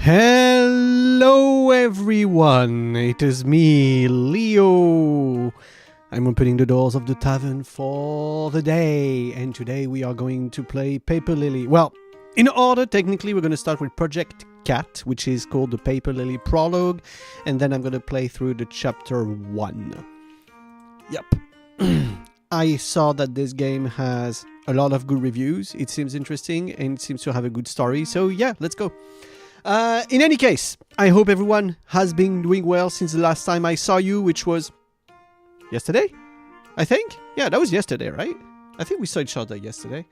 Hello everyone, it is me, Leo. I'm opening the doors of the tavern for the day, and today we are going to play Paper Lily. Well, in order, technically we're going to start with Project Cat, which is called the Paper Lily Prologue, and then I'm going to play through the chapter 1. Yep. I saw that this game has a lot of good reviews, it seems interesting, and it seems to have a good story, so yeah, let's go. In any case, I hope everyone has been doing well since the last time I saw you, which was yesterday, I think? Yeah, that was yesterday, right? I think we saw each other yesterday.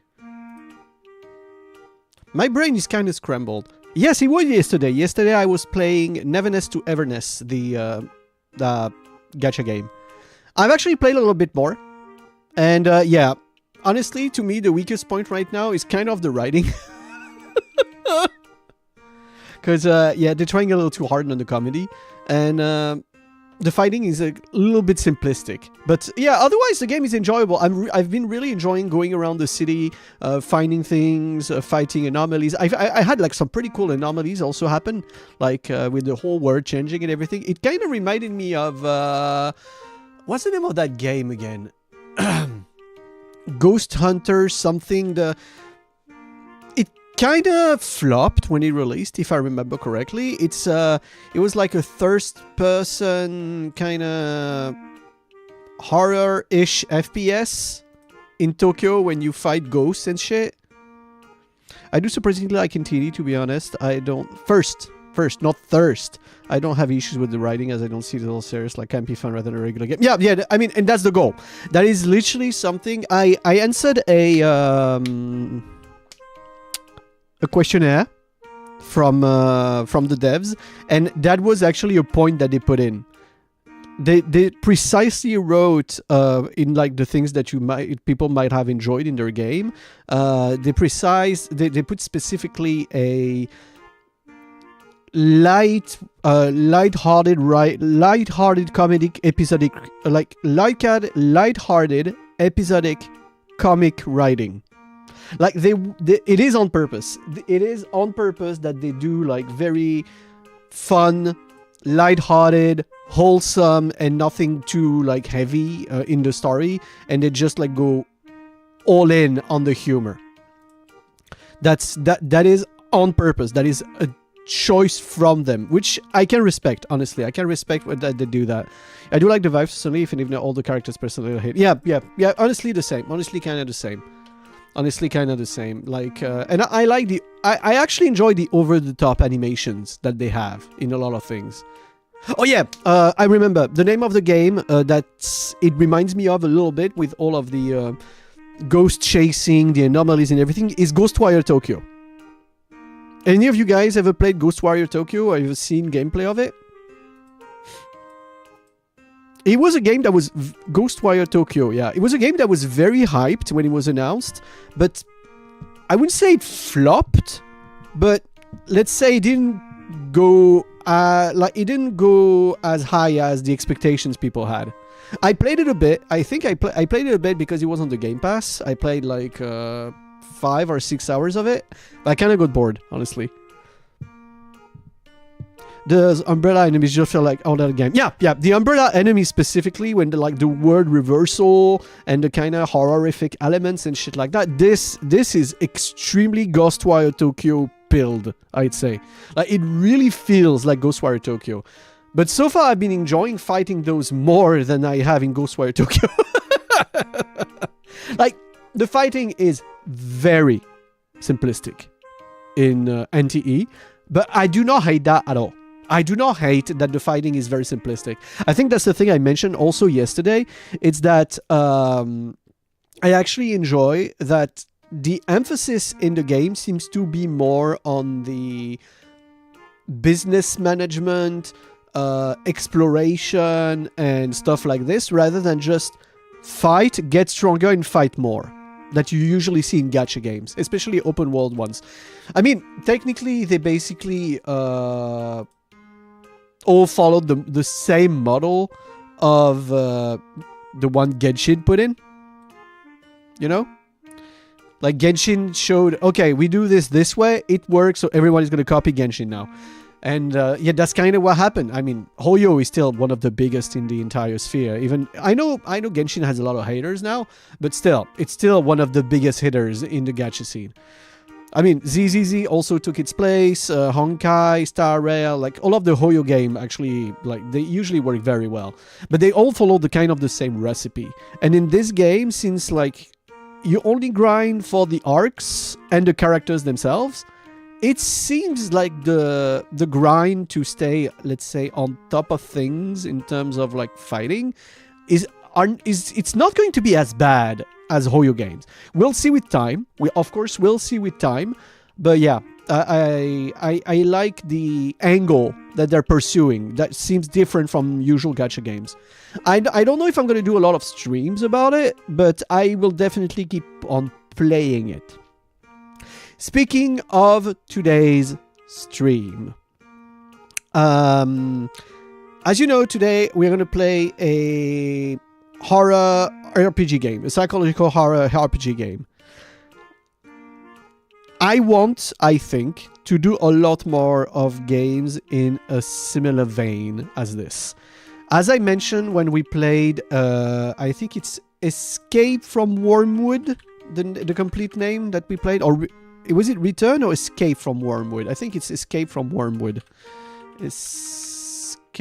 My brain is kind of scrambled. Yes, it was yesterday. Yesterday I was playing Neverness to Everness, the gacha game. I've actually played a little bit more. And yeah, honestly, to me, the weakest point right now is kind of the writing. Because, yeah, they're trying a little too hard on the comedy. And the fighting is a little bit simplistic. But, yeah, otherwise the game is enjoyable. I've been really enjoying going around the city, finding things, fighting anomalies. I had, like, some pretty cool anomalies also happen. Like, with the whole world changing and everything. It kind of reminded me of... what's the name of that game again? Ghost Hunter something. It kind of flopped when it released, if I remember correctly. It was like a first-person kind of horror-ish FPS in Tokyo when you fight ghosts and shit. I do surprisingly like in TD, to be honest. I don't... First, not thirst. I don't have issues with the writing as I don't see it all serious, like campy fun rather than a regular game. Yeah, I mean, and that's the goal. That is literally something... I answered a questionnaire from the devs, and that was actually a point that they put in. They precisely wrote in like the things that people might have enjoyed in their game. They put specifically a light-hearted comedic episodic, like light-hearted episodic comic writing. Like it is on purpose. It is on purpose that they do like very fun, light-hearted, wholesome, and nothing too like heavy in the story, and they just like go all in on the humor. That is on purpose. That is a choice from them, which I can respect. Honestly, I can respect that they do that. I do like the vibes personally, even if not all the characters personally hate. Yeah. Honestly, the same. Honestly, kind of the same. Like, and I like I actually enjoy the over-the-top animations that they have in a lot of things. Oh yeah, I remember the name of the game it reminds me of a little bit with all of the ghost chasing, the anomalies and everything, is Ghostwire Tokyo. Any of you guys ever played Ghostwire Tokyo or ever seen gameplay of it? It was a game that was... Ghostwire Tokyo, yeah. It was a game that was very hyped when it was announced, but I wouldn't say it flopped, but let's say it didn't go... it didn't go as high as the expectations people had. I played it a bit. I think I played it a bit because it was on the Game Pass. I played like 5 or 6 hours of it, but I kind of got bored, honestly. The umbrella enemies just feel like all that game. Yeah. The umbrella enemies specifically, when the word reversal and the kind of horrific elements and shit like that. This is extremely Ghostwire Tokyo pilled, I'd say. Like it really feels like Ghostwire Tokyo. But so far I've been enjoying fighting those more than I have in Ghostwire Tokyo. Like the fighting is very simplistic in NTE, but I do not hate that at all. I do not hate that the fighting is very simplistic. I think that's the thing I mentioned also yesterday. It's that I actually enjoy that the emphasis in the game seems to be more on the business management, exploration, and stuff like this, rather than just fight, get stronger, and fight more. That you usually see in gacha games, especially open world ones. I mean, technically, they basically... all followed the same model of the one Genshin put in, you know? Like Genshin showed, okay, we do this way, it works, so everyone is going to copy Genshin now. And yeah, that's kind of what happened. I mean, Hoyo is still one of the biggest in the entire sphere. Even I know Genshin has a lot of haters now, but still, it's still one of the biggest hitters in the gacha scene. I mean, ZZZ also took its place, Honkai, Star Rail, like all of the Hoyo game actually, like they usually work very well. But they all follow the kind of the same recipe. And in this game, since like you only grind for the arcs and the characters themselves, it seems like the grind to stay, let's say, on top of things in terms of like fighting is it's not going to be as bad as Hoyo games. We'll see with time. We of course will see with time, but yeah, I like the angle that they're pursuing. That seems different from usual gacha games. I don't know if I'm going to do a lot of streams about it, but I will definitely keep on playing it. Speaking of today's stream, as you know, today we're going to play a horror RPG game, a psychological horror RPG game. I think, to do a lot more of games in a similar vein as this. As I mentioned when we played, I think it's Escape from Wormwood, the complete name that we played, or was it Return or Escape from Wormwood? I think it's Escape from Wormwood. Escape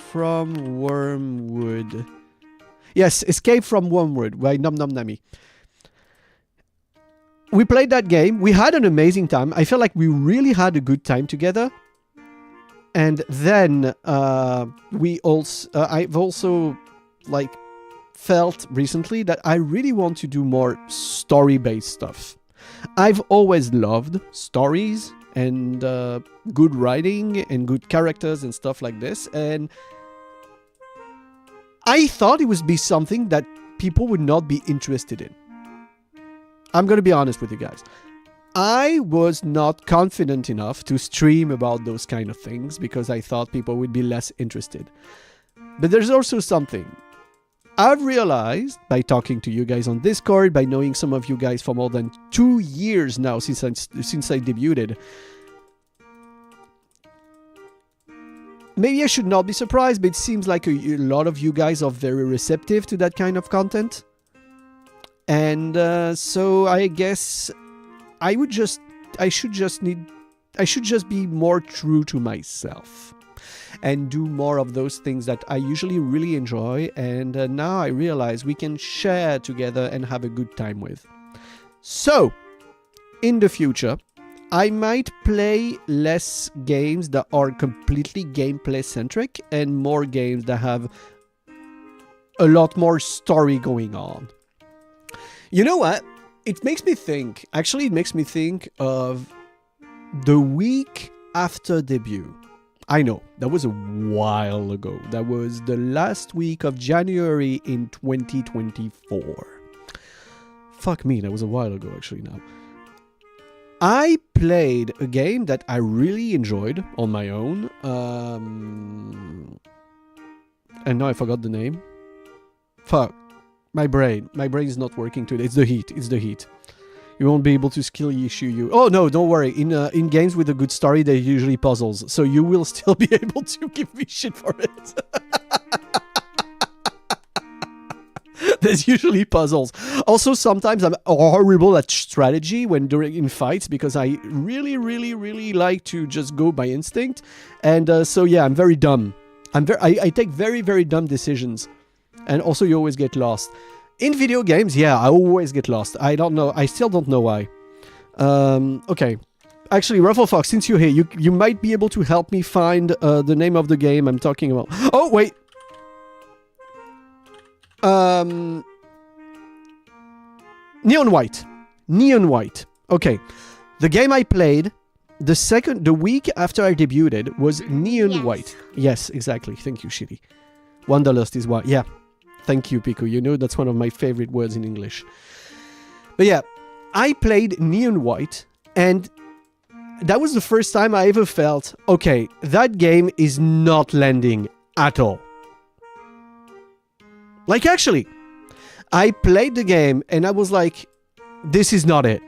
from Wormwood. Yes, Escape from Wormwood by Nom Nom Nami. We played that game. We had an amazing time. I felt like we really had a good time together. And then I've also like felt recently that I really want to do more story-based stuff. I've always loved stories and good writing and good characters and stuff like this, and I thought it would be something that people would not be interested in. I'm going to be honest with you guys. I was not confident enough to stream about those kind of things because I thought people would be less interested. But there's also something I've realized by talking to you guys on Discord, by knowing some of you guys for more than 2 years now since I debuted. Maybe I should not be surprised, but it seems like a lot of you guys are very receptive to that kind of content. And so I guess I should just be more true to myself and do more of those things that I usually really enjoy, and now I realize we can share together and have a good time with. So, in the future, I might play less games that are completely gameplay centric and more games that have a lot more story going on. You know what? It makes me think of the week after debut. I know, that was a while ago. That was the last week of January in 2024. Fuck me, that was a while ago actually now. I played a game that I really enjoyed on my own. And now I forgot the name. Fuck. My brain is not working today. It's the heat. You won't be able to skill issue you. Oh no, don't worry. In games with a good story, they're usually puzzles, so you will still be able to give me shit for it. There's usually puzzles. Also, sometimes I'm horrible at strategy in fights because I really like to just go by instinct, and so yeah, I'm very dumb. I take very dumb decisions, and also you always get lost. In video games, yeah, I always get lost. I don't know. I still don't know why. Okay. Actually, Ruffle Fox, since you're here, you might be able to help me find the name of the game I'm talking about. Oh, wait. Neon White. Okay. The game I played the week after I debuted was Neon White. Yes, exactly. Thank you, Shitty. Wanderlust is why. Yeah. Thank you, Pico. You know that's one of my favorite words in English. But yeah, I played Neon White, and that was the first time I ever felt, okay, that game is not landing at all. Like, actually, I played the game, and I was like, this is not it.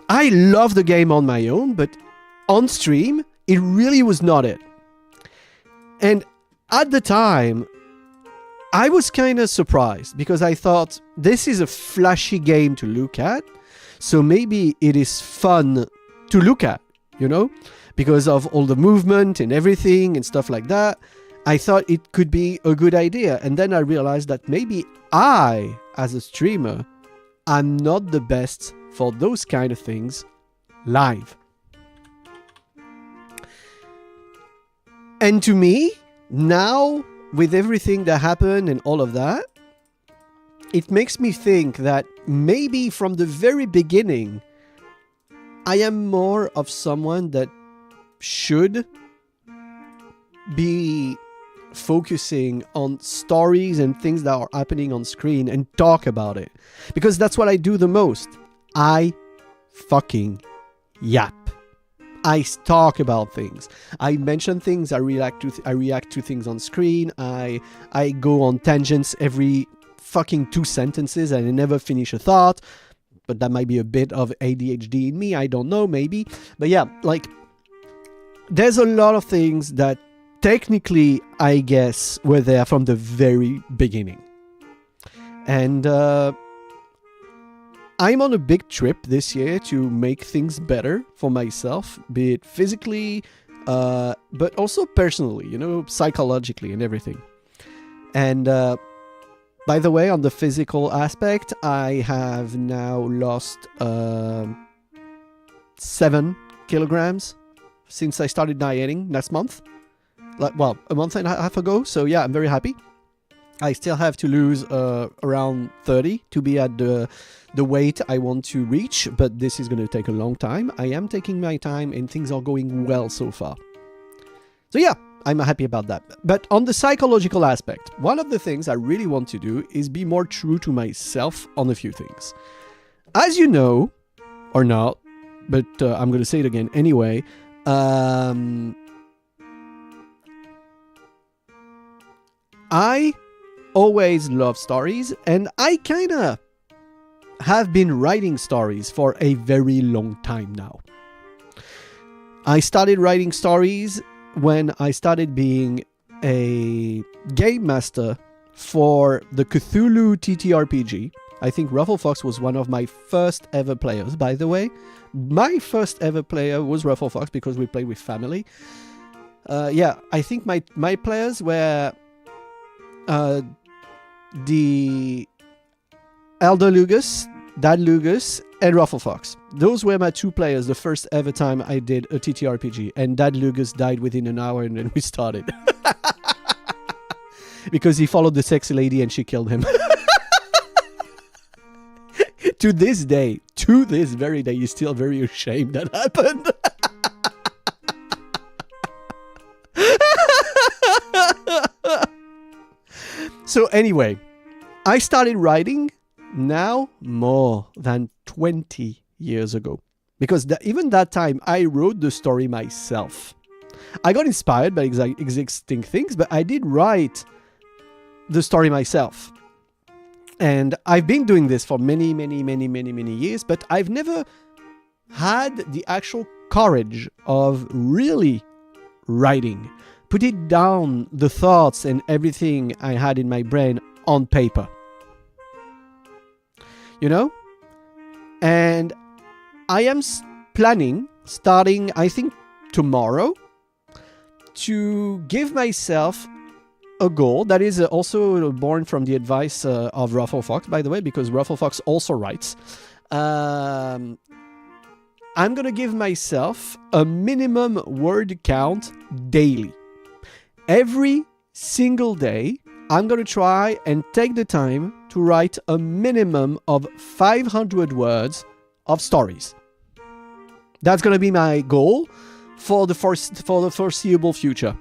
I love the game on my own, but on stream, it really was not it. And at the time, I was kind of surprised because I thought this is a flashy game to look at. So maybe it is fun to look at, you know, because of all the movement and everything and stuff like that. I thought it could be a good idea. And then I realized that maybe I, as a streamer, am not the best for those kind of things live. And to me, now, with everything that happened and all of that, it makes me think that maybe from the very beginning, I am more of someone that should be focusing on stories and things that are happening on screen and talk about it. Because that's what I do the most. I fucking yap. I talk about things. I mention things. I react to things on screen. I go on tangents every fucking 2 sentences and I never finish a thought. But that might be a bit of ADHD in me. I don't know, maybe. But yeah, like, there's a lot of things that technically, I guess, were there from the very beginning. And I'm on a big trip this year to make things better for myself, be it physically, but also personally, you know, psychologically and everything. And by the way, on the physical aspect, I have now lost 7 kilograms since I started dieting last month. Well, a month and a half ago. So yeah, I'm very happy. I still have to lose around 30 to be at the weight I want to reach, but this is going to take a long time. I am taking my time and things are going well so far. So yeah, I'm happy about that. But on the psychological aspect, one of the things I really want to do is be more true to myself on a few things. As you know, or not, but I'm going to say it again anyway, I always love stories, and I kind of have been writing stories for a very long time now. I started writing stories when I started being a game master for the Cthulhu TTRPG. I think Rufflefox was one of my first ever players, by the way. My first ever player was Rufflefox because we played with family. Yeah, I think my players were the Elder Lugus, Dad Lugus, and Rufflefox. Those were my 2 players the first ever time I did a TTRPG, and Dad Lugus died within an hour and then we started. Because he followed the sexy lady and she killed him. To this day, to this very day, he's still very ashamed that happened. So anyway, I started writing now more than 20 years ago. Because even that time, I wrote the story myself. I got inspired by existing things, but I did write the story myself. And I've been doing this for many years, but I've never had the actual courage of really writing. Put it down, the thoughts and everything I had in my brain on paper. You know? And I am planning, starting, I think, tomorrow, to give myself a goal that is also born from the advice of Rufflefox, by the way, because Rufflefox also writes. I'm going to give myself a minimum word count daily. Every single day, I'm going to try and take the time to write a minimum of 500 words of stories. That's going to be my goal for the foreseeable future.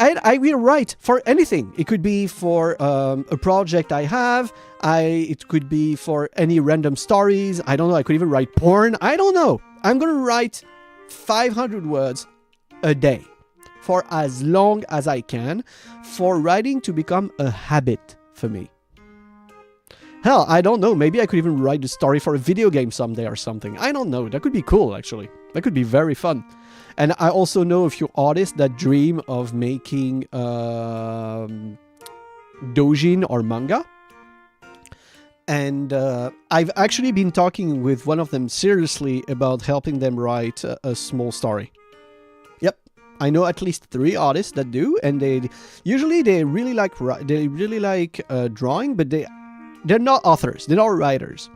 I will write for anything. It could be for a project I have. It could be for any random stories. I don't know. I could even write porn. I don't know. I'm going to write 500 words a day for as long as I can, for writing to become a habit for me. Hell, I don't know. Maybe I could even write the story for a video game someday or something. I don't know. That could be cool, actually. That could be very fun. And I also know a few artists that dream of making doujin or manga. And I've actually been talking with one of them seriously about helping them write a small story. Yep, I know at least 3 artists that do, and they really like drawing, but they're not authors, they're not writers,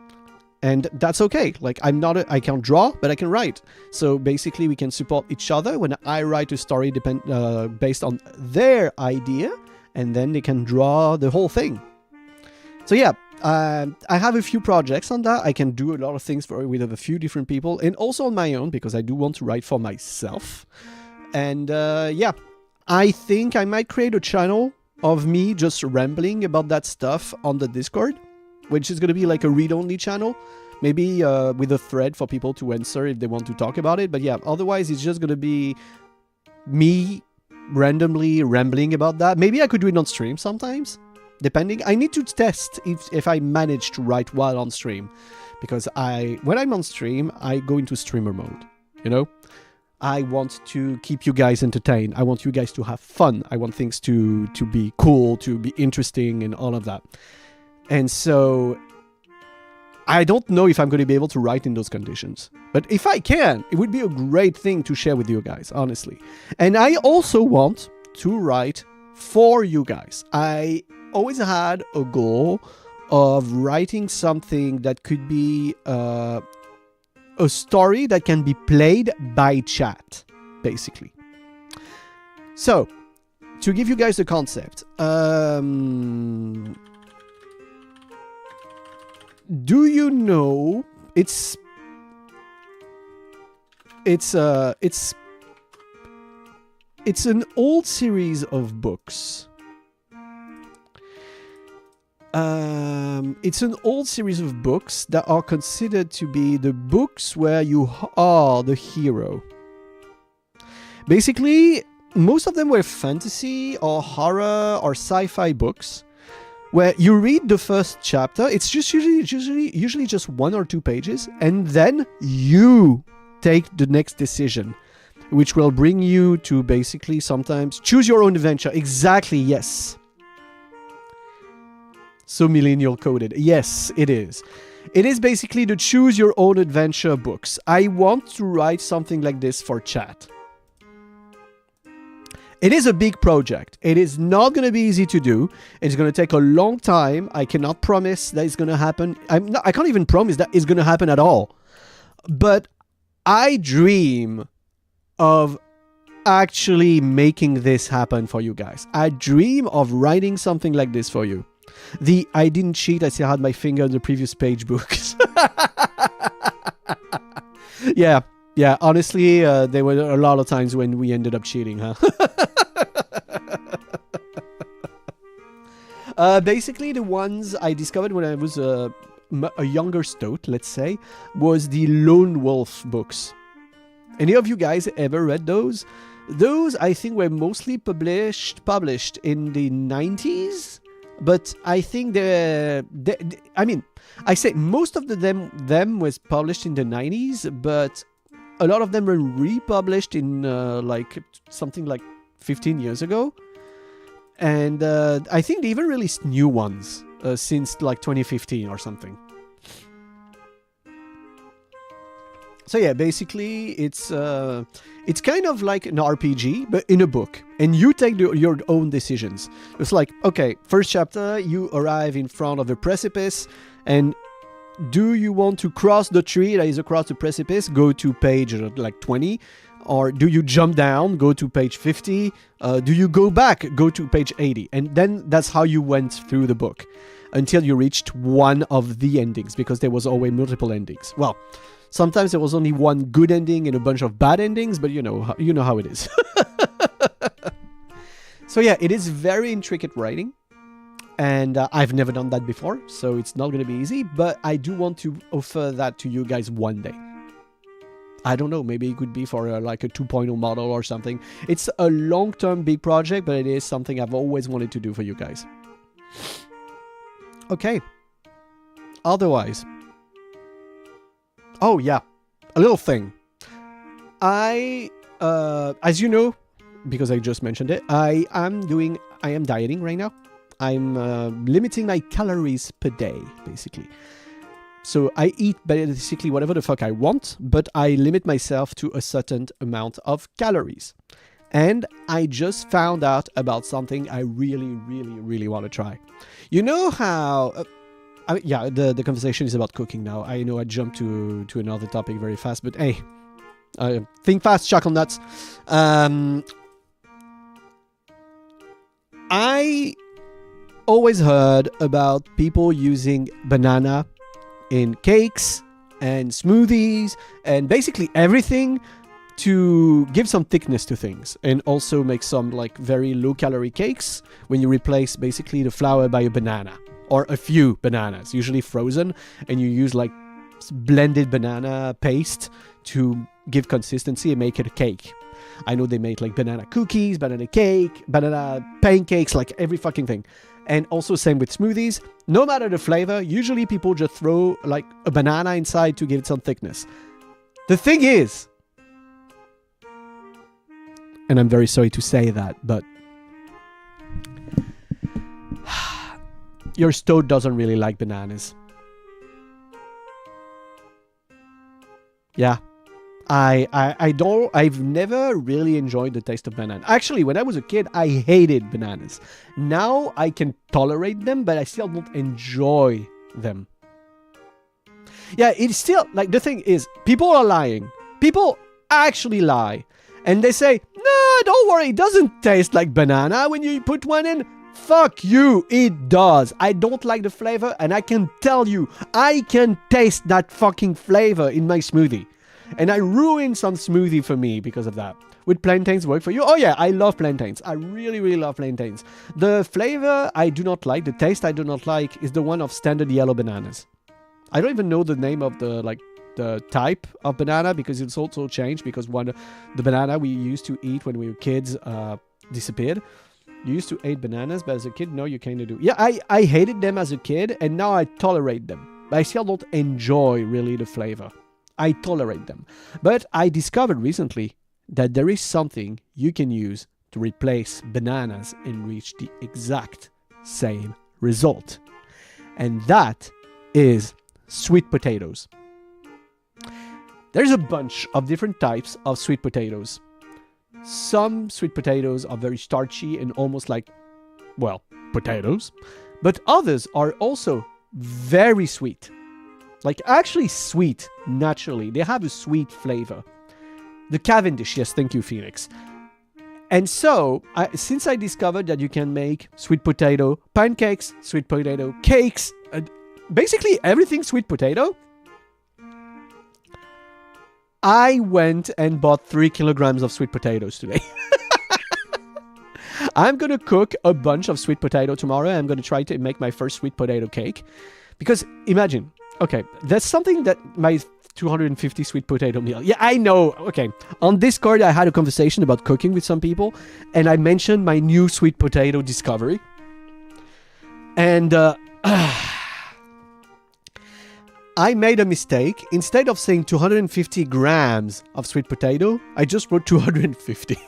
and that's okay. Like I can't draw, but I can write. So basically, we can support each other. When I write a story based on their idea, and then they can draw the whole thing. So yeah. I have a few projects on that. I can do a lot of things with a few different people, and also on my own, because I do want to write for myself. And yeah, I think I might create a channel of me just rambling about that stuff on the Discord, which is going to be like a read-only channel, maybe with a thread for people to answer if they want to talk about it. But yeah, otherwise it's just going to be me randomly rambling about that. Maybe I could do it on stream sometimes. Depending, I need to test if I manage to write while on stream, because when I'm on stream, I go into streamer mode, you know? I want to keep you guys entertained. I want you guys to have fun. I want things to be cool, to be interesting, and all of that. And so, I don't know if I'm going to be able to write in those conditions. But if I can, it would be a great thing to share with you guys, honestly. And I also want to write for you guys. I always had a goal of writing something that could be a story that can be played by chat, basically. So, to give you guys the concept, do you know it's an old series of books. It's an old series of books that are considered to be the books where you are the hero. Basically, most of them were fantasy or horror or sci-fi books where you read the first chapter. It's just usually just 1 or 2 pages, and then you take the next decision, which will bring you to basically sometimes choose your own adventure. Exactly, yes. So millennial coded. Yes, it is. It is basically the choose your own adventure books. I want to write something like this for chat. It is a big project. It is not going to be easy to do. It's going to take a long time. I cannot promise that it's going to happen. I can't even promise that it's going to happen at all. But I dream of actually making this happen for you guys. I dream of writing something like this for you. I didn't cheat, I still had my finger on the previous page books. Yeah, honestly, there were a lot of times when we ended up cheating, huh? Basically, the ones I discovered when I was a younger stoat, let's say, was the Lone Wolf books. Any of you guys ever read those? Those, I think, were mostly published in the 90s. But I think I say most of them was published in the 90s, but a lot of them were republished in like something like 15 years ago. And I think they even released new ones since like 2015 or something. So yeah, basically it's kind of like an RPG, but in a book. And you take your own decisions. It's like, okay, first chapter, you arrive in front of a precipice, and do you want to cross the tree that is across the precipice? Go to page like 20. Or do you jump down? Go to page 50. Do you go back? Go to page 80. And then that's how you went through the book until you reached one of the endings, because there was always multiple endings. Well, sometimes there was only one good ending and a bunch of bad endings, but you know how it is. So yeah, it is very intricate writing, and I've never done that before, so it's not going to be easy, but I do want to offer that to you guys one day. I don't know, maybe it could be for like a 2.0 model or something. It's a long-term big project, but it is something I've always wanted to do for you guys. Okay. otherwise. Oh yeah, a little thing. As you know, because I just mentioned it, I am dieting right now. I'm limiting my calories per day, basically. So I eat basically whatever the fuck I want, but I limit myself to a certain amount of calories. And I just found out about something I really, really, really want to try. You know how... the conversation is about cooking now. I know I jumped to another topic very fast, but hey, think fast, chuckle nuts. I always heard about people using banana in cakes and smoothies and basically everything to give some thickness to things, and also make some like very low calorie cakes when you replace basically the flour by a banana or a few bananas, usually frozen, and you use like blended banana paste to give consistency and make it a cake. I know they make like banana cookies, banana cake, banana pancakes, like every fucking thing. And also same with smoothies. No matter the flavor, usually people just throw like a banana inside to give it some thickness. The thing is, and I'm very sorry to say that, but your stoat doesn't really like bananas. Yeah. I've never really enjoyed the taste of banana. Actually, when I was a kid, I hated bananas. Now I can tolerate them, but I still don't enjoy them. Yeah, it's still, like, the thing is, people are lying. People actually lie. And they say, no, don't worry, it doesn't taste like banana when you put one in. Fuck you, it does. I don't like the flavor, and I can tell you, I can taste that fucking flavor in my smoothie. And I ruined some smoothie for me because of that. Would plantains work for you? Oh yeah, I love plantains. I really, really love plantains. The flavor I do not like, the taste I do not like, is the one of standard yellow bananas. I don't even know the name of the type of banana, because it's also changed, because the banana we used to eat when we were kids disappeared. You used to eat bananas, but as a kid, no, you kind of do. Yeah, I hated them as a kid, and now I tolerate them. But I still don't enjoy really the flavor. I tolerate them. But I discovered recently that there is something you can use to replace bananas and reach the exact same result. And that is sweet potatoes. There's a bunch of different types of sweet potatoes. Some sweet potatoes are very starchy and almost like, well, potatoes. But others are also very sweet. Like actually sweet, naturally. They have a sweet flavor. The Cavendish, yes, thank you, Phoenix. And so, since I discovered that you can make sweet potato pancakes, sweet potato cakes, basically everything sweet potato, I went and bought 3 kilograms of sweet potatoes today. I'm going to cook a bunch of sweet potato tomorrow. I'm going to try to make my first sweet potato cake. Because imagine, okay, that's something that my 250 sweet potato meal. Yeah, I know. Okay. On Discord, I had a conversation about cooking with some people, and I mentioned my new sweet potato discovery. And I made a mistake. Instead of saying 250 grams of sweet potato, I just wrote 250.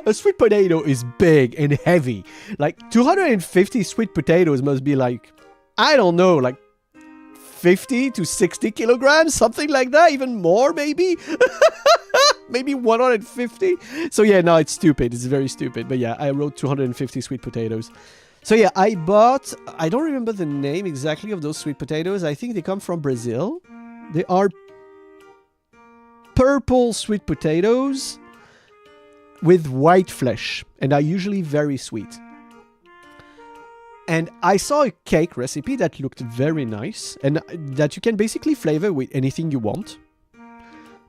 A sweet potato is big and heavy. Like 250 sweet potatoes must be like, I don't know, like 50 to 60 kilograms, something like that, even more maybe. Maybe 150. So yeah, no, it's stupid. It's very stupid. But yeah, I wrote 250 sweet potatoes. So yeah, I don't remember the name exactly of those sweet potatoes. I think they come from Brazil. They are purple sweet potatoes with white flesh, and are usually very sweet. And I saw a cake recipe that looked very nice, and that you can basically flavor with anything you want.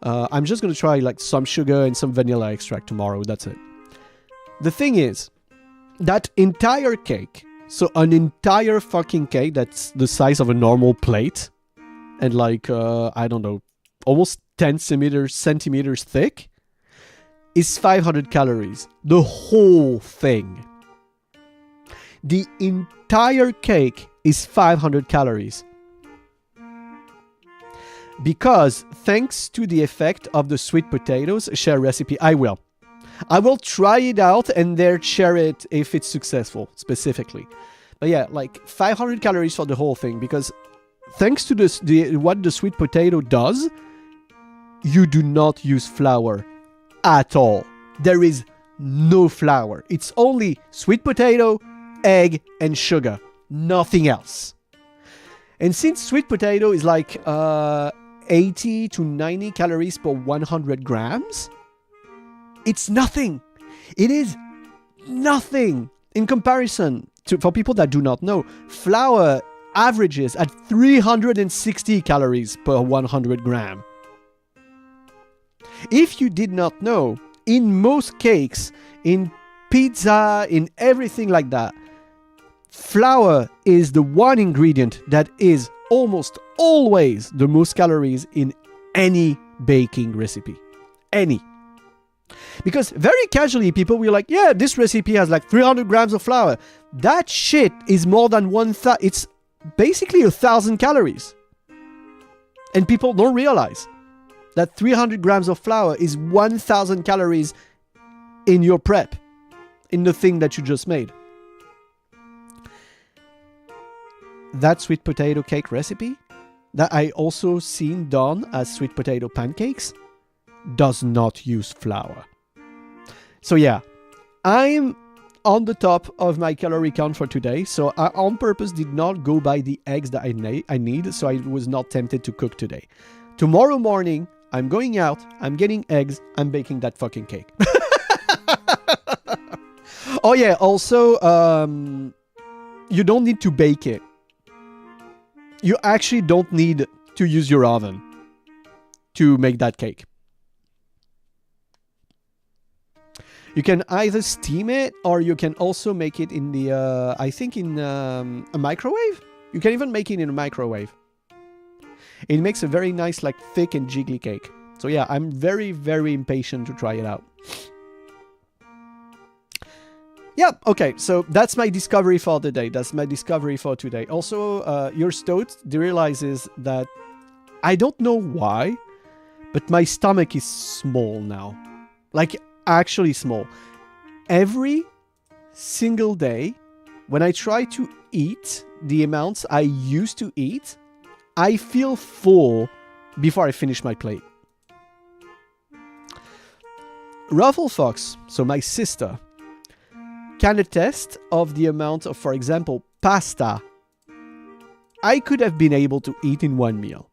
I'm just going to try like some sugar and some vanilla extract tomorrow. That's it. The thing is, that entire cake, so an entire fucking cake that's the size of a normal plate, and like, I don't know, almost 10 centimeters thick, is 500 calories. The whole thing. The entire cake is 500 calories. Because thanks to the effect of the sweet potatoes share recipe, I will try it out and then share it if it's successful, specifically. But yeah, like 500 calories for the whole thing, because thanks to this, what the sweet potato does, you do not use flour at all. There is no flour. It's only sweet potato, egg, and sugar. Nothing else. And since sweet potato is like 80 to 90 calories per 100 grams, it's nothing. It is nothing in comparison to, for people that do not know, flour averages at 360 calories per 100 gram. If you did not know, in most cakes, in pizza, in everything like that, flour is the one ingredient that is almost always the most calories in any baking recipe. Any. Because very casually people will like, yeah, this recipe has like 300 grams of flour. That shit is more than it's basically 1,000 calories. And people don't realize that 300 grams of flour is 1,000 calories in your prep, in the thing that you just made. That sweet potato cake recipe that I also seen done as sweet potato pancakes does not use flour. So yeah, I'm on the top of my calorie count for today. So I on purpose did not go buy the eggs that I need, so I was not tempted to cook today. Tomorrow morning, I'm going out, I'm getting eggs, I'm baking that fucking cake. Oh yeah, also, you don't need to bake it. You actually don't need to use your oven to make that cake. You can either steam it or you can also make it in the, I think in a microwave? You can even make it in a microwave. It makes a very nice, like, thick and jiggly cake. So yeah, I'm very, very impatient to try it out. Yeah, okay, so that's my discovery for the day. That's my discovery for today. Also, your stoat realizes that I don't know why, but my stomach is small now. Like, actually small. Every single day, when I try to eat the amounts I used to eat, I feel full before I finish my plate. Ruffle Fox, so my sister, can attest of the amount of, for example, pasta I could have been able to eat in one meal.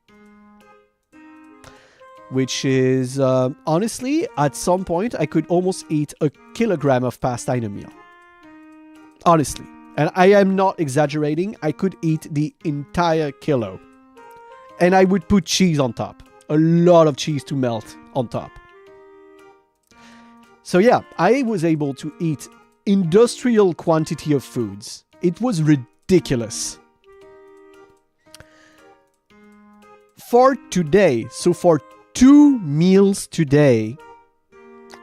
Which is, honestly, at some point, I could almost eat a kilogram of pasta in a meal. Honestly. And I am not exaggerating. I could eat the entire kilo. And I would put cheese on top. A lot of cheese to melt on top. So yeah, I was able to eat industrial quantity of foods. It was ridiculous. For today, so for 2 meals today,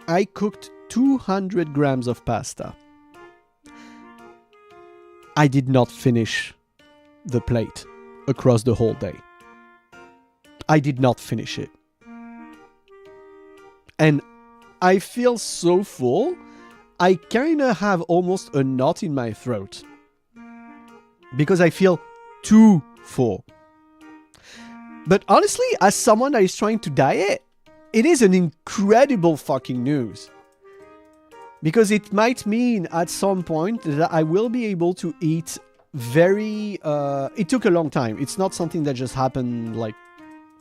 I cooked 200 grams of pasta. I did not finish the plate across the whole day. I did not finish it. And I feel so full, I kinda have almost a knot in my throat. Because I feel too full. But honestly, as someone that is trying to diet, it is an incredible fucking news. Because it might mean at some point that I will be able to eat very... it took a long time. It's not something that just happened like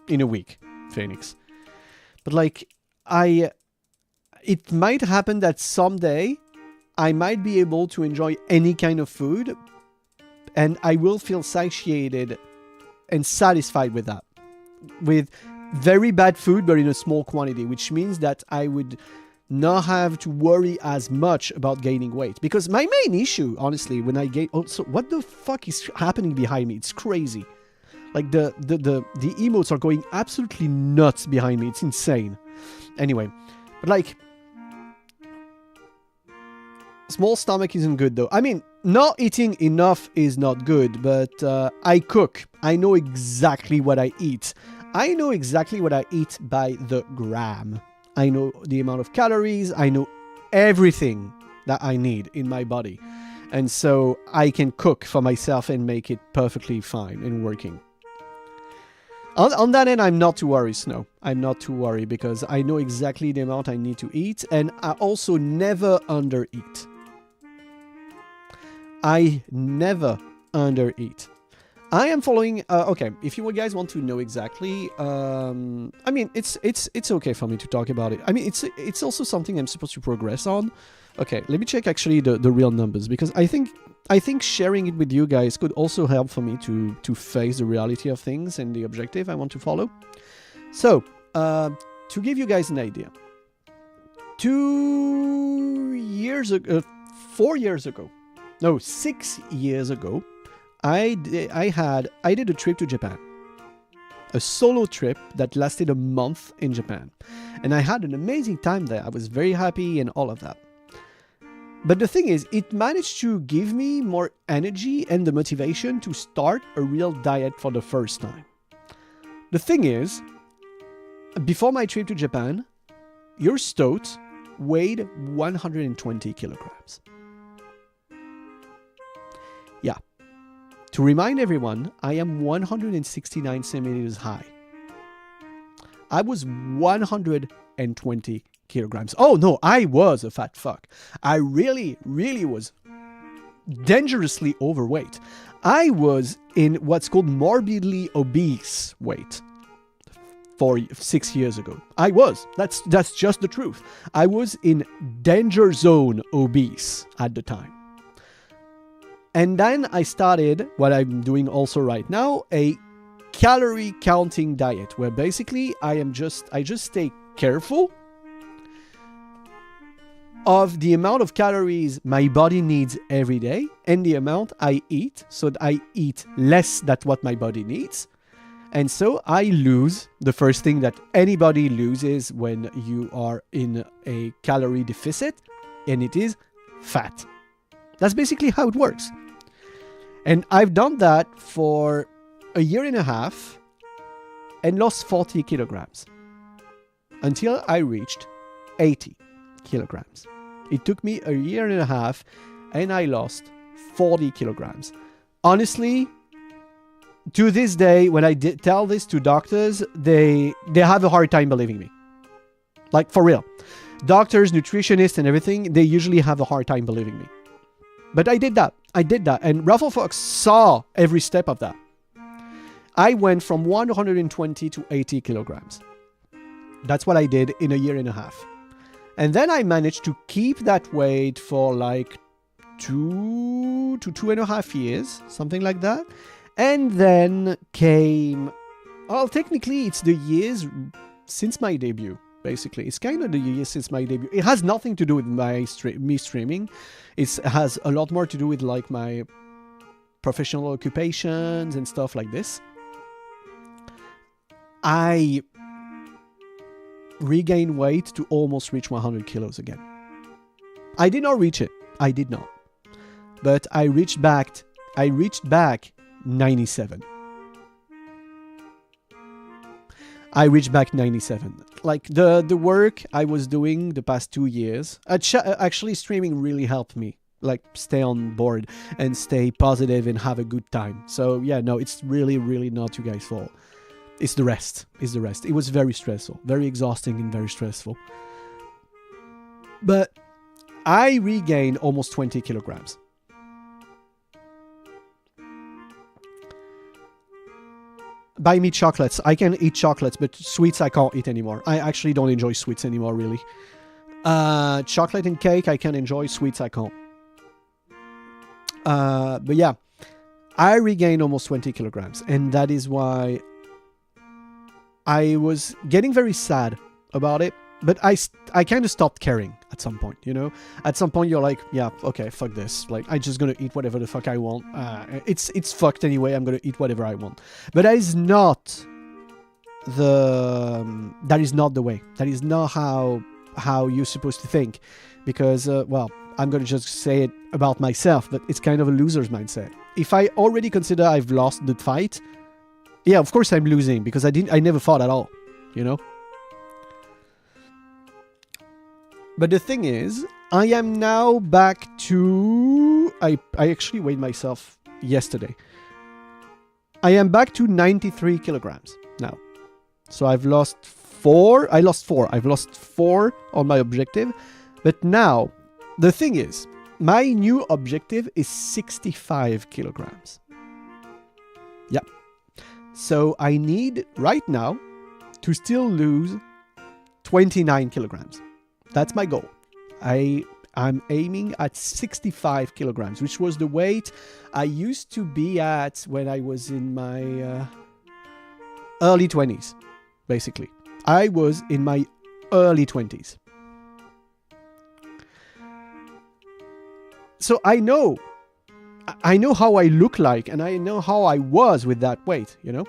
in a week, Phoenix. But like, it might happen that someday I might be able to enjoy any kind of food and I will feel satiated and satisfied with that. With very bad food, but in a small quantity, which means that I would not have to worry as much about gaining weight. Because my main issue, honestly, when I gain... Also, what the fuck is happening behind me? It's crazy. Like, the emotes are going absolutely nuts behind me. It's insane. Anyway, but like... Small stomach isn't good, though. I mean, not eating enough is not good, but I cook. I know exactly what I eat. I know exactly what I eat by the gram. I know the amount of calories. I know everything that I need in my body. And so I can cook for myself and make it perfectly fine and working. On that end, I'm not too worried, Snow. I'm not too worried because I know exactly the amount I need to eat, and I also never undereat. I never undereat. I am following. Okay, if you guys want to know exactly, I mean, it's okay for me to talk about it. I mean, it's also something I'm supposed to progress on. Okay, let me check actually the real numbers, because I think sharing it with you guys could also help for me to face the reality of things and the objective I want to follow. So, to give you guys an idea, 6 years ago, I did a trip to Japan. A solo trip that lasted a month in Japan. And I had an amazing time there. I was very happy and all of that. But the thing is, it managed to give me more energy and the motivation to start a real diet for the first time. The thing is, before my trip to Japan, your stoat weighed 120 kilograms. Yeah. To remind everyone, I am 169 centimeters high. I was 120 kilograms. Oh no, I was a fat fuck. I really, really was dangerously overweight. I was in what's called morbidly obese weight 6 years ago. I was. That's just the truth. I was in danger zone obese at the time. And then I started what I'm doing also right now, a calorie counting diet, where basically I just stay careful of the amount of calories my body needs every day and the amount I eat, so that I eat less than what my body needs. And so I lose the first thing that anybody loses when you are in a calorie deficit, and it is fat. That's basically how it works. And I've done that for a year and a half and lost 40 kilograms until I reached 80 kilograms. It took me a year and a half and I lost 40 kilograms. Honestly, to this day, when I tell this to doctors, they have a hard time believing me. Like, for real. Doctors, nutritionists, and everything, they usually have a hard time believing me. But I did that. And Ruffle Fox saw every step of that. I went from 120 to 80 kilograms. That's what I did in a year and a half. And then I managed to keep that weight for like 2 to 2.5 years, something like that. And then came, well, technically it's the years since my debut. Basically, it's kind of the years since my debut. It has nothing to do with me streaming. It has a lot more to do with like my professional occupations and stuff like this. I regained weight to almost reach 100 kilos again. I did not reach it. I did not. But I reached back 97. I reached back 97. Like the work I was doing the past 2 years, actually streaming really helped me like stay on board and stay positive and have a good time. So yeah, no, it's really, really not you guys' fault. It's the rest. It was very stressful, very exhausting and very stressful. But I regained almost 20 kilograms. Buy me chocolates. I can eat chocolates, but sweets I can't eat anymore. I actually don't enjoy sweets anymore, really. Chocolate and cake I can enjoy, sweets I can't. But yeah, I regained almost 20 kilograms, and that is why I was getting very sad about it. But I kind of stopped caring at some point, you know? At some point, you're like, yeah, okay, fuck this. Like, I'm just going to eat whatever the fuck I want. It's fucked anyway. I'm going to eat whatever I want. But that is not the way. That is not how you're supposed to think. Because, well, I'm going to just say it about myself, but it's kind of a loser's mindset. If I already consider I've lost the fight, yeah, of course I'm losing because I never fought at all, you know? But the thing is, I am now back to... I actually weighed myself yesterday. I am back to 93 kilograms now. So I've lost 4. I've lost 4 on my objective. But now, the thing is, my new objective is 65 kilograms. Yeah. So I need, right now, to still lose 29 kilograms. That's my goal. I'm aiming at 65 kilograms, which was the weight I used to be at when I was in my early 20s, basically. I was in my early 20s. So I know how I look like, and I know how I was with that weight, you know?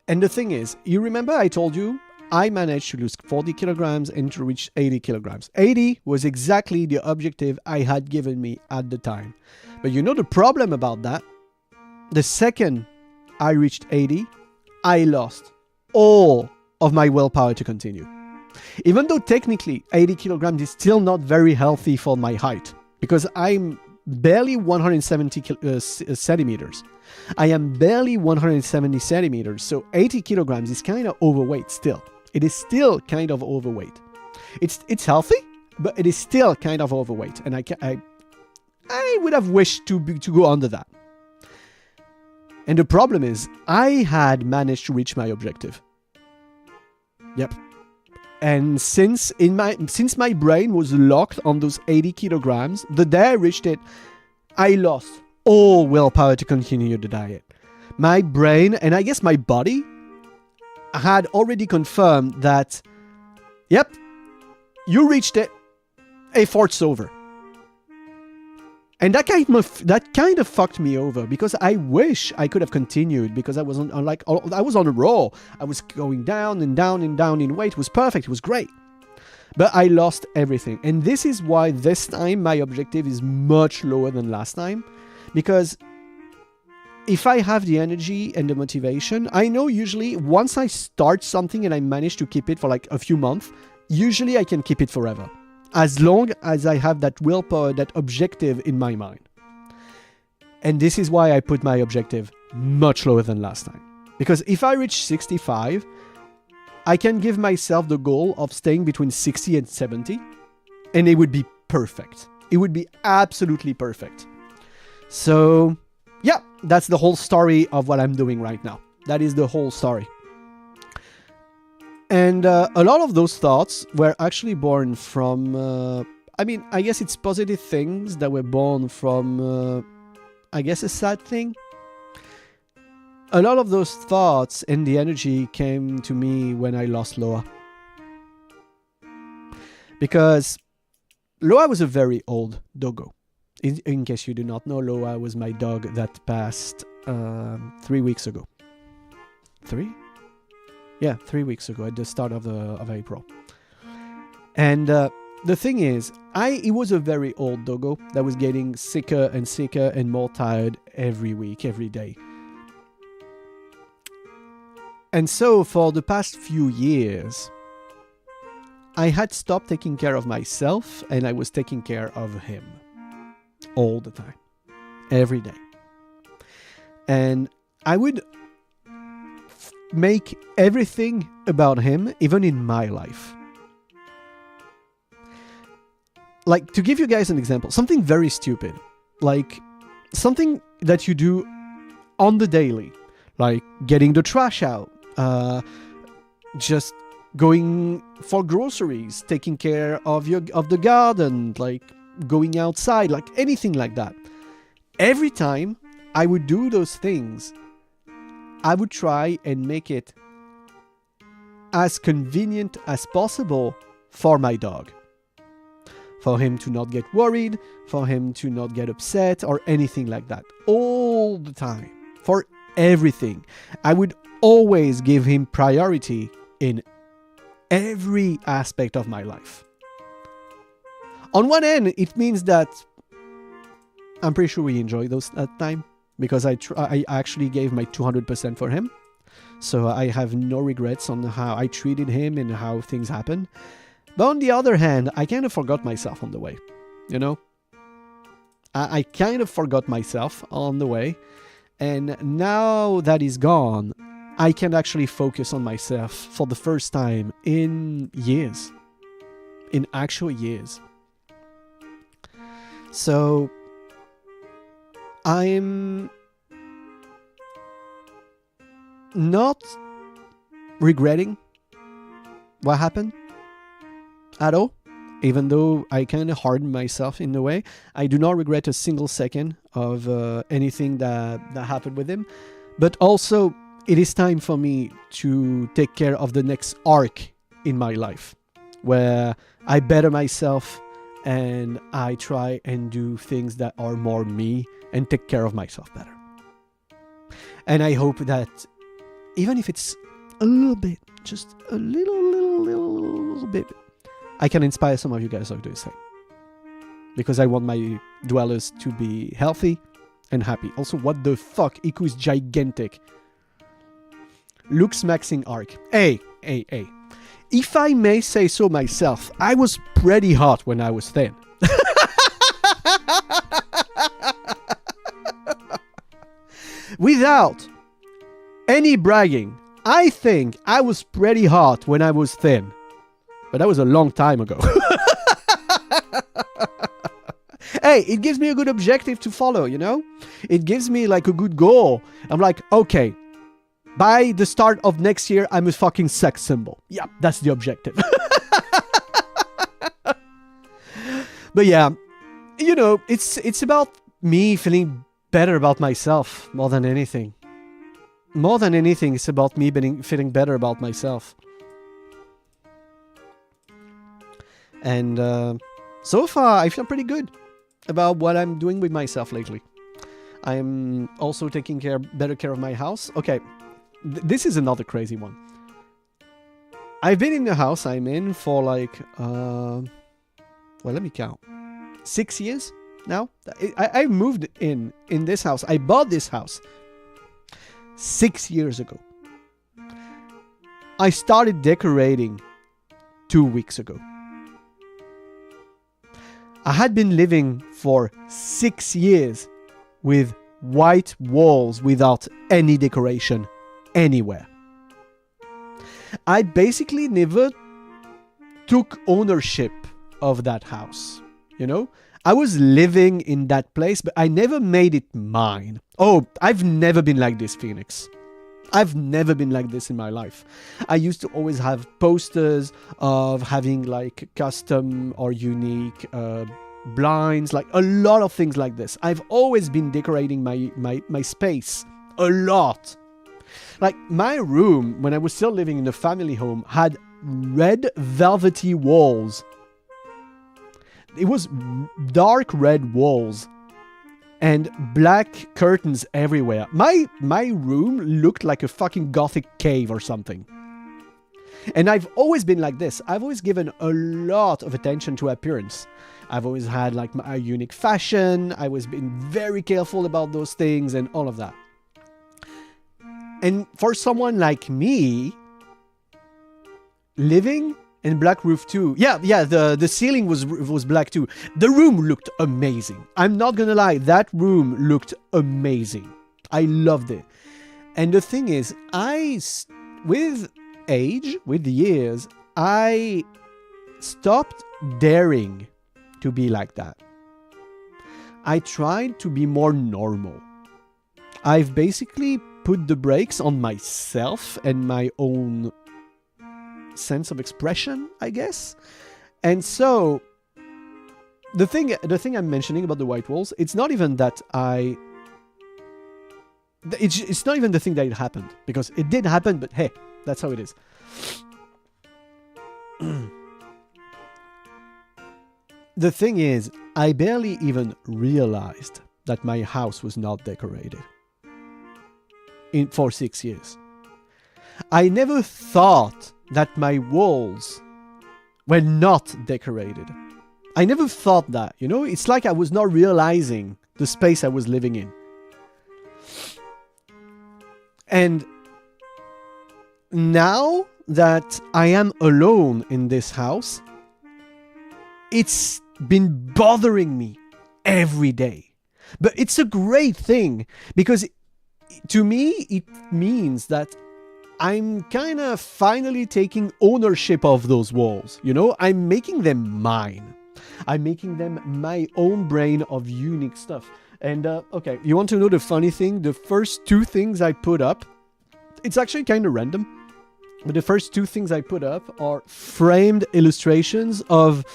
And the thing is, you remember I told you I managed to lose 40 kilograms and to reach 80 kilograms. 80 was exactly the objective I had given me at the time. But you know the problem about that? The second I reached 80, I lost all of my willpower to continue. Even though technically 80 kilograms is still not very healthy for my height, because I'm barely 170 centimeters. I am barely 170 centimeters, so 80 kilograms is kind of overweight still. It is still kind of overweight. It's healthy, but it is still kind of overweight, and I would have wished to go under that. And the problem is, I had managed to reach my objective. Yep. And since my brain was locked on those 80 kilograms, the day I reached it, I lost all willpower to continue the diet. My brain, and I guess my body, had already confirmed that, yep, you reached it, effort's over. And that kind of fucked me over, because I wish I could have continued, because I was on a roll. I was going down and down and down in weight. It was perfect. It was great. But I lost everything. And this is why this time my objective is much lower than last time, because if I have the energy and the motivation, I know usually once I start something and I manage to keep it for like a few months, usually I can keep it forever. As long as I have that willpower, that objective in my mind. And this is why I put my objective much lower than last time. Because if I reach 65, I can give myself the goal of staying between 60 and 70. And it would be perfect. It would be absolutely perfect. So, yeah, that's the whole story of what I'm doing right now. That is the whole story. And a lot of those thoughts were actually born from, I guess it's positive things that were born from, a sad thing. A lot of those thoughts and the energy came to me when I lost Loa. Because Loa was a very old doggo. In case you do not know, Loa was my dog that passed 3 weeks ago. 3? Yeah, 3 weeks ago at the start of April. And the thing is, it was a very old doggo that was getting sicker and more tired every week, every day. And so for the past few years, I had stopped taking care of myself and I was taking care of him. All the time. Every day. And I would make everything about him, even in my life. Like, to give you guys an example, something very stupid. Like, something that you do on the daily. Like, getting the trash out. Just going for groceries. Taking care of the garden. Like, going outside, like anything like that. Every time I would do those things, I would try and make it as convenient as possible for my dog. For him to not get worried, for him to not get upset or anything like that. All the time. For everything. I would always give him priority in every aspect of my life. On one end, it means that I'm pretty sure we enjoyed that time because I actually gave my 200% for him. So I have no regrets on how I treated him and how things happened. But on the other hand, I kind of forgot myself on the way, you know? I kind of forgot myself on the way. And now that he's gone, I can actually focus on myself for the first time in years. In actual years. So I'm not regretting what happened at all, even though I kind of hardened myself in a way. I do not regret a single second of anything that happened with him. But also, it is time for me to take care of the next arc in my life, where I better myself and I try and do things that are more me and take care of myself better. And I hope that even if it's a little bit, just a little bit, I can inspire some of you guys to do the same. Because I want my dwellers to be healthy and happy. Also, what the fuck? Iku is gigantic. Looks maxing arc. Hey. If I may say so myself, I was pretty hot when I was thin. Without any bragging, I think I was pretty hot when I was thin. But that was a long time ago. Hey, it gives me a good objective to follow, you know? It gives me like a good goal. I'm like, okay, by the start of next year, I'm a fucking sex symbol. Yeah, that's the objective. But yeah, you know, it's about me feeling better about myself more than anything. More than anything, it's about me feeling better about myself. And so far, I feel pretty good about what I'm doing with myself lately. I'm also taking better care of my house. Okay, this is another crazy one. I've been in the house I'm in for like, well, let me count. 6 years now. I moved in this house. I bought this house 6 years ago. I started decorating 2 weeks ago. I had been living for 6 years with white walls without any decoration anywhere. I basically never took ownership of that house, you know? I was living in that place, but I never made it mine. Oh, I've never been like this, Phoenix. I've never been like this in my life. I used to always have posters of having like custom or unique blinds, like a lot of things like this. I've always been decorating my space a lot. Like my room, when I was still living in the family home, had red velvety walls. It was dark red walls and black curtains everywhere. My room looked like a fucking gothic cave or something. And I've always been like this. I've always given a lot of attention to appearance. I've always had like my unique fashion. I've always been very careful about those things and all of that. And for someone like me, living in black roof too. Yeah, the ceiling was black too. The room looked amazing. I'm not gonna lie, that room looked amazing. I loved it. And the thing is, with age, with years, I stopped daring to be like that. I tried to be more normal. I've basically put the brakes on myself and my own sense of expression, I guess. And so the thing I'm mentioning about the white walls, it's not even that it's not even the thing that it happened, because it did happen, but hey, that's how it is. The thing is, I barely even realized that my house was not decorated for 6 years. I never thought that my walls were not decorated. I never thought that, you know? It's like I was not realizing the space I was living in. And now that I am alone in this house, it's been bothering me every day. But it's a great thing because to me, it means that I'm kind of finally taking ownership of those walls. You know, I'm making them mine. I'm making them my own brain of unique stuff. And okay, you want to know the funny thing? The first two things I put up, it's actually kind of random, but the first two things I put up are framed illustrations of,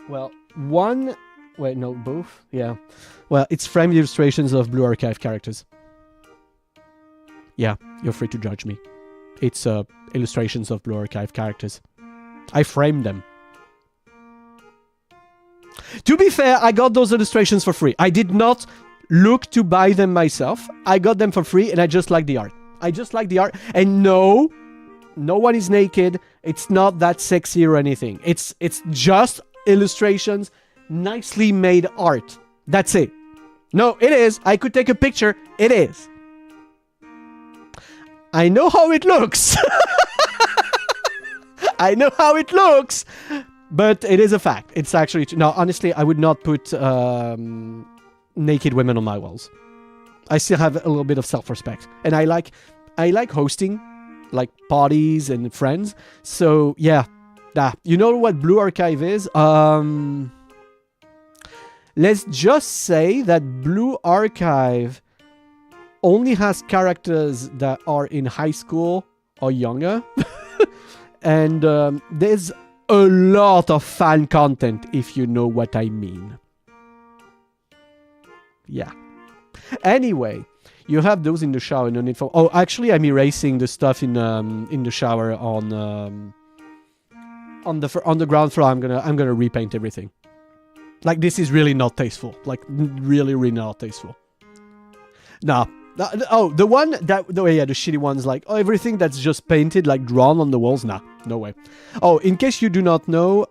well, one, wait, no, both, yeah. Well, it's framed illustrations of Blue Archive characters. Yeah, you're free to judge me. It's illustrations of Blue Archive characters. I framed them. To be fair, I got those illustrations for free. I did not look to buy them myself. I got them for free and I just like the art. I just like the art. And no one is naked. It's not that sexy or anything. It's just illustrations, nicely made art. That's it. No, it is. I could take a picture. It is. I know how it looks. I know how it looks, but it is a fact. It's actually no. Honestly, I would not put naked women on my walls. I still have a little bit of self-respect, and I like hosting, like parties and friends. So yeah, you know what Blue Archive is? Let's just say that Blue Archive only has characters that are in high school or younger. And there's a lot of fan content, if you know what I mean. Yeah. Anyway, you have those in the shower. No need for. Oh, actually, I'm erasing the stuff in the shower on the ground floor. I'm gonna repaint everything. Like, this is really not tasteful. Like, really not tasteful. Nah. Oh, the one that, the shitty ones, like, oh, everything that's just painted, like, drawn on the walls, nah, no way. Oh, in case you do not know,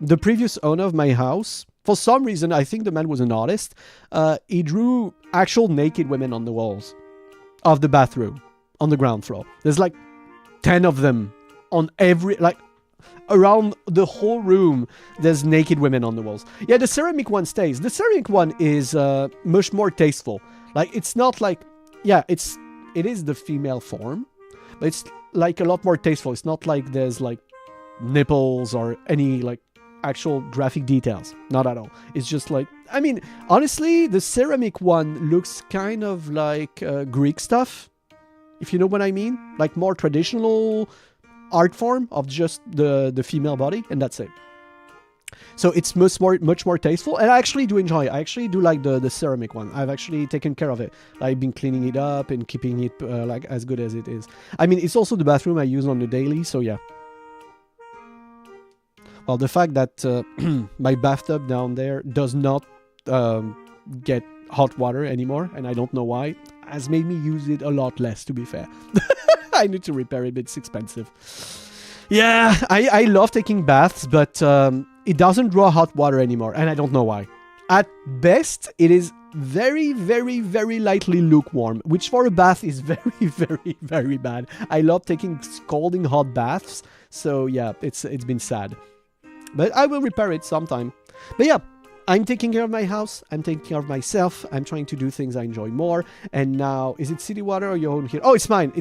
the previous owner of my house, for some reason, I think the man was an artist, he drew actual naked women on the walls of the bathroom, on the ground floor. There's, like, 10 of them on every, like, around the whole room, there's naked women on the walls. Yeah, the ceramic one stays. The ceramic one is much more tasteful. Like, it's not like, yeah, it is the female form, but it's like a lot more tasteful. It's not like there's like nipples or any like actual graphic details. Not at all. It's just like, I mean, honestly, the ceramic one looks kind of like Greek stuff, if you know what I mean. Like more traditional art form of just the female body, and that's it. So it's much more tasteful, and I actually do enjoy it. I actually do like the ceramic one. I've actually taken care of it. I've been cleaning it up and keeping it like as good as it is. I mean, it's also the bathroom I use on the daily, so yeah. Well, the fact that my bathtub down there does not get hot water anymore, and I don't know why, has made me use it a lot less, to be fair. I need to repair it, but it's expensive. Yeah, I love taking baths, but it doesn't draw hot water anymore, and I don't know why. At best, it is very, very, very lightly lukewarm, which for a bath is very, very, very bad. I love taking scalding hot baths, so yeah, it's been sad. But I will repair it sometime. But yeah, I'm taking care of my house, I'm taking care of myself, I'm trying to do things I enjoy more, and now, is it city water or your own here? Oh, it's mine.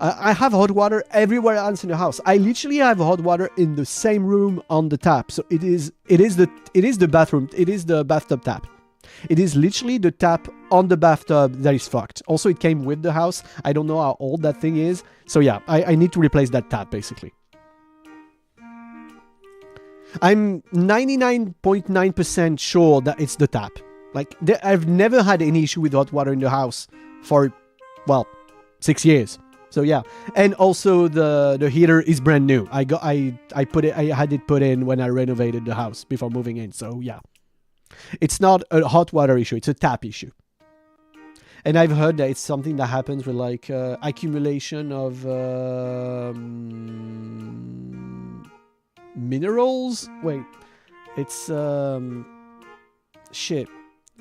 I have hot water everywhere else in the house. I literally have hot water in the same room on the tap, so it is the bathroom, it is the bathtub tap. It is literally the tap on the bathtub that is fucked. Also, it came with the house. I don't know how old that thing is, so yeah, I need to replace that tap, basically. I'm 99.9% sure that it's the tap. Like, I've never had any issue with hot water in the house for, well, 6 years. So yeah, and also the heater is brand new. I had it put in when I renovated the house before moving in. So yeah, it's not a hot water issue. It's a tap issue. And I've heard that it's something that happens with like accumulation of minerals. Wait, it's shit.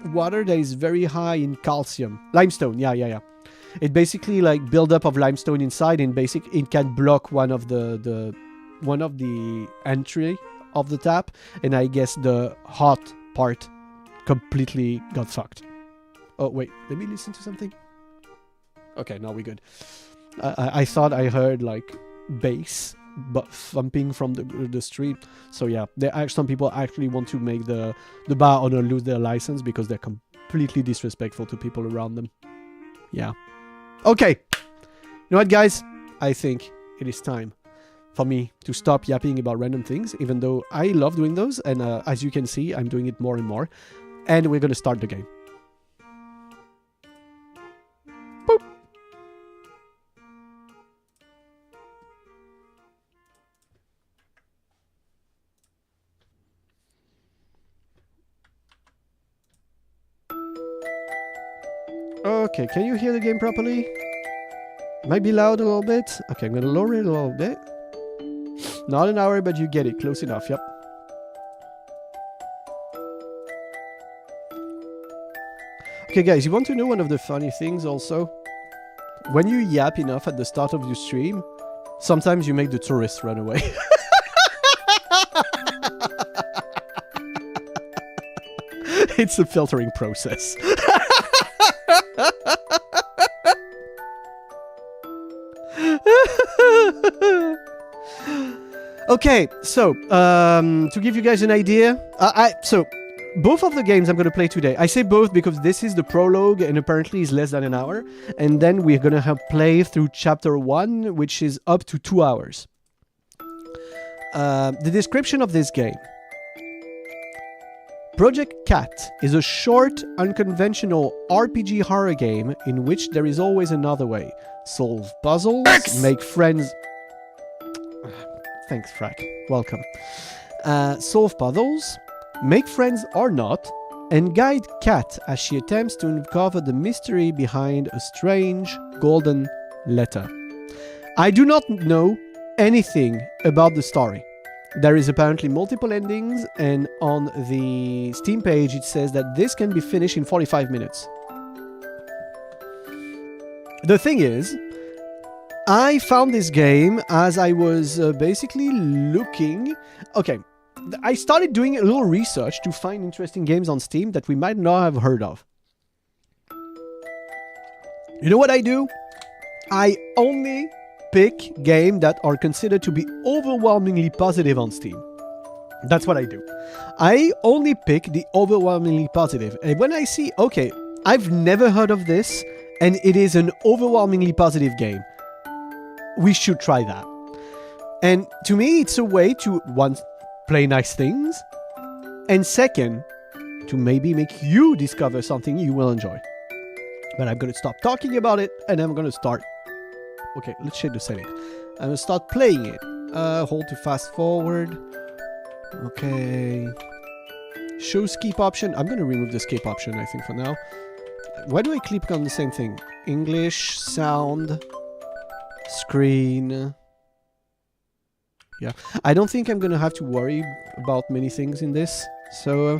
Water that is very high in calcium. Limestone. Yeah. It basically like buildup of limestone inside, and it can block one of the entry of the tap, and I guess the hot part completely got fucked. Oh wait, let me listen to something. Okay, now we're good. I thought I heard like bass but thumping from the street. So yeah, some people actually want to make the bar owner lose their license because they're completely disrespectful to people around them. Yeah. Okay. You know what, guys? I think it is time for me to stop yapping about random things, even though I love doing those, and as you can see, I'm doing it more and more. And we're gonna start the game. Boop. Okay, can you hear the game properly? It might be loud a little bit. Okay, I'm gonna lower it a little bit. Not an hour, but you get it. Close enough, yep. Okay, guys, you want to know one of the funny things also? When you yap enough at the start of your stream, sometimes you make the tourists run away. It's a filtering process. Okay, so to give you guys an idea, so both of the games I'm going to play today, I say both because this is the prologue and apparently is less than an hour, and then we're going to have play through chapter 1, which is up to 2 hours. The description of this game. Project Cat is a short, unconventional RPG horror game in which there is always another way. Solve puzzles, make friends... Thanks, Frack. Welcome. Solve puzzles, make friends or not, and guide Cat as she attempts to uncover the mystery behind a strange golden letter. I do not know anything about the story. There is apparently multiple endings, and on the Steam page it says that this can be finished in 45 minutes. The thing is, I found this game as I was basically looking... Okay, I started doing a little research to find interesting games on Steam that we might not have heard of. You know what I do? I only pick games that are considered to be overwhelmingly positive on Steam. That's what I do. I only pick the overwhelmingly positive. And when I see, okay, I've never heard of this, and it is an overwhelmingly positive game, we should try that. And to me, it's a way to, one, play nice things, and second, to maybe make you discover something you will enjoy. But I'm going to stop talking about it, and I'm going to start. Okay, let's change the setting. I'm going to start playing it. Hold to fast forward. Okay. Show skip option. I'm going to remove the skip option, I think, for now. Why do I click on the same thing? English, sound, screen. Yeah. I don't think I'm going to have to worry about many things in this. So,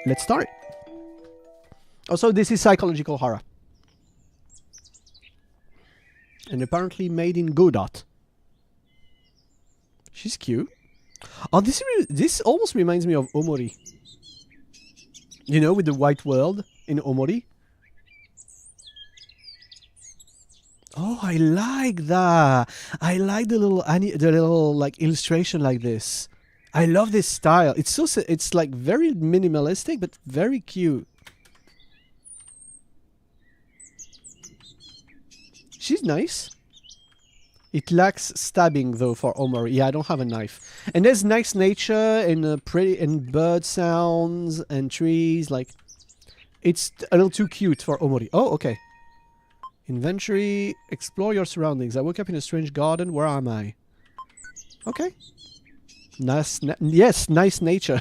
let's start. Also, this is psychological horror. And apparently made in Godot. She's cute. Oh, this almost reminds me of Omori. You know, with the white world in Omori. Oh, I like that. I like the little like illustration like this. I love this style. It's like very minimalistic but very cute. She's nice. It lacks stabbing though for Omori. Yeah, I don't have a knife. And there's nice nature and pretty and bird sounds and trees. Like, it's a little too cute for Omori. Oh, okay. Inventory. Explore your surroundings. I woke up in a strange garden. Where am I? Okay. Nice. Yes, nice nature.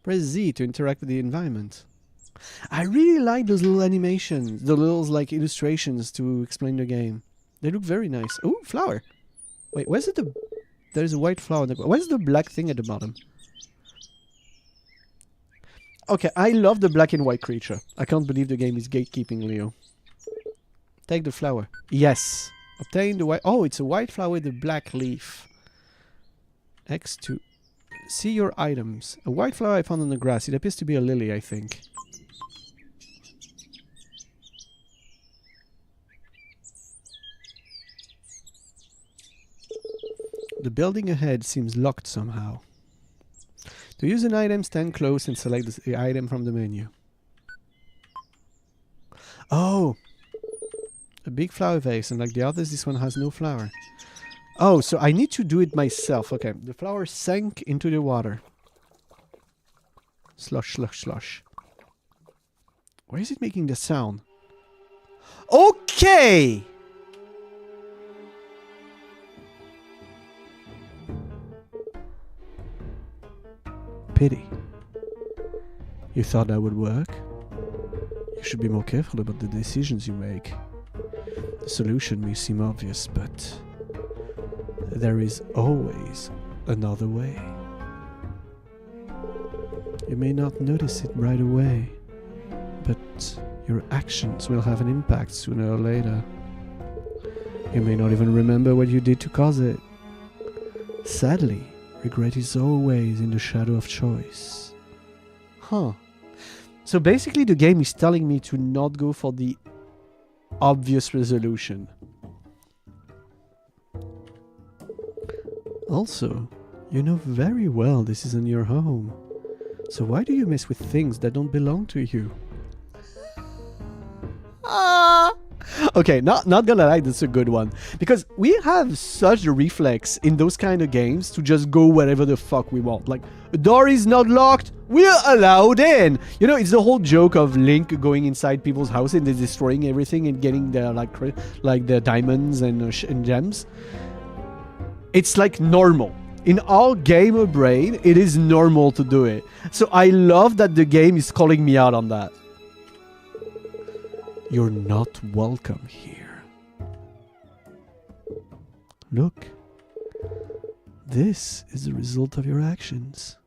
Press Z to interact with the environment. I really like those little animations, the little like illustrations to explain the game. They look very nice. Oh, flower. Wait, where's it? There's a white flower. Where's the black thing at the bottom? Okay, I love the black and white creature. I can't believe the game is gatekeeping Leo. Take the flower. Yes. Obtain the white... Oh, it's a white flower with a black leaf. X2. See your items. A white flower I found on the grass. It appears to be a lily, I think. The building ahead seems locked somehow. To use an item, stand close and select the item from the menu. Oh! A big flower vase, and like the others, this one has no flower. Oh, so I need to do it myself. Okay, the flower sank into the water. Slosh, slosh, slosh. Why is it making the sound? Okay! Pity. You thought that would work? You should be more careful about the decisions you make. The solution may seem obvious, but there is always another way. You may not notice it right away, but your actions will have an impact sooner or later. You may not even remember what you did to cause it. Sadly, regret is always in the shadow of choice. Huh. So basically the game is telling me to not go for the obvious resolution. Also, you know very well this isn't your home. So why do you mess with things that don't belong to you? Okay, not gonna lie, that's a good one. Because we have such a reflex in those kind of games to just go wherever the fuck we want. Like, a door is not locked, we're allowed in! You know, it's the whole joke of Link going inside people's house and they're destroying everything and getting their, like their diamonds and gems. It's like normal. In our gamer brain, it is normal to do it. So I love that the game is calling me out on that. You're not welcome here. Look. This is the result of your actions.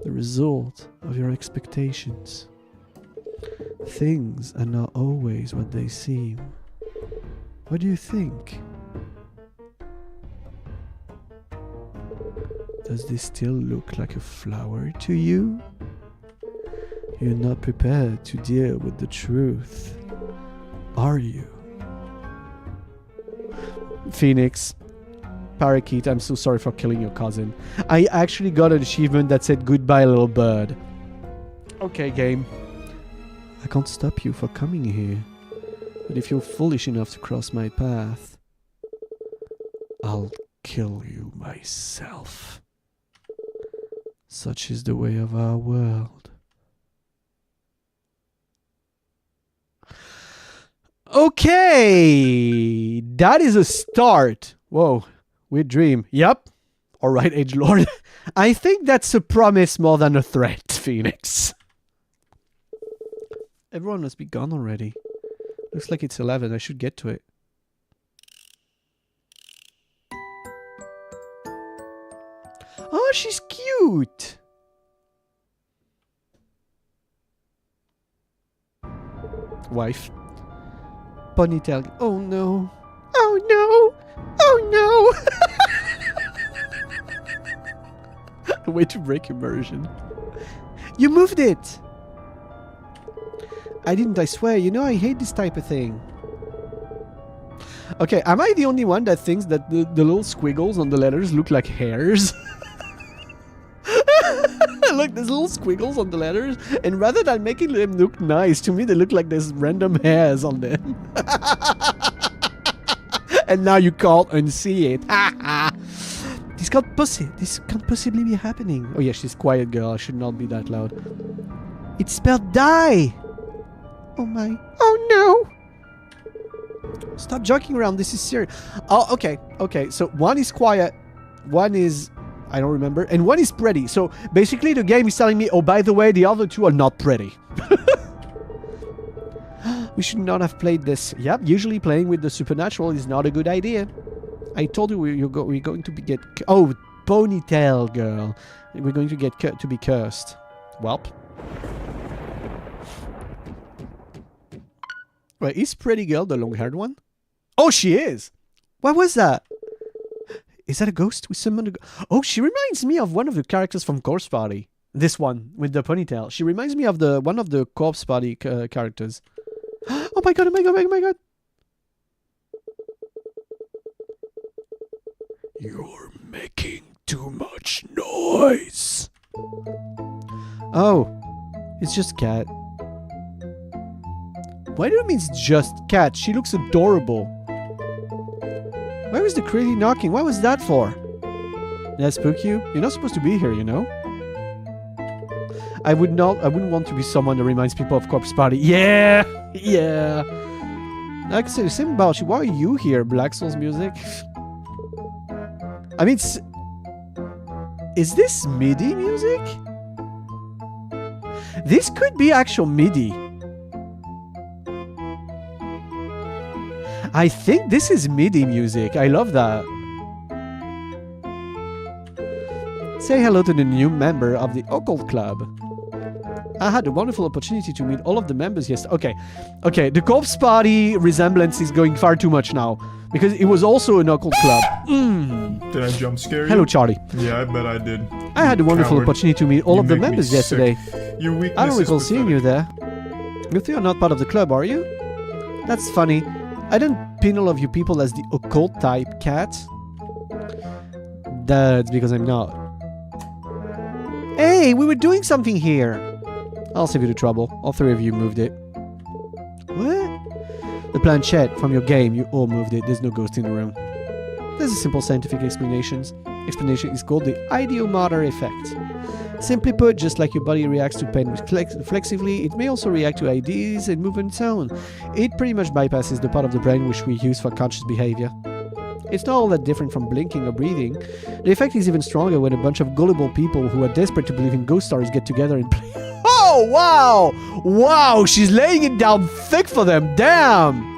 The result of your expectations. Things are not always what they seem. What do you think? Does this still look like a flower to you? You're not prepared to deal with the truth, are you? Phoenix, Parakeet, I'm so sorry for killing your cousin. I actually got an achievement that said goodbye, little bird. Okay, game. I can't stop you for coming here. But if you're foolish enough to cross my path, I'll kill you myself. Such is the way of our world. Okay, that is a start. Whoa, weird dream. Yep. All right, Edgelord. I think that's a promise more than a threat, Phoenix. Everyone must be gone already. Looks like it's 11. I should get to it. Oh, she's cute. Wife. Ponytail. Oh no. Oh no. Oh no. Way to break immersion. You moved it. I didn't, I swear. You know I hate this type of thing. Okay, am I the only one that thinks that the little squiggles on the letters look like hairs? Look, there's little squiggles on the letters, and rather than making them look nice, to me they look like there's random hairs on them. And now you can't unsee it. This can't possibly be happening. Oh yeah, she's quiet, girl. I should not be that loud. It's spelled die. Oh my. Oh no. Stop joking around. This is serious. Oh, okay. Okay, so one is quiet. One is... I don't remember. And one is pretty. So basically the game is telling me, oh, by the way, the other two are not pretty. We should not have played this. Yep, usually playing with the supernatural is not a good idea. I told you we're going to get... Oh, ponytail girl. We're going to get to be cursed. Welp. Wait, is Pretty Girl the long-haired one? Oh, she is! What was that? Is that a ghost? We summoned a Oh, she reminds me of one of the characters from Corpse Party. This one, with the ponytail. She reminds me of one of the Corpse Party characters. Oh my god, oh my god, oh my god! You're making too much noise. Oh, it's just Cat. Why do you mean it's just Cat? She looks adorable. Why was the crazy knocking? What was that for? Did that spook you? You're not supposed to be here, you know? I wouldn't want to be someone that reminds people of Corpse Party. Yeah! Yeah! Like I said, the same about you. Why are you here, Black Souls music? I mean, is this MIDI music? This could be actual MIDI. I think this is MIDI music. I love that. Say hello to the new member of the Occult Club. I had a wonderful opportunity to meet all of the members yesterday. Okay, the Corpse Party resemblance is going far too much now. Because it was also an Occult Club. Did I jump scare you? Hello, Charlie. Yeah, I bet I did. I had a wonderful opportunity to meet all of the members yesterday. Your weakness I don't recall seeing you there. You three are not part of the club, are you? That's funny. I didn't pin all of you people as the occult type, Cat. That's because I'm not. Hey, we were doing something here. I'll save you the trouble. All three of you moved it. What? The planchette from your game, you all moved it. There's no ghost in the room. There's a simple scientific explanation is called the ideomotor effect. Simply put, just like your body reacts to pain reflexively, it may also react to ideas and move on its own. It pretty much bypasses the part of the brain which we use for conscious behavior. It's not all that different from blinking or breathing. The effect is even stronger when a bunch of gullible people who are desperate to believe in ghost stories get together and play. Oh, wow! Wow, she's laying it down thick for them. Damn!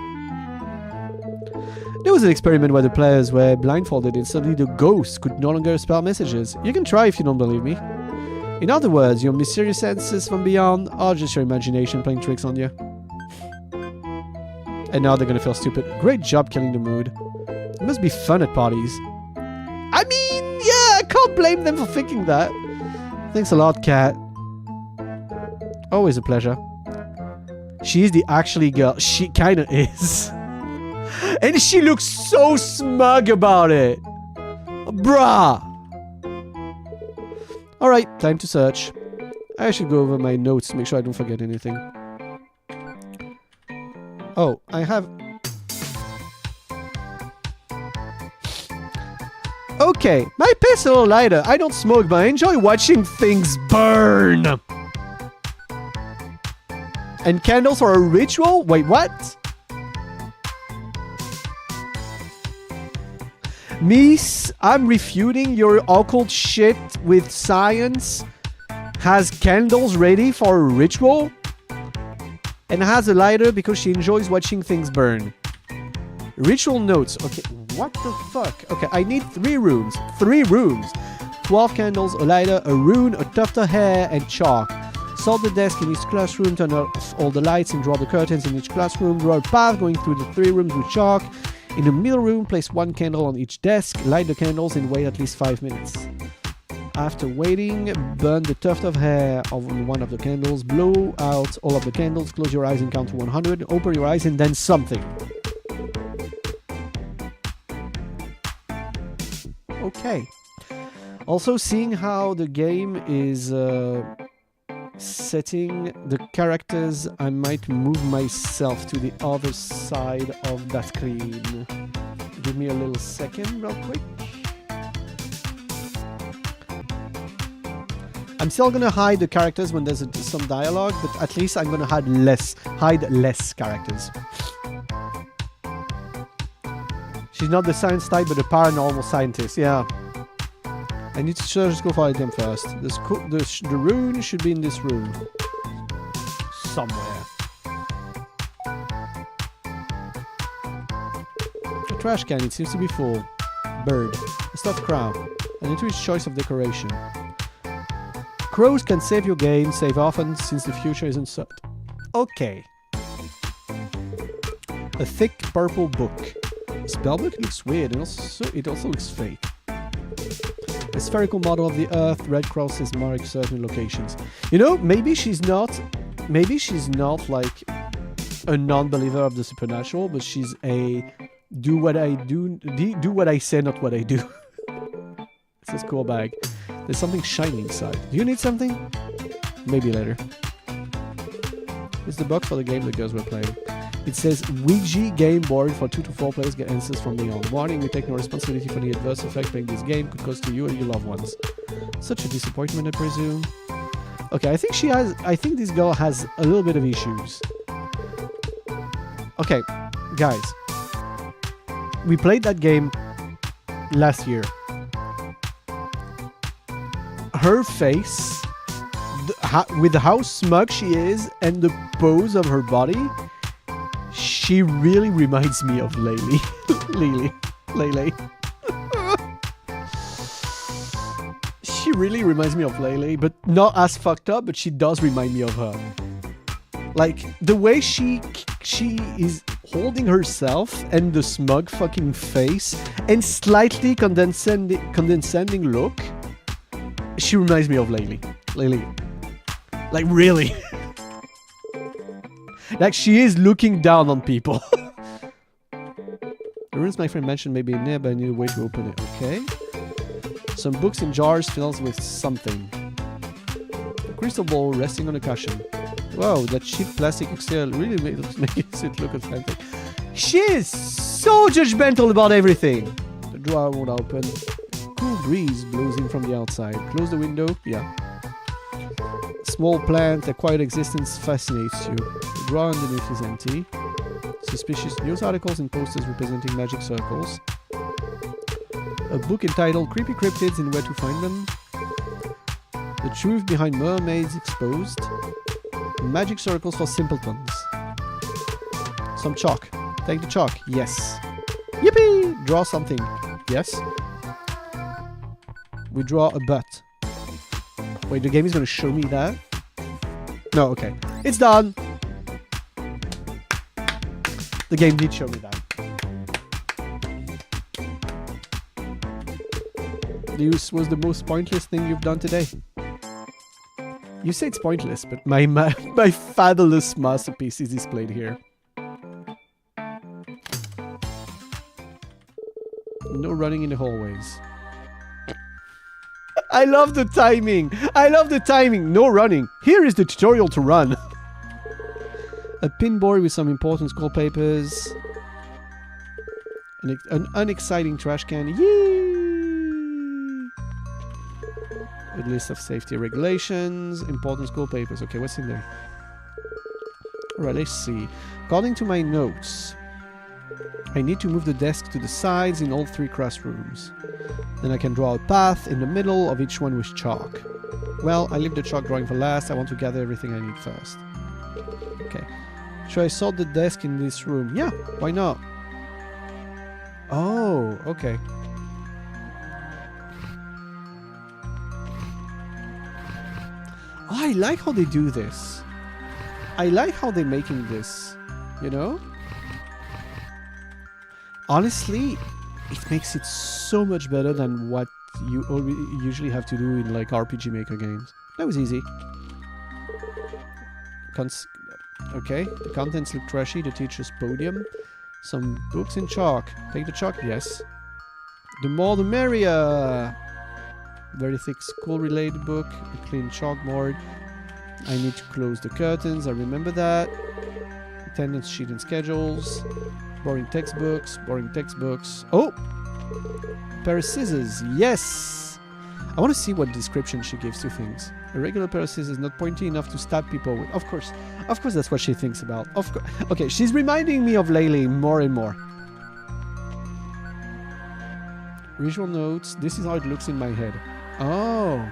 There was an experiment where the players were blindfolded and suddenly the ghosts could no longer spell messages. You can try if you don't believe me. In other words, your mysterious senses from beyond are just your imagination playing tricks on you. And now they're gonna feel stupid. Great job killing the mood. It must be fun at parties. I mean, yeah, I can't blame them for thinking that. Thanks a lot, Cat. Always a pleasure. She's the actually girl. She kinda is. And she looks so smug about it. Bruh. Alright, time to search. I should go over my notes to make sure I don't forget anything. Oh, I have... Okay, my personal lighter. I don't smoke, but I enjoy watching things burn. And candles are a ritual? Wait, what? Miss, I'm refuting your occult shit with science. Has candles ready for a ritual? And has a lighter because she enjoys watching things burn. Ritual notes. Okay, what the fuck? Okay, I need 3 rooms. 3 rooms. 12 candles, a lighter, a rune, a tuft of hair, and chalk. Sort the desk in each classroom, turn off all the lights and draw the curtains in each classroom. Draw a path going through the 3 rooms with chalk. In the middle room, place 1 candle on each desk, light the candles and wait at least 5 minutes. After waiting, burn the tuft of hair on one of the candles, blow out all of the candles, close your eyes and count to 100, open your eyes and then something. Okay. Also, seeing how the game is setting the characters, I might move myself to the other side of that screen. Give me a little second real quick. I'm still gonna hide the characters when there's some dialogue, but at least I'm gonna hide less characters. She's not the science type, but a paranormal scientist, yeah. I need to just go find them first. The rune should be in this room. Somewhere. trash can. It seems to be full. Bird. A stuffed crow. An intuitive choice of decoration. Crows can save your game. Save often since the future isn't certain. Okay. A thick purple book. The spellbook looks weird and it also looks fake. A spherical model of the Earth. Red crosses mark certain locations. You know, maybe she's not like a non-believer of the supernatural, but she's a do what I say, not what I do. It's a school bag. There's something shiny inside. Do you need something? Maybe later. It's the box for the game the girls were playing. It says Ouija game board for 2 to 4 players. Get answers from beyond. Warning: we take no responsibility for the adverse effect playing this game could cause to you or your loved ones. Such a disappointment, I presume. Okay, I think this girl has a little bit of issues. Okay, guys. We played that game last year. Her face, with how smug she is and the pose of her body, she really reminds me of Lily. Lily. She really reminds me of Lily, but not as fucked up, but she does remind me of her. Like, the way she is holding herself and the smug fucking face and slightly condescending look, she reminds me of Lily. Like, really. Like, she is looking down on people. The runes my friend mentioned may be in there, but I need a way to open it. Okay. Some books in jars filled with something. A crystal ball resting on a cushion. Wow, that cheap plastic exterior really makes it look authentic. She is so judgmental about everything. The drawer won't open. Cool breeze blows in from the outside. Close the window. Yeah. Small plant, a quiet existence fascinates you. The drawer underneath is empty. Suspicious news articles and posters representing magic circles. A book entitled Creepy Cryptids and Where to Find Them. The truth behind mermaids exposed. Magic circles for simpletons. Some chalk. Take the chalk. Yes. Yippee! Draw something. Yes. We draw a butt. Wait, the game is going to show me that? No, okay. It's done! The game did show me that. This was the most pointless thing you've done today. You say it's pointless, but my fabulous masterpiece is displayed here. No running in the hallways. I love the timing! I love the timing! No running! Here is the tutorial to run! A pinboard with some important school papers. An unexciting trash can. Yee! A list of safety regulations. Important school papers. Okay, what's in there? Alright, let's see. According to my notes, I need to move the desk to the sides in all 3 classrooms. Then I can draw a path in the middle of each one with chalk. Well, I leave the chalk drawing for last. I want to gather everything I need first. Okay. Should I sort the desk in this room? Yeah, why not? Oh, okay. Oh, I like how they do this. I like how they're making this, you know? Honestly, it makes it so much better than what you usually have to do in like RPG Maker games. That was easy. Okay, the contents look trashy. The teacher's podium. Some books in chalk. Take the chalk, yes. The more the merrier. Very thick school-related book. A clean chalkboard. I need to close the curtains. I remember that. Attendance sheet and schedules. Boring textbooks. Boring textbooks. Oh! Pair of scissors. Yes! I want to see what description she gives to things. A regular pair of scissors not pointy enough to stab people with. Of course that's what she thinks about. Of course. Okay, she's reminding me of Lily more and more. Visual notes. This is how it looks in my head. Oh.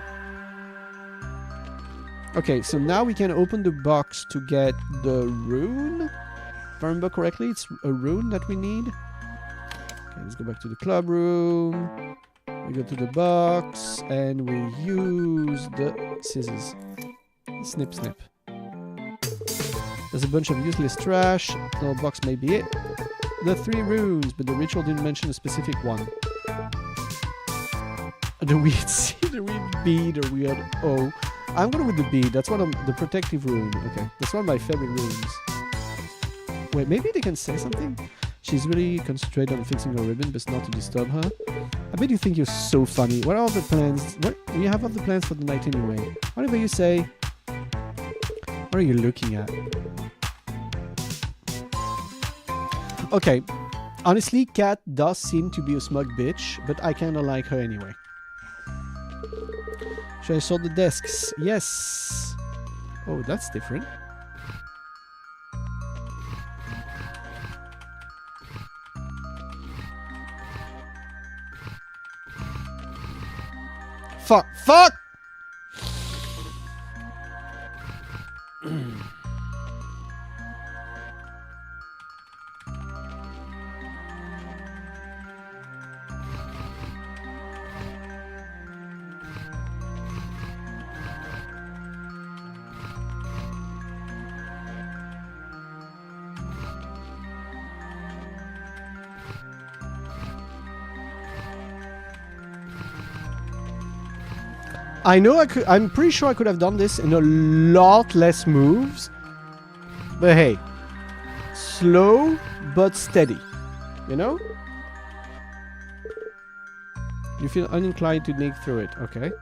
Okay, so now we can open the box to get the rune. If I remember correctly, it's a rune that we need. Okay, let's go back to the club room. We go to the box and we use the scissors. Snip, snip. There's a bunch of useless trash. No box may be it. The 3 rooms, but the ritual didn't mention a specific one. The weird C, the weird B, the weird O. I'm going with the B. That's one of the protective room. Okay, that's one of my favorite rooms. Wait, maybe they can say something? She's really concentrated on fixing her ribbon, but not to disturb her. I bet you think you're so funny. What are all the plans? What? We have all the plans for the night anyway. Whatever you say. What are you looking at? Okay. Honestly, Kat does seem to be a smug bitch, but I kinda like her anyway. Should I sort the desks? Yes. Oh, that's different. Fuck! Fuck! I know I could. I'm pretty sure I could have done this in a lot less moves. But hey, slow but steady. You know? You feel uninclined to dig through it. Okay.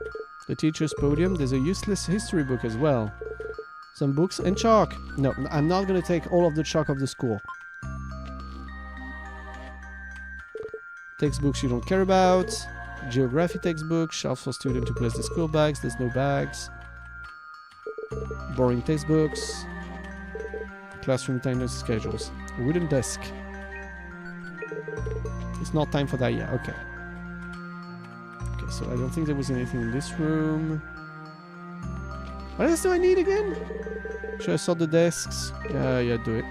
The teacher's podium. There's a useless history book as well. Some books and chalk. No, I'm not gonna take all of the chalk of the school. Textbooks you don't care about. Geography textbook, shelf for students to place the school bags. There's no bags. Boring textbooks. Classroom attendance schedules. Wooden desk. It's not time for that yet. Okay. Okay, so I don't think there was anything in this room. What else do I need again? Should I sort the desks? Yeah, do it.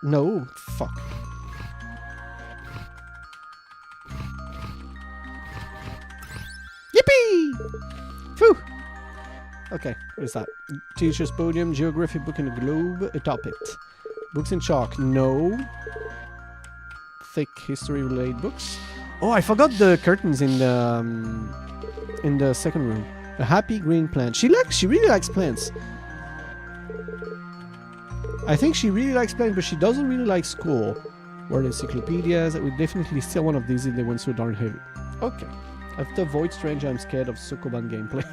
No, fuck. Yippee! Phew! Okay, what is that? Teacher's podium, geography book and a globe atop it. Books in chalk, no. Thick history-related books. Oh, I forgot the curtains in the second room. A happy green plant. She really likes plants. I think she really likes plants, but she doesn't really like school. Word encyclopedias. I would definitely steal one of these if they weren't so darn heavy. Okay. After Void Strange, I'm scared of Sokoban gameplay.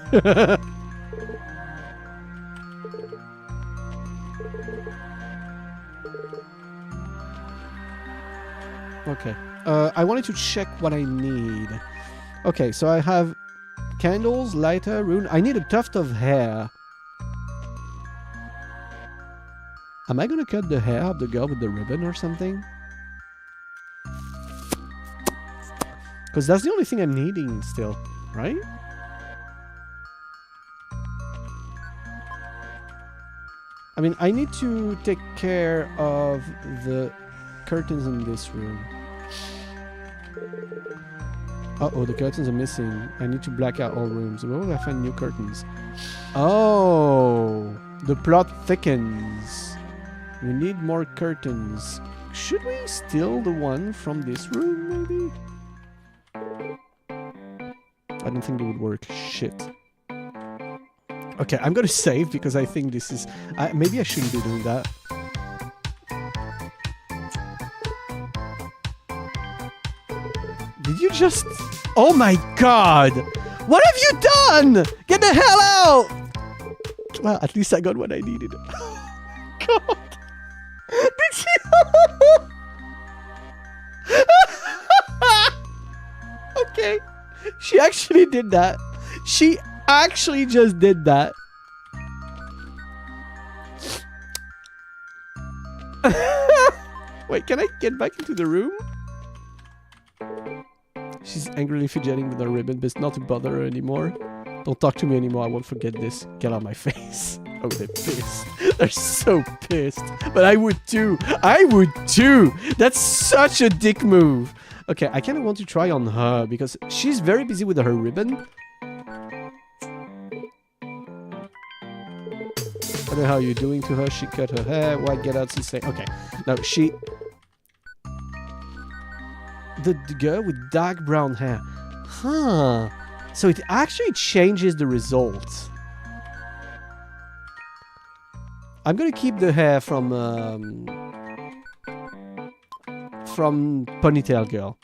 Okay. I wanted to check what I need. Okay, so I have candles, lighter, rune. I need a tuft of hair. Am I gonna cut the hair of the girl with the ribbon or something? Because that's the only thing I'm needing still, right? I mean, I need to take care of the curtains in this room. Uh-oh, the curtains are missing. I need to black out all rooms. Where will I find new curtains? Oh, the plot thickens. We need more curtains. Should we steal the one from this room, maybe? I don't think it would work. Shit. Okay, I'm gonna save because I think this is... maybe I shouldn't be doing that. Did you just... Oh my god! What have you done? Get the hell out! Well, at least I got what I needed. God. Did you... Okay. She actually did that. She actually just did that. Wait, can I get back into the room? She's angrily fidgeting with her ribbon, but it's not to bother her anymore. Don't talk to me anymore, I won't forget this. Get out of my face. Oh, they're pissed. They're so pissed. But I would too. I would too. That's such a dick move. Okay, I kind of want to try on her because she's very busy with her ribbon. I don't know how you're doing to her. She cut her hair. Why get out and say, okay. No, she... The girl with dark brown hair. Huh. So it actually changes the results. I'm gonna keep the hair from Ponytail Girl.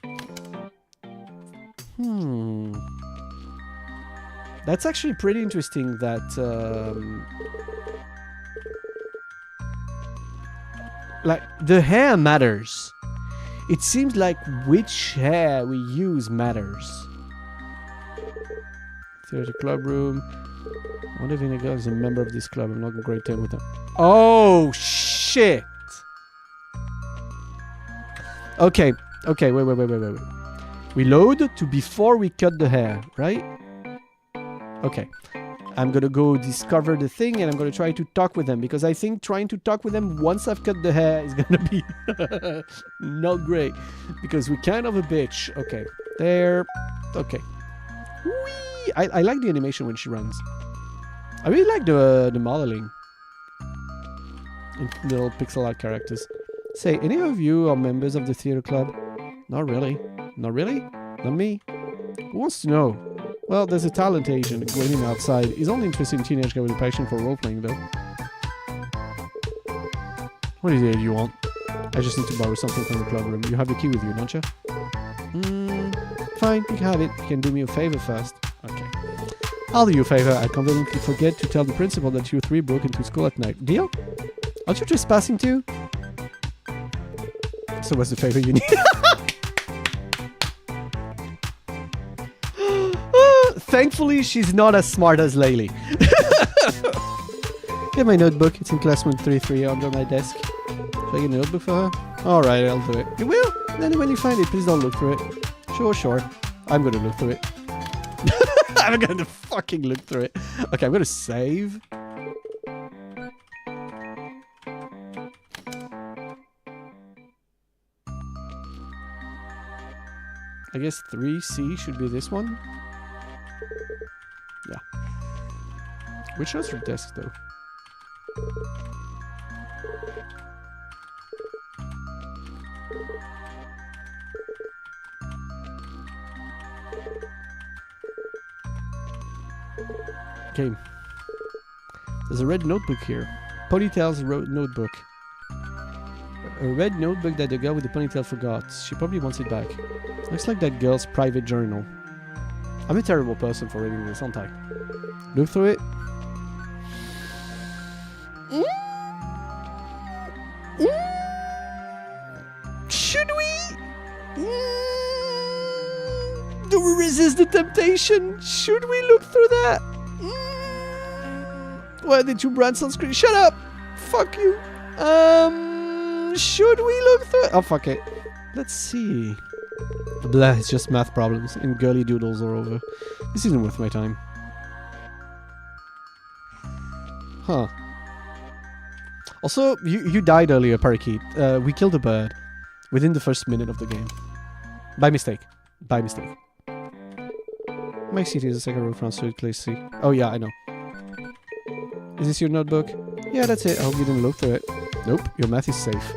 That's actually pretty interesting that like the hair matters. It seems like which hair we use matters. There's a club room. I wonder if any girl is a member of this club. I'm not a great time with them. Oh shit! Okay, okay, wait. We load to before we cut the hair, right? Okay. I'm gonna go discover the thing and I'm gonna try to talk with them because I think trying to talk with them once I've cut the hair is gonna be not great because we're kind of a bitch. Okay, there. Okay. Whee! I like the animation when she runs. I really like the modeling. And little pixel art characters. Say, any of you are members of the theater club? Not really. Not really? Not me? Who wants to know? Well, there's a talent agent waiting outside. He's only interested in teenage guy with a passion for role-playing, though. What is it you want? I just need to borrow something from the club room. You have the key with you, don't you? Fine, you can have it. You can do me a favor first. Okay. I'll do you a favor. I conveniently forget to tell the principal that you three broke into school at night. Deal? Aren't you trespassing too? So what's the favor you need? Thankfully, she's not as smart as Lily. Get my notebook. It's in classroom 33 under my desk. Should I get a notebook for her? Alright, I'll do it. You will? Then when you find it, please don't look through it. Sure. I'm gonna look through it. I'm gonna fucking look through it. Okay, I'm gonna save. I guess 3C should be this one. Yeah. Which was your desk, though? Okay. There's a red notebook here. Ponytail's notebook. A red notebook that the girl with the ponytail forgot. She probably wants it back. Looks like that girl's private journal. I'm a terrible person for reading this, aren't I? Look through it. Should we? Do we resist the temptation? Should we look through that? Why did you brand sunscreen? Shut up! Fuck you. Should we look through it? Oh, fuck it. Let's see. Blah, it's just math problems and girly doodles are over. This isn't worth my time. Huh. Also, you died earlier, Parakeet. We killed a bird within the first minute of the game. By mistake. By mistake. My city is the second row from so please see. Oh yeah, I know. Is this your notebook? Yeah, that's it. I hope you didn't look through it. Nope, your math is safe.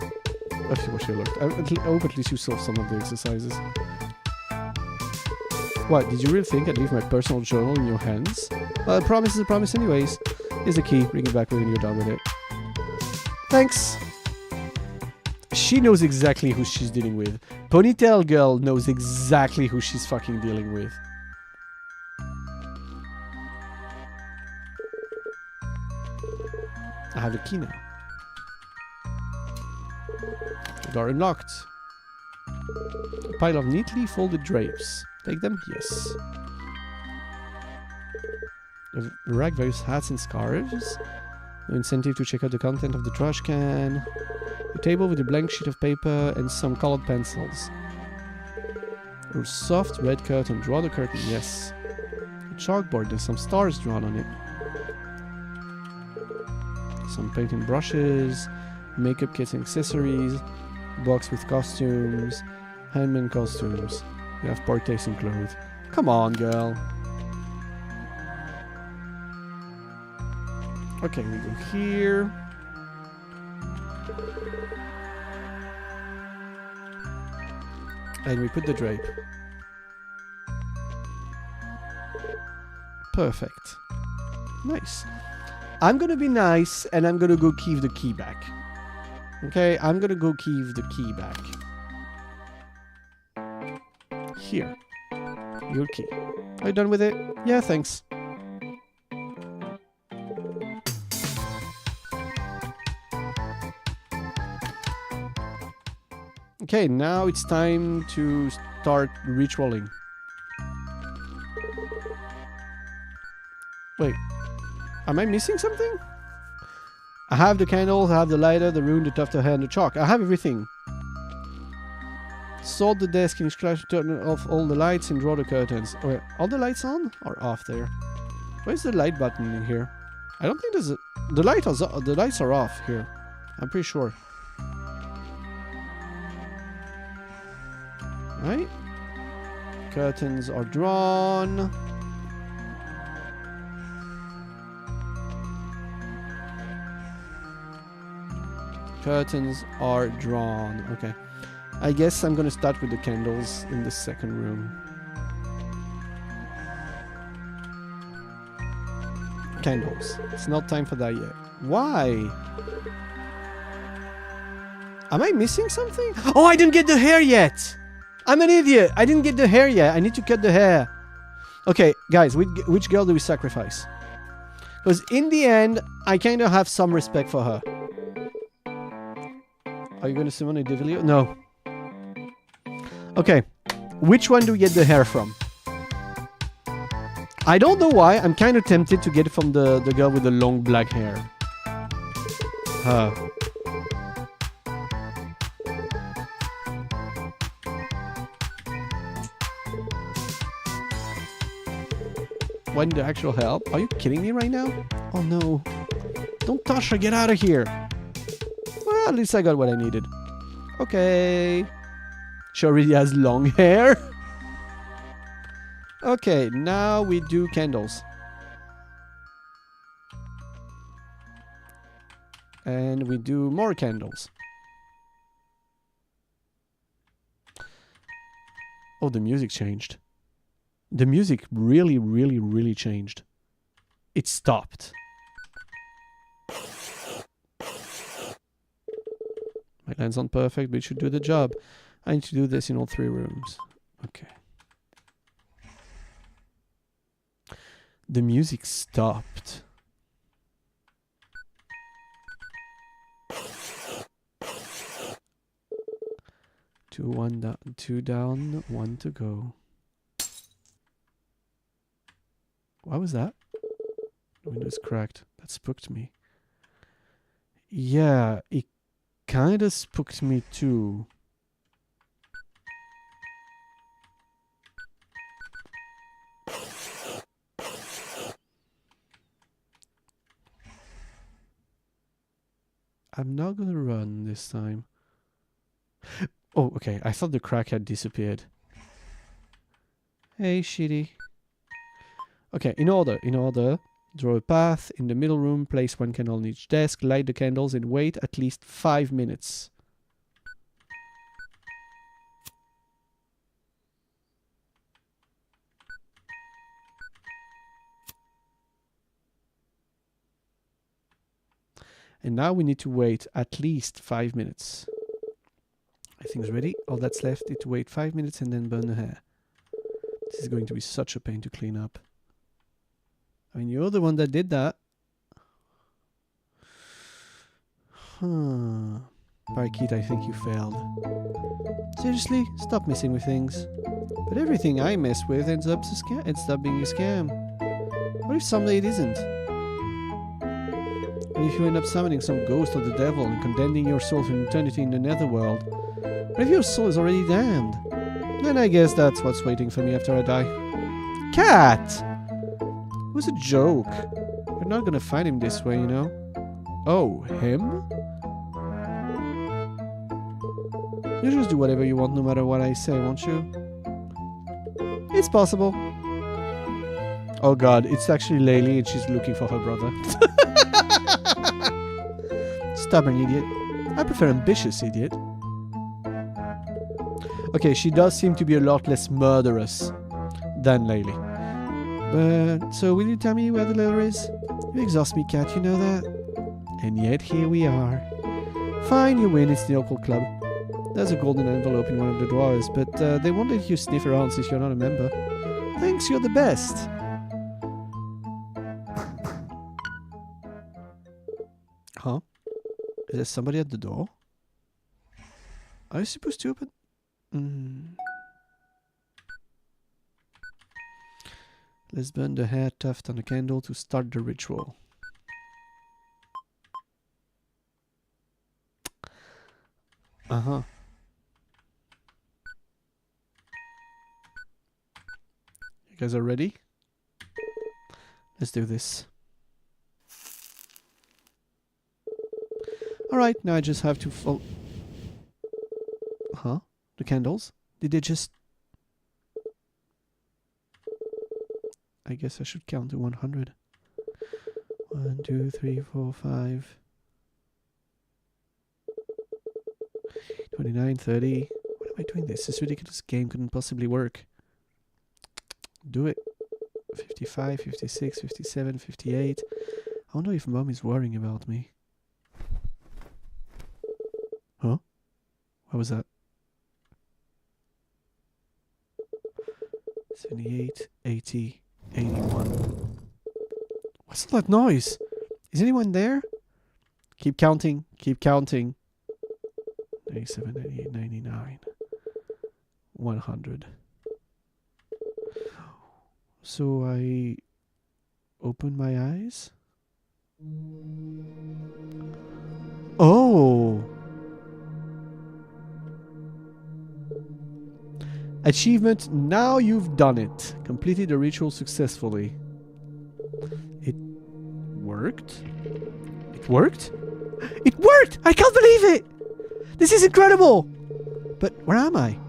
Of course you looked. I hope at least you solved some of the exercises. What, did you really think I'd leave my personal journal in your hands? Well, a promise is a promise anyways. Here's the key. Bring it back when you're done with it. Thanks. She knows exactly who she's dealing with. Ponytail Girl knows exactly who she's fucking dealing with. I have the key now. Door unlocked. A pile of neatly folded drapes. Take them? Yes. A rack, various hats and scarves. No incentive to check out the content of the trash can. A table with a blank sheet of paper and some colored pencils. A soft red curtain. Draw the curtain, yes. A chalkboard, there's some stars drawn on it. Some painting brushes, makeup kits and accessories, box with costumes, handmade costumes. You have poor taste in clothes. Come on, girl. Okay, we go here. And we put the drape. Perfect. Nice. I'm gonna be nice and I'm gonna go keep the key back. Okay, I'm gonna go keep the key back. Here. Your key. Are you done with it? Yeah, thanks. Okay, now it's time to start ritualing. Wait, am I missing something? I have the candles, I have the lighter, the rune, the tuft of hair, and the chalk. I have everything. Sort the desk and turn off all the lights and draw the curtains. Oh, wait, all the lights on or off there? Where's the light button in here? I don't think there's a... The lights are off here. I'm pretty sure. Right? Curtains are drawn. Curtains are drawn. Okay. I guess I'm gonna start with the candles in the second room. Candles. It's not time for that yet. Why? Am I missing something? Oh, I didn't get the hair yet! I'm an idiot! I didn't get the hair yet. I need to cut the hair. Okay, guys, which girl do we sacrifice? Because in the end, I kind of have some respect for her. Are you going to summon a Devilio? No. Okay, which one do we get the hair from? I don't know why. I'm kind of tempted to get it from the girl with the long black hair. Her. Why need the actual help? Are you kidding me right now? Oh no. Don't touch her, get out of here. Well, at least I got what I needed. Okay. She already has long hair. Okay, now we do candles. And we do more candles. Oh, the music changed. The music really changed. It stopped. My line's not perfect, but it should do the job. I need to do this in all 3 rooms. Okay. The music stopped. Two down, 1 to go. What was that? The window's cracked. That spooked me. Yeah, it kind of spooked me too. I'm not gonna run this time. Oh, okay. I thought the crack had disappeared. Hey, shitty. Okay, in order. Draw a path in the middle room, place 1 candle on each desk, light the candles and wait at least 5 minutes. And now we need to wait at least 5 minutes. Everything's ready. All that's left is to wait 5 minutes and then burn the hair. This is going to be such a pain to clean up. I mean, you're the one that did that. Huh. Parakeet, I think you failed. Seriously? Stop messing with things. But everything I mess with ends up being a scam. What if someday it isn't? And if you end up summoning some ghost of the devil and condemning your soul for eternity in the netherworld, but if your soul is already damned, then I guess that's what's waiting for me after I die. Cat! It was a joke. You're not gonna find him this way, you know. Oh, him? You just do whatever you want no matter what I say, won't you? It's possible. Oh god, it's actually Lily and she's looking for her brother. Stubborn idiot. I prefer ambitious idiot. Okay, she does seem to be a lot less murderous than Lily. But, so will you tell me where the letter is? You exhaust me, cat, you know that? And yet here we are. Fine, you win, it's the occult club. There's a golden envelope in one of the drawers, but they won't let you sniff around since you're not a member. Thanks, you're the best. Huh? Is there somebody at the door? Are you supposed to open? Let's burn the hair tuft on a candle to start the ritual. Uh-huh. You guys are ready? Let's do this. Alright, now I just have to follow... Huh? The candles? Did they just... I guess I should count to 100. 1, 2, 3, 4, 5... 29, 30... What am I doing this? This ridiculous game couldn't possibly work. Do it. 55, 56, 57, 58... I wonder if Mom is worrying about me. Huh? What was that? 78, 80, 81. What's all that noise? Is anyone there? Keep counting, keep counting. 97, 98, 99. 100. So I open my eyes? Oh! Achievement, now you've done it. Completed the ritual successfully. It worked? It worked? It worked! I can't believe it! This is incredible! But where am I?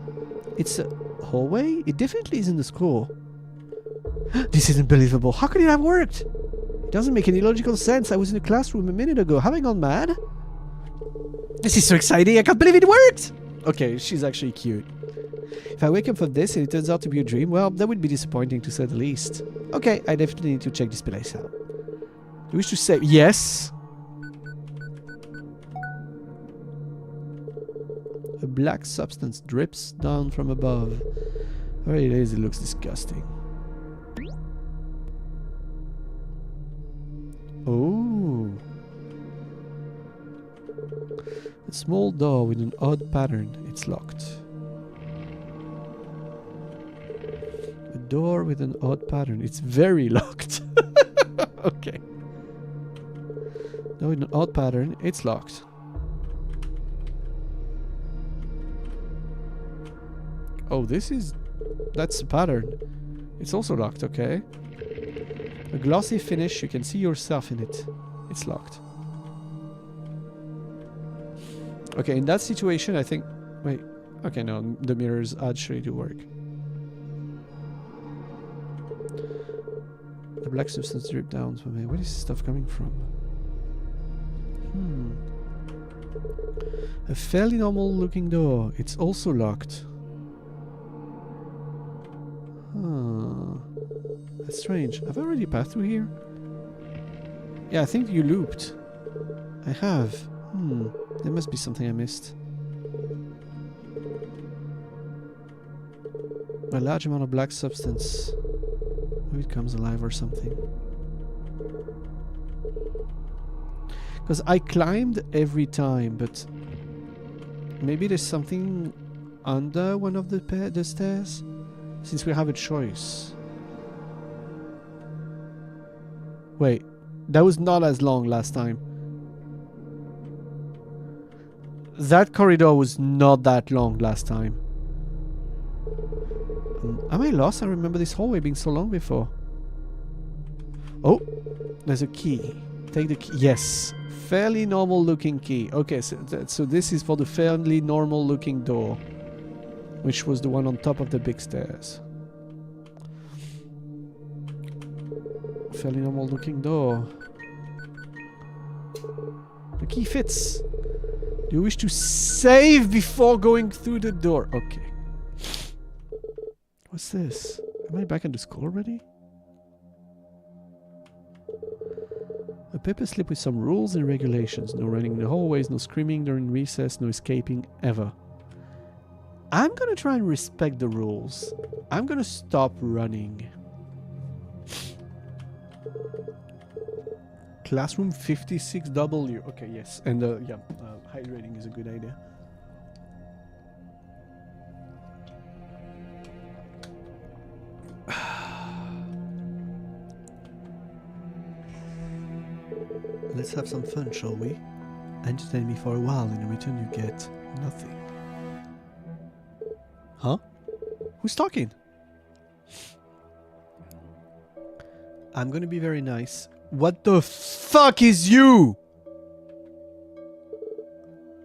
It's a hallway? It definitely isn't the school. This is unbelievable. How could it have worked? It doesn't make any logical sense. I was in a classroom a minute ago. Have I gone mad? This is so exciting. I can't believe it worked! Okay, she's actually cute. If I wake up from this and it turns out to be a dream, well, that would be disappointing to say the least. Okay, I definitely need to check this place out. You wish to say yes? A black substance drips down from above. Where it is, it looks disgusting. Oh. A small door with an odd pattern. It's locked. A door with an odd pattern. It's very locked. Okay. Door with an odd pattern. It's locked. Oh, this is... That's a pattern. It's also locked, okay. A glossy finish. You can see yourself in it. It's locked. Okay, in that situation, I think... Wait. Okay, no, the mirrors actually do work. The black substance dripped down from me. Where is this stuff coming from? A fairly normal looking door. It's also locked. Huh. That's strange. Have I already passed through here? Yeah, I think you looped. I have. There must be something I missed. A large amount of black substance. Maybe it comes alive or something. Because I climbed every time, but maybe there's something under one of the stairs, since we have a choice. Wait, that was not as long last time. That corridor was not that long last time. Am I lost? I remember this hallway being so long before. Oh, there's a key. Take the key. Yes. Fairly normal looking key. Okay, so this is for the fairly normal looking door, which was the one on top of the big stairs. Fairly normal looking door. The key fits. Do you wish to save before going through the door? Okay. What's this? Am I back in the school already? A paper slip with some rules and regulations. No running in the hallways, no screaming during recess, no escaping ever. I'm gonna try and respect the rules. I'm gonna stop running. Classroom 56W. Okay, yes. And yeah, hydrating is a good idea. Let's have some fun, shall we? Entertain me for a while, and in return you get nothing. Huh? Who's talking? I'm gonna be very nice. What the fuck is you?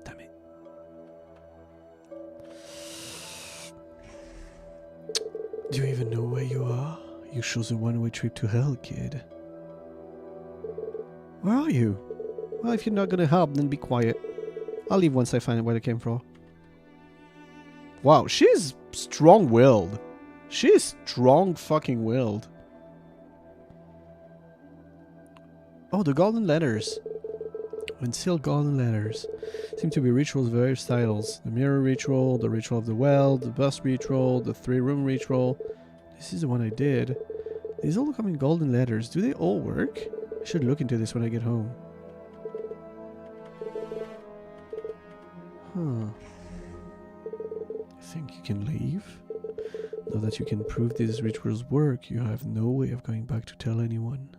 Damn it. Do you even know where you are? You chose a one-way trip to hell, kid. Where are you? Well, if you're not gonna help, then be quiet. I'll leave once I find out where I came from. Wow, she's strong-willed. She's strong fucking willed. Oh, the golden letters. When sealed golden letters seem to be rituals of various styles. The mirror ritual, the ritual of the well, the bus ritual, the 3-room ritual. This is the one I did. These all come in golden letters. Do they all work? I should look into this when I get home. Huh. You think you can leave? Now that you can prove these rituals work, you have no way of going back to tell anyone.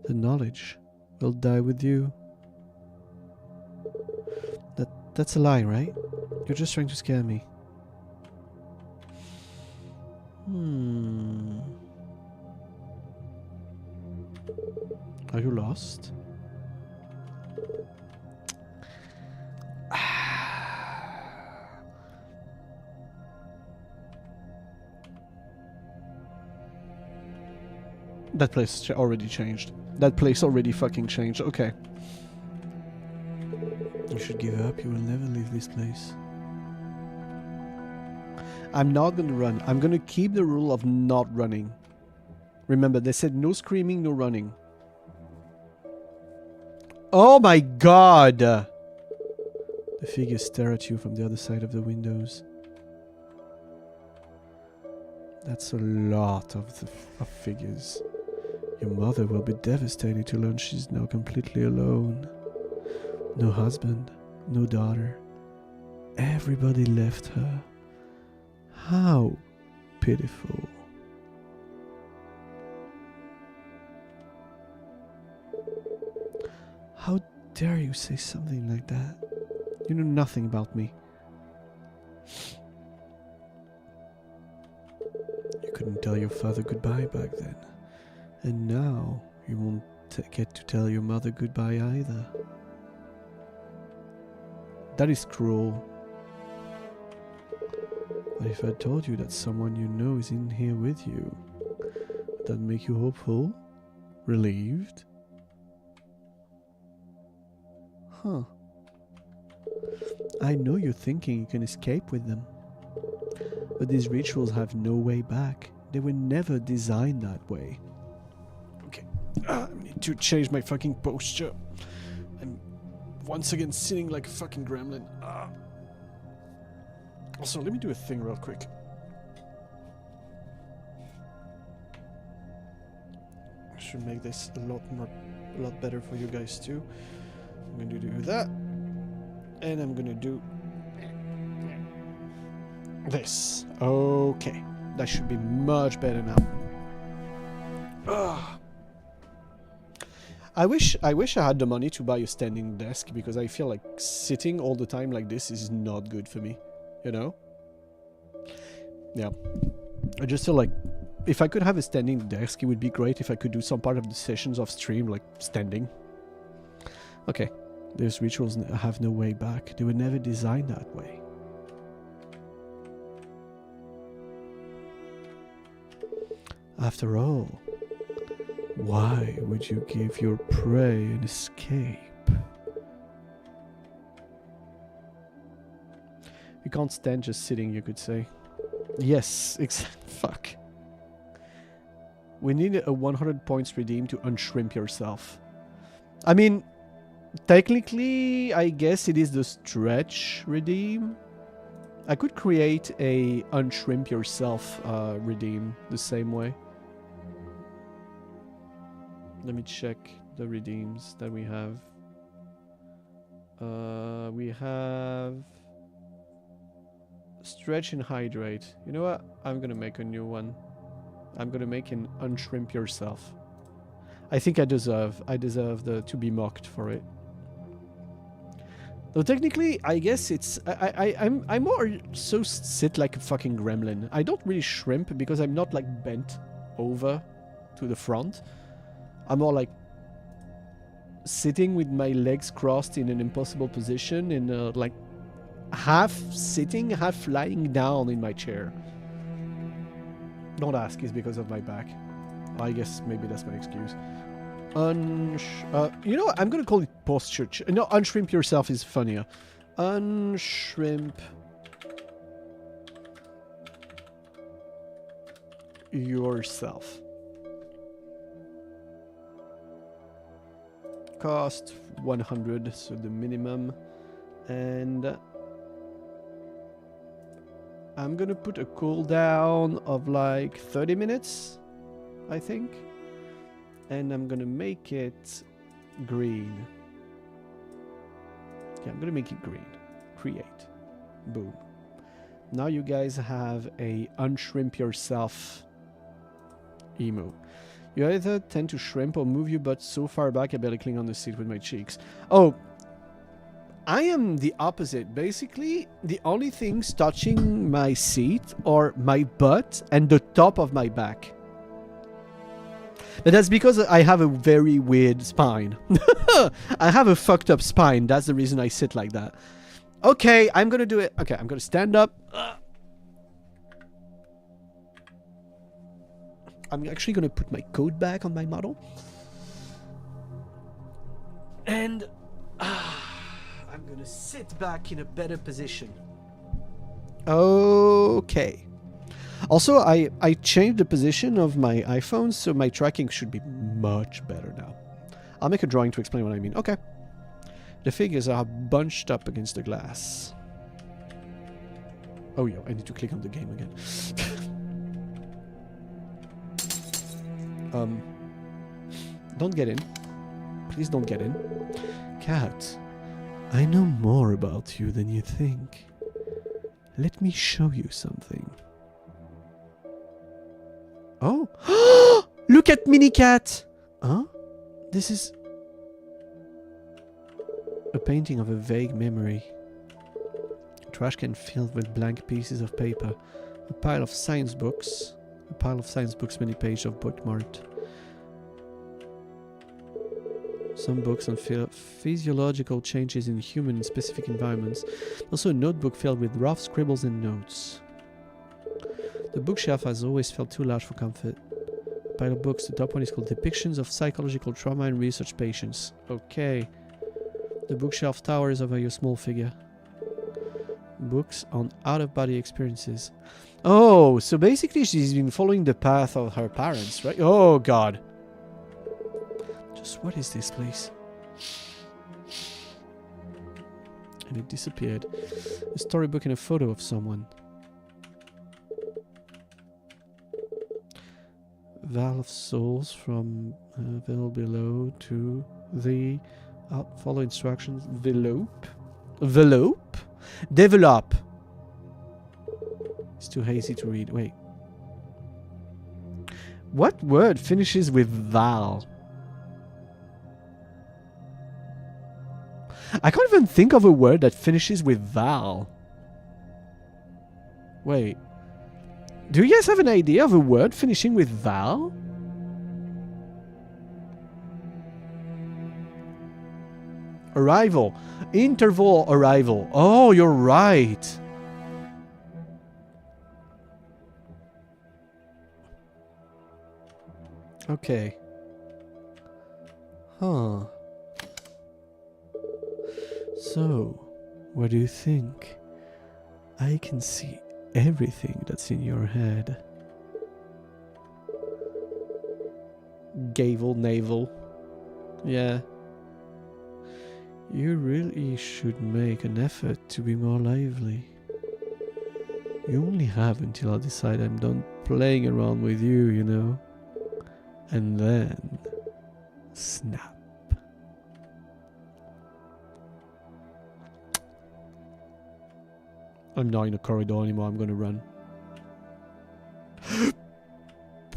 The knowledge will die with you. That's a lie, right? You're just trying to scare me. Are you lost? That place already changed. That place already fucking changed. Okay. You should give up. You will never leave this place. I'm not gonna run. I'm gonna keep the rule of not running. Remember, they said no screaming, no running. Oh my god! The figures stare at you from the other side of the windows. That's a lot of figures. Your mother will be devastated to learn she's now completely alone. No husband, no daughter. Everybody left her. How pitiful. How dare you say something like that? You know nothing about me. You couldn't tell your father goodbye back then. And now you won't get to tell your mother goodbye either. That is cruel. But if I told you that someone you know is in here with you, would that make you hopeful? Relieved? Huh. I know you're thinking you can escape with them. But these rituals have no way back. They were never designed that way. Okay. I need to change my fucking posture. I'm once again sitting like a fucking gremlin. Also, let me do a thing real quick. I should make this a lot better for you guys too. I'm going to do that. And I'm going to do this. Okay. That should be much better now. I wish I had the money to buy a standing desk, because I feel like sitting all the time like this is not good for me, you know? Yeah. I just feel like if I could have a standing desk, it would be great if I could do some part of the sessions of stream like standing. Okay. Those rituals have no way back. They were never designed that way. After all, why would you give your prey an escape? You can't stand just sitting, you could say. Yes, fuck. We need a 100 points redeem to unshrimp yourself. I mean, technically, I guess it is the stretch redeem. I could create a unshrimp yourself redeem the same way. Let me check the redeems that we have. We have stretch and hydrate. You know what? I'm gonna make a new one. I'm gonna make an unshrimp yourself. I think I deserve to be mocked for it. Though technically, I guess it's I'm more so sit like a fucking gremlin. I don't really shrimp because I'm not like bent over to the front. I'm more like sitting with my legs crossed in an impossible position, and like half sitting, half lying down in my chair. Don't ask, it's because of my back. I guess maybe that's my excuse. You know what? I'm gonna call it posture. No, unshrimp yourself is funnier. Unshrimp yourself. Cost 100, so the minimum. And I'm gonna put a cooldown of like 30 minutes, I think. And I'm gonna make it green. Yeah, I'm gonna make it green. Create. Boom. Now you guys have a unshrimp yourself emo. You either tend to shrimp or move your butt so far back I barely cling on the seat with my cheeks. Oh, I am the opposite. Basically, the only things touching my seat are my butt and the top of my back. But that's because I have a very weird spine. I have a fucked up spine. That's the reason I sit like that. Okay, I'm gonna do it. Okay, I'm gonna stand up. I'm actually gonna put my coat back on my model. And I'm gonna sit back in a better position. Okay. Also, I changed the position of my iPhone, so my tracking should be much better now. I'll make a drawing to explain what I mean. Okay. The figures are bunched up against the glass. Oh, yeah, I need to click on the game again. Don't get in. Please don't get in. Cat, I know more about you than you think. Let me show you something. Oh! Look at Mini Cat! Huh? This is a painting of a vague memory. A trash can filled with blank pieces of paper. A pile of science books. A pile of science books, many pages of bookmarked. Some books on physiological changes in human and specific environments. Also a notebook filled with rough scribbles and notes. The bookshelf has always felt too large for comfort. A pile of books. The top one is called Depictions of Psychological Trauma and Research Patients. Okay. The bookshelf towers over your small figure. Books on out-of-body experiences. Oh, so basically she's been following the path of her parents, right? Oh, God. Just what is this place? And it disappeared. A storybook and a photo of someone. Val of Souls from Val below to the follow instructions. Velope? Velope? Develop. It's too hazy to read. Wait. What word finishes with Val? I can't even think of a word that finishes with Val. Wait. Do you guys have an idea of a word finishing with Val? Arrival. Interval arrival. Oh, you're right. Okay. Huh. So, what do you think? I can see everything that's in your head. Gavel navel. Yeah. You really should make an effort to be more lively. You only have until I decide I'm done playing around with you, you know? And then... snap. I'm not in a corridor anymore, I'm gonna run.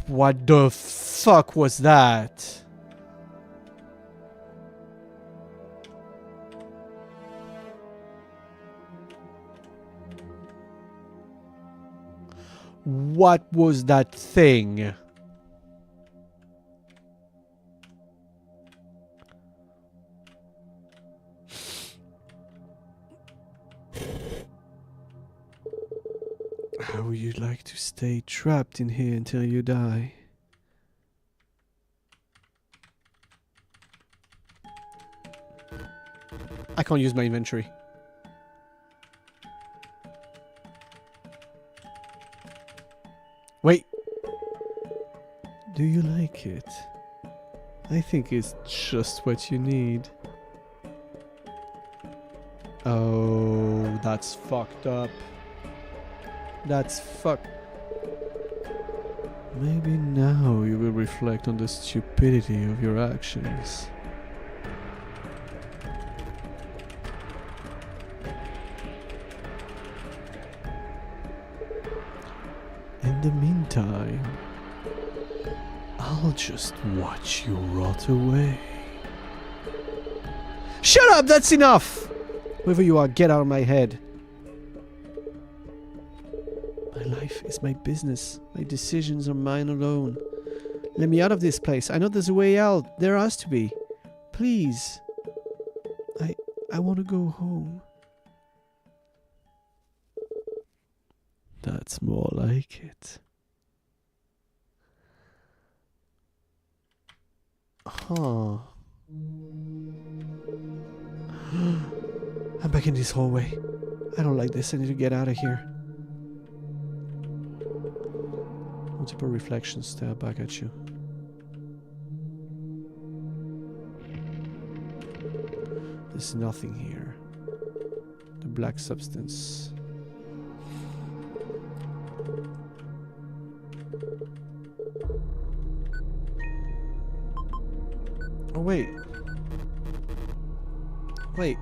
What the fuck was that? What was that thing? How would you like to stay trapped in here until you die? I can't use my inventory. Wait. Do you like it? I think it's just what you need. Oh, that's fucked up. That's fucked. Maybe now you will reflect on the stupidity of your actions. In the meantime, I'll just watch you rot away. Shut up! That's enough! Whoever you are, get out of my head. My life is my business. My decisions are mine alone. Let me out of this place. I know there's a way out. There has to be. Please. I want to go home. That's more like it. Huh. I'm back in this hallway. I don't like this. I need to get out of here. Multiple reflections stare back at you. There's nothing here. The black substance. Oh, wait. Wait.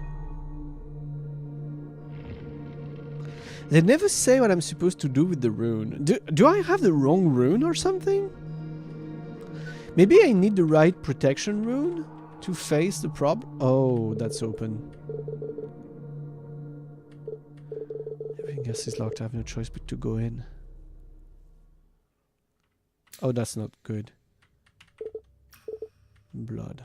They never say what I'm supposed to do with the rune. Do I have the wrong rune or something? Maybe I need the right protection rune to face the problem. Oh, that's open. Everything else is locked. I have no choice but to go in. Oh, that's not good. Blood.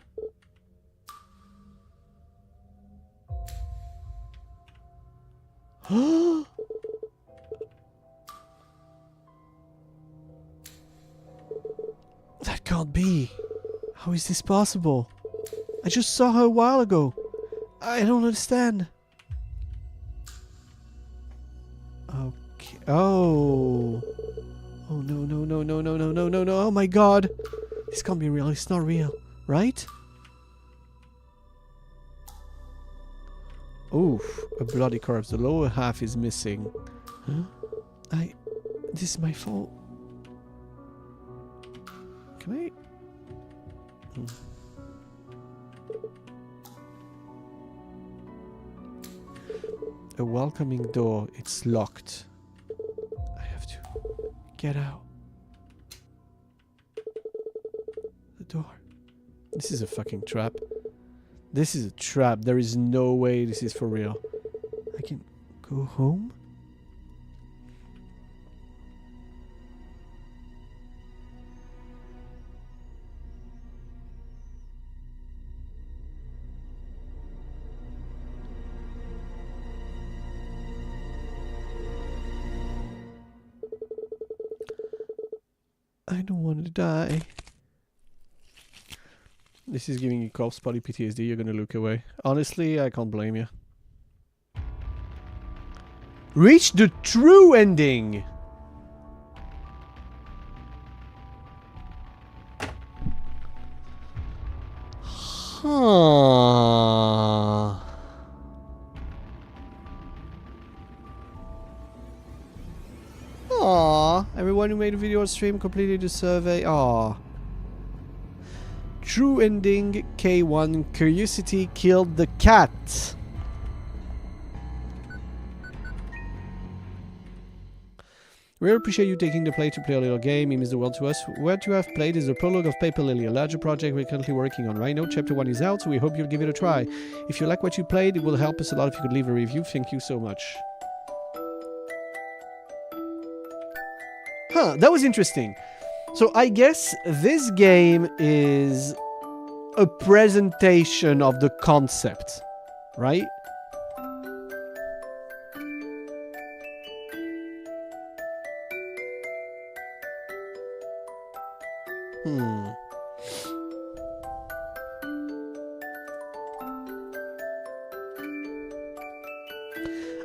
That can't be. How is this possible? I just saw her a while ago. I don't understand. Okay. Oh. Oh no no no no no no no no no. Oh my god. This can't be real. It's not real. Right? Oof. A bloody corpse. The lower half is missing. Huh? This is my fault. Can I? A welcoming door. It's locked. I have to get out. The door. This is a fucking trap. This is a trap. There is no way this is for real. I can go home? I don't want to die. This is giving you corpse body PTSD. You're gonna look away. Honestly, I can't blame you. Reach the true ending! Huh. Aww. Everyone who made a video or stream completed the survey. Aww. True ending K1. Curiosity killed the cat. We appreciate you taking the play to play a little game. It means the world to us. What you have played is the prologue of Paper Lily, a larger project we're currently working on right now. Chapter 1 is out, so we hope you'll give it a try. If you like what you played, it will help us a lot if you could leave a review. Thank you so much. Huh, that was interesting. So I guess this game is a presentation of the concept, right?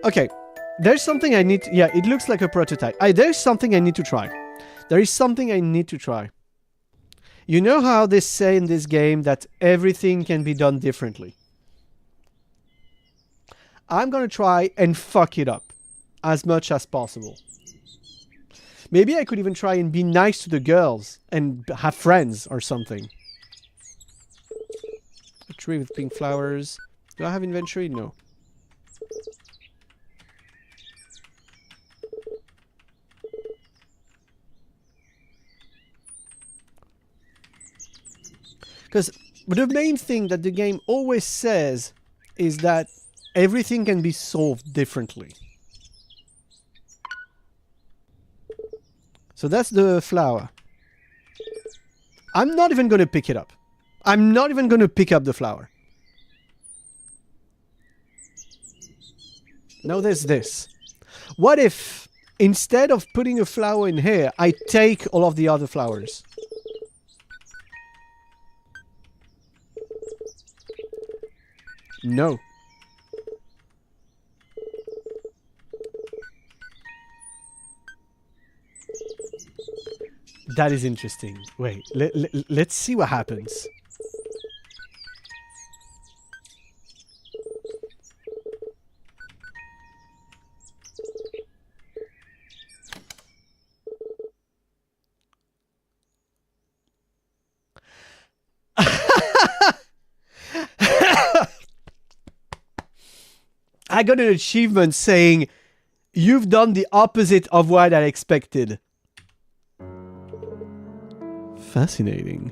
Okay, there's something I need to, yeah, it looks like a prototype. There's something I need to try. There is something I need to try. You know how they say in this game that everything can be done differently? I'm gonna try and fuck it up as much as possible. Maybe I could even try and be nice to the girls and have friends or something. A tree with pink flowers. Do I have inventory? No. Because the main thing that the game always says is that everything can be solved differently. So that's the flower. I'm not even going to pick it up. I'm not even going to pick up the flower. Now there's this. What if, instead of putting a flower in here, I take all of the other flowers? No. That is interesting. Wait, let's see what happens. I got an achievement saying, you've done the opposite of what I expected. Fascinating.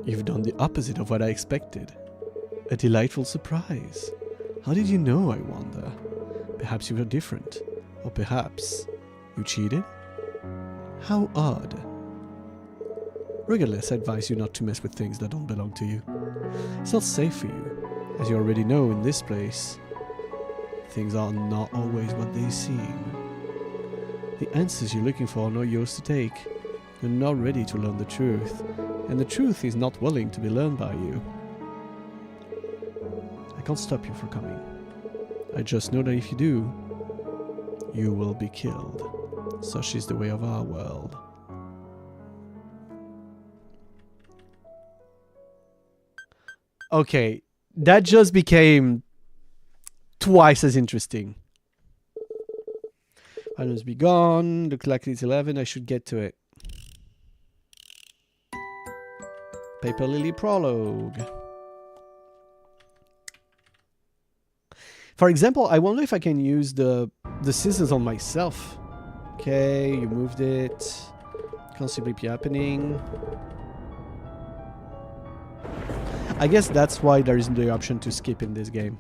You've done the opposite of what I expected. A delightful surprise. How did you know, I wonder? Perhaps you were different. Or perhaps you cheated? How odd. Regardless, I advise you not to mess with things that don't belong to you. It's not safe for you. As you already know, in this place, things are not always what they seem. The answers you're looking for are not yours to take. You're not ready to learn the truth, and the truth is not willing to be learned by you. I can't stop you from coming. I just know that if you do, you will be killed. Such is the way of our world. Okay, that just became twice as interesting. Items be gone. Looks like it's 11. I should get to it. Paper Lily Prologue. For example, I wonder if I can use the scissors on myself. Okay, you moved it. Can't simply be happening. I guess that's why there isn't the option to skip in this game.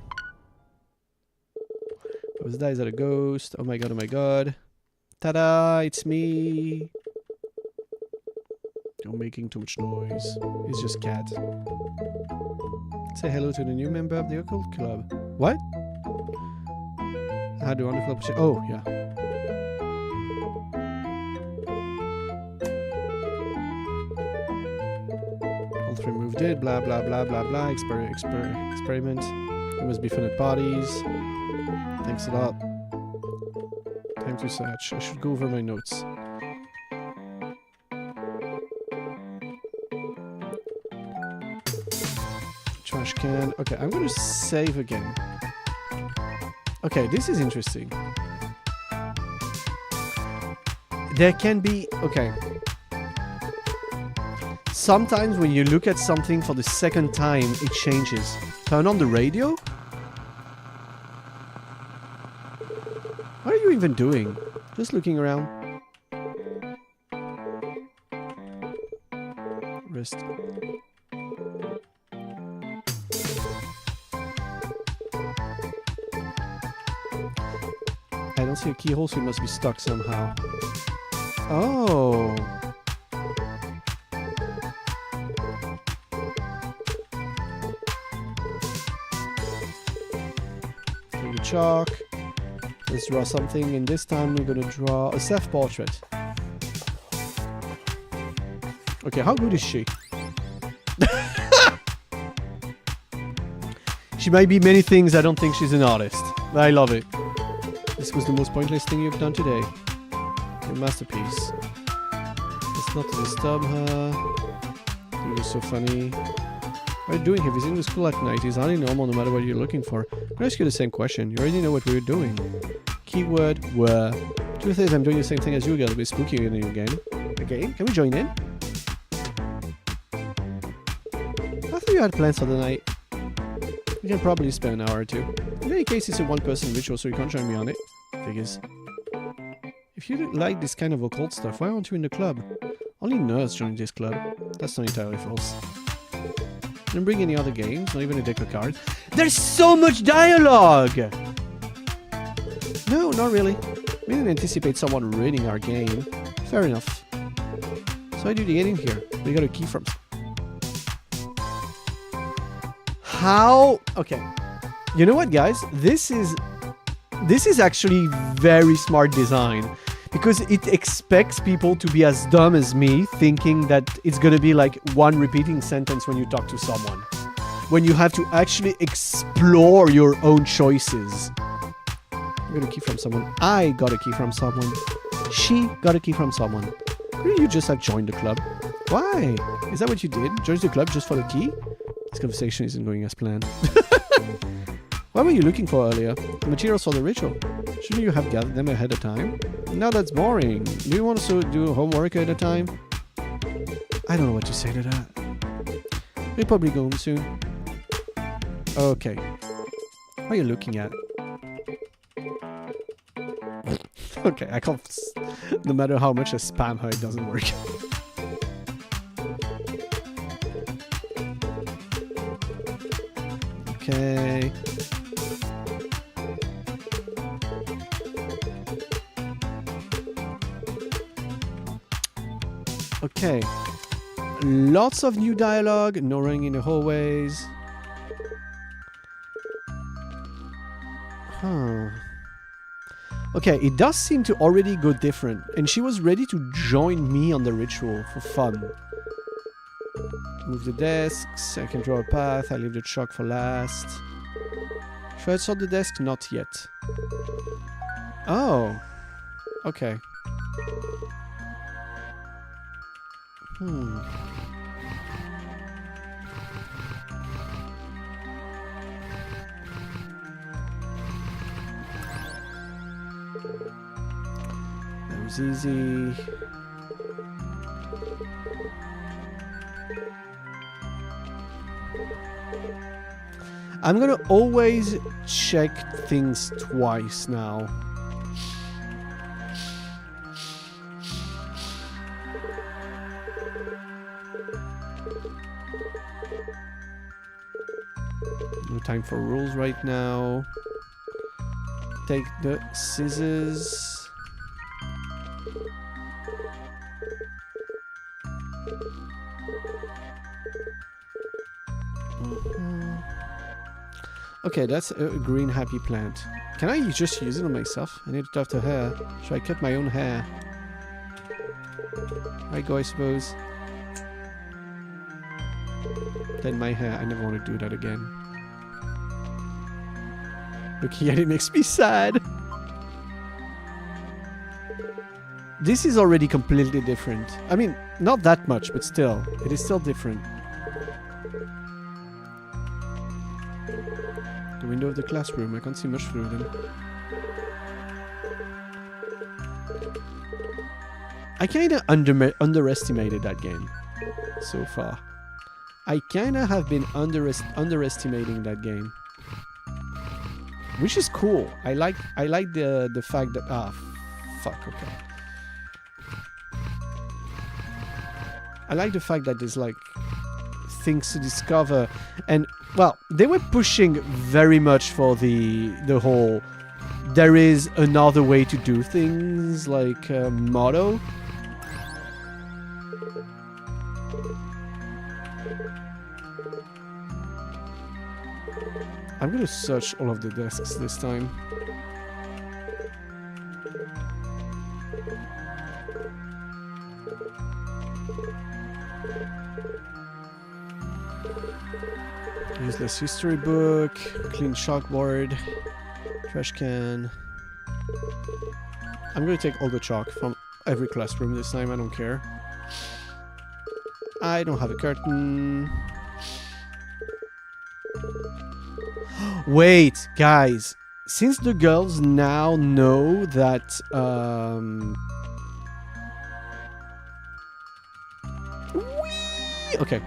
Who's that? Is that a ghost? Oh my god, oh my god. Ta-da! It's me! You're making too much noise. It's just cat. Say hello to the new member of the occult club. What? I had a wonderful opportunity. Oh, yeah. All three moved it. Blah, blah, blah, blah, blah. Experiment. It must be fun at parties. Thanks a lot. Time to search. I should go over my notes. Trash can. Okay, I'm gonna save again. Okay, this is interesting. There can be... Okay. Sometimes when you look at something for the second time, it changes. Turn on the radio? What are you even doing? Just looking around. Rest. I don't see a keyhole, so it must be stuck somehow. Oh. Take the chalk. Let's draw something, and this time we're gonna draw a self-portrait. Okay, how good is she? She might be many things. I don't think she's an artist. I love it. This was the most pointless thing you've done today. Your masterpiece. It's not to disturb her. You're so funny. What are you doing here? Visiting the school at night is highly normal no matter what you're looking for. I'm gonna ask you the same question. You already know what we were doing. Keyword were. Truth is, I'm doing the same thing as you. Got a bit spooky in you again. Again? Can we join in? I thought you had plans for the night. We can probably spare an hour or two. In any case, it's a one-person ritual, so you can't join me on it. Figures. If you don't like this kind of occult stuff, why aren't you in the club? Only nerds join this club. That's not entirely false. Didn't bring any other games, not even a deck of cards. There's so much dialogue! No, not really. We didn't anticipate someone reading our game. Fair enough. So how do you get in here? We got a key from... How? Okay. You know what, guys? This is actually very smart design, because it expects people to be as dumb as me, thinking that it's gonna be like one repeating sentence when you talk to someone, when you have to actually explore your own choices. I got a key from someone. I got a key from someone. She got a key from someone. Couldn't you just have joined the club? Why? Is that what you did? Join the club just for the key? This conversation isn't going as planned. What were you looking for earlier? The materials for the ritual. Shouldn't you have gathered them ahead of time? Now that's boring. Do you want to do homework at a time? I don't know what to say to that. We'll probably go home soon. Okay. What are you looking at? Okay, I can't... No matter how much I spam her, it doesn't work. Okay. Okay. Lots of new dialogue, no running in the hallways. Huh. Okay, it does seem to already go different, and she was ready to join me on the ritual for fun. Move the desks, I can draw a path, I leave the chalk for last. Should I sort the desk? Not yet. Oh. Okay. That was easy. I'm gonna always check things twice now. No time for rules right now. Take the scissors. Okay, that's a green happy plant. Can I just use it on myself? I need to have the hair. Should I cut my own hair? Right go, I suppose. Then my hair. I never want to do that again. Looking at it makes me sad. This is already completely different. I mean, not that much, but still. It is still different. The window of the classroom. I can't see much through them. I kind of underestimated that game so far. I kind of have been underestimating that game, which is cool. I like the fact that fuck. Okay. I like the fact that there's like things to discover, and well, they were pushing very much for the whole there is another way to do things like motto. I'm gonna search all of the desks this time. Useless history book, clean chalkboard, trash can. I'm gonna take all the chalk from every classroom this time, I don't care. I don't have a curtain. Wait, guys. Since the girls now know that okay.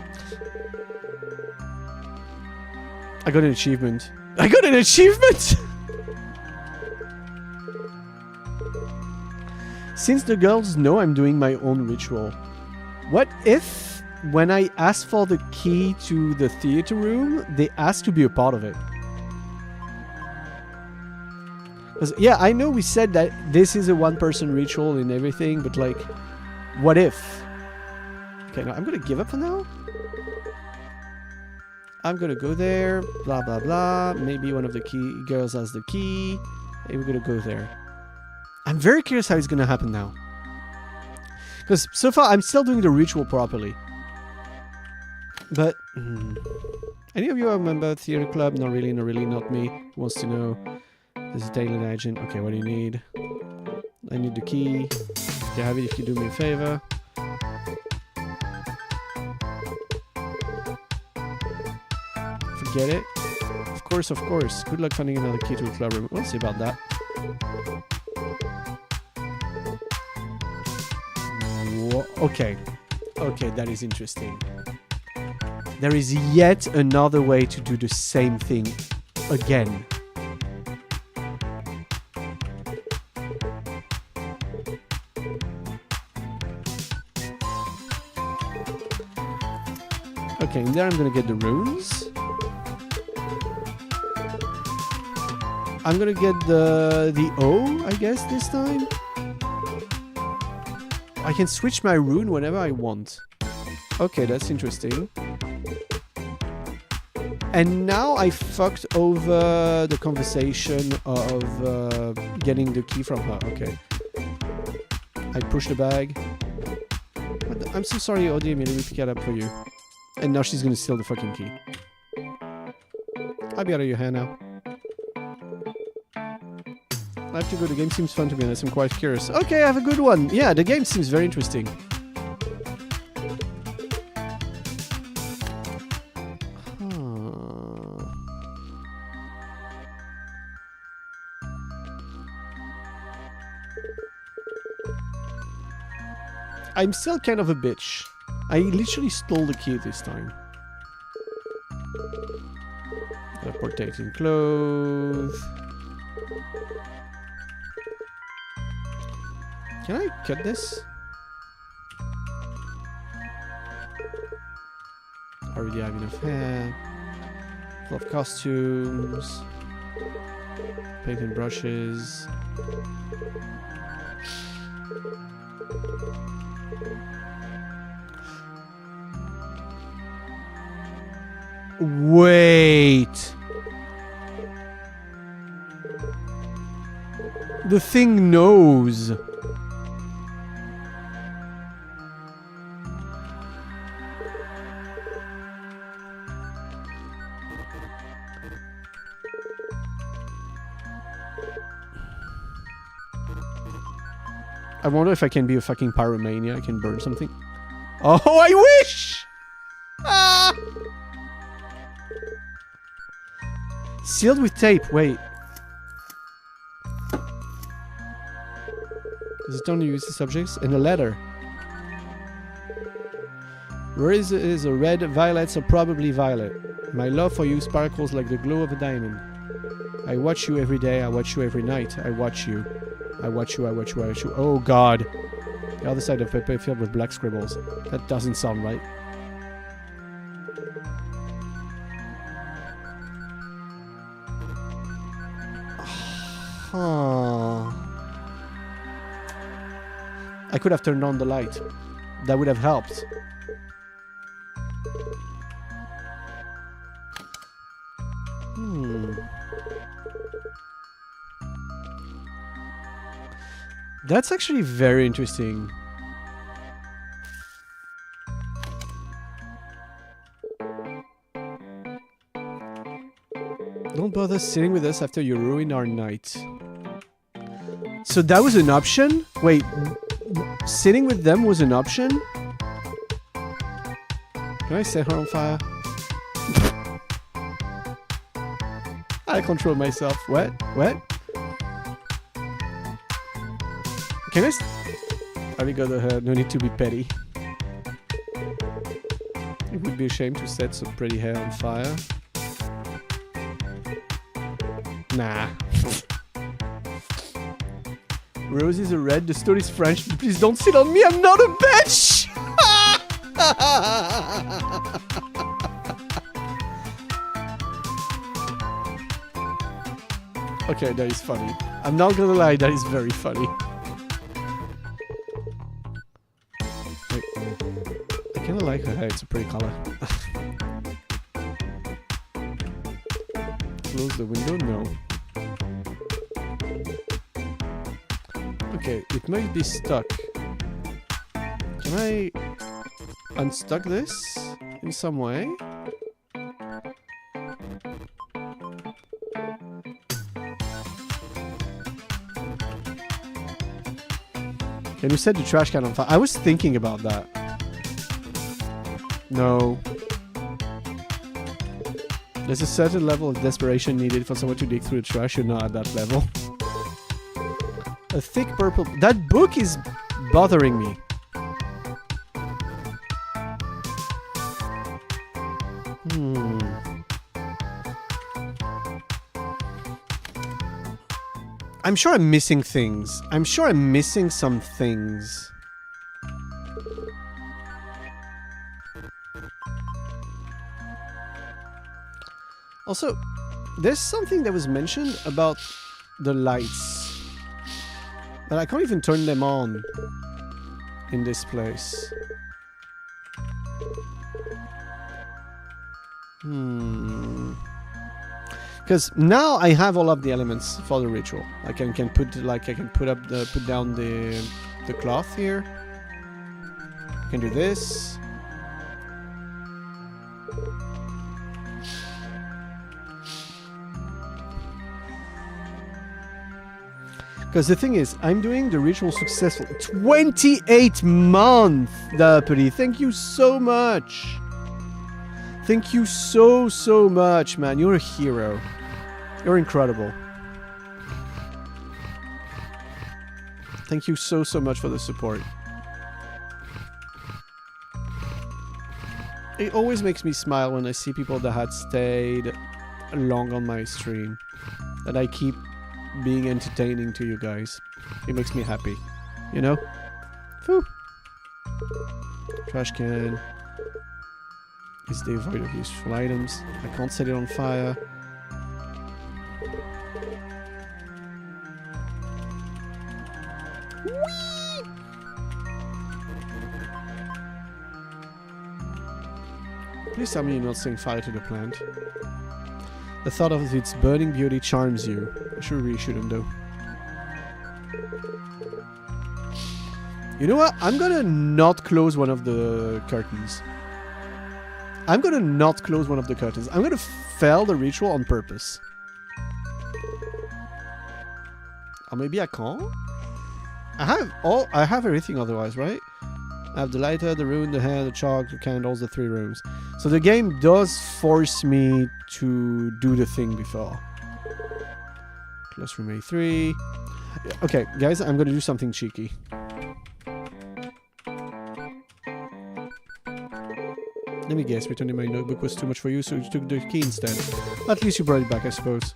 I got an achievement. I got an achievement! Since the girls know I'm doing my own ritual, what if when I ask for the key to the theater room, they ask to be a part of it? Because, yeah, I know we said that this is a one-person ritual and everything, but, like, what if? Okay, now I'm gonna give up for now. I'm gonna go there, blah, blah, blah. Maybe one of the girls has the key. Hey, we're gonna go there. I'm very curious how it's gonna happen now. Because so far, I'm still doing the ritual properly. But, any of you are a member of theater club? Not really, not me. Who wants to know? There's a daily agent. Okay, what do you need? I need the key. You have it if you do me a favor. Forget it. Of course, of course. Good luck finding another key to a club room. We'll see about that. Okay. Okay, that is interesting. There is yet another way to do the same thing again. Okay, and there I'm gonna get the runes. I'm gonna get the O, I guess, this time. I can switch my rune whenever I want. Okay, that's interesting. And now I fucked over the conversation of getting the key from her. Okay. I pushed the bag. I'm so sorry, Odie. Let me pick it up for you. And now she's gonna steal the fucking key. I'll be out of your hair now. I have to go. The game seems fun to be honest. I'm quite curious. Okay, I have a good one. Yeah, the game seems very interesting. I'm still kind of a bitch. I literally stole the key this time. Teleportating clothes. Can I cut this? Already have enough hair. Full of costumes. Paint and brushes. Wait. The thing knows. I wonder if I can be a fucking pyromania. I can burn something. Oh, I wish! Ah! Sealed with tape. Wait. Does it only use the subjects? And a letter. Rose is a red, violets are probably violet. My love for you sparkles like the glow of a diamond. I watch you every day, I watch you every night. I watch you. I watch you, I watch you, I watch you. Oh god. The other side of paper filled with black scribbles. That doesn't sound right. Huh. I could have turned on the light. That would have helped. That's actually very interesting. Don't bother sitting with us after you ruin our night. So that was an option? Wait, sitting with them was an option? Can I set her on fire? I control myself. What? What? Can I? I will go to her. No need to be petty. It would be a shame to set some pretty hair on fire. Nah. Roses are red. The story is French. Please don't sit on me. I'm not a bitch. Okay, that is funny. I'm not gonna lie. That is very funny. I kinda like her hair, it's a pretty color. Close the window? No. Okay, it might be stuck. Can I unstuck this in some way? Can you set the trash can on fire? I was thinking about that. No. There's a certain level of desperation needed for someone to dig through the trash. You're not at that level. A thick purple... That book is bothering me. I'm sure I'm missing things. I'm sure I'm missing some things. Also, there's something that was mentioned about the lights. But I can't even turn them on in this place. Because now I have all of the elements for the ritual. I can put down the cloth here. I can do this. Because the thing is, I'm doing the ritual successfully. 28 months, Dapri. Thank you so much. Thank you so much, man. You're a hero. You're incredible. Thank you so much for the support. It always makes me smile when I see people that had stayed long on my stream. That I keep being entertaining to you guys. It makes me happy. You know? Whew. Trash can. is devoid of useful items. I can't set it on fire. Please tell me you're not setting fire to the plant. The thought of its burning beauty charms you. I really shouldn't though. You know what? I'm gonna not close one of the curtains. I'm gonna not close one of the curtains. I'm gonna fail the ritual on purpose. Or maybe I can't? I have everything otherwise, right? I have the lighter, the rune, the hair, the chalk, the candles, the 3 rooms. So the game does force me to do the thing before. Close room A3. Okay, guys, I'm gonna do something cheeky. Let me guess, returning my notebook was too much for you, so you took the key instead. At least you brought it back, I suppose.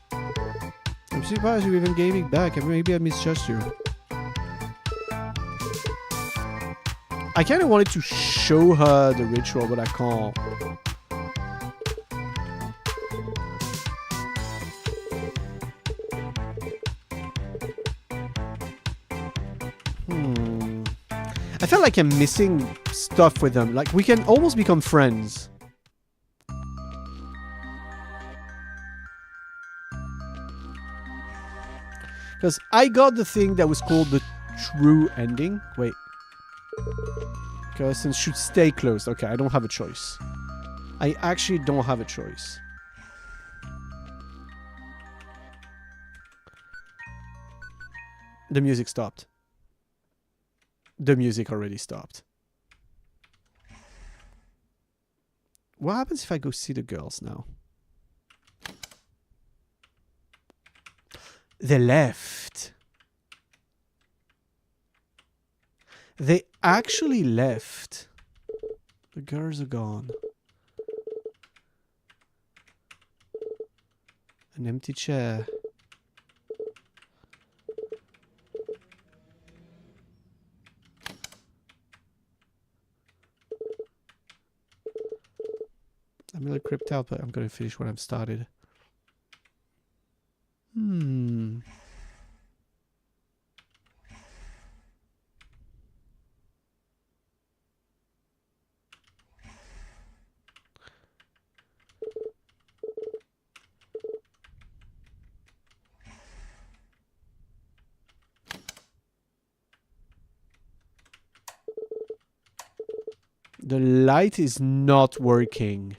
I'm surprised you even gave it back. Maybe I misjudged you. I kind of wanted to show her the ritual, but I can't. I feel like I'm missing stuff with them. Like, we can almost become friends. Because I got the thing that was called the true ending. Wait. Curtains should stay closed. Okay, I don't have a choice. I actually don't have a choice. The music stopped. The music already stopped. What happens if I go see the girls now? They left. They actually left. The girls are gone. An empty chair. I'm a little creeped out, but I'm going to finish what I've started. The light is not working.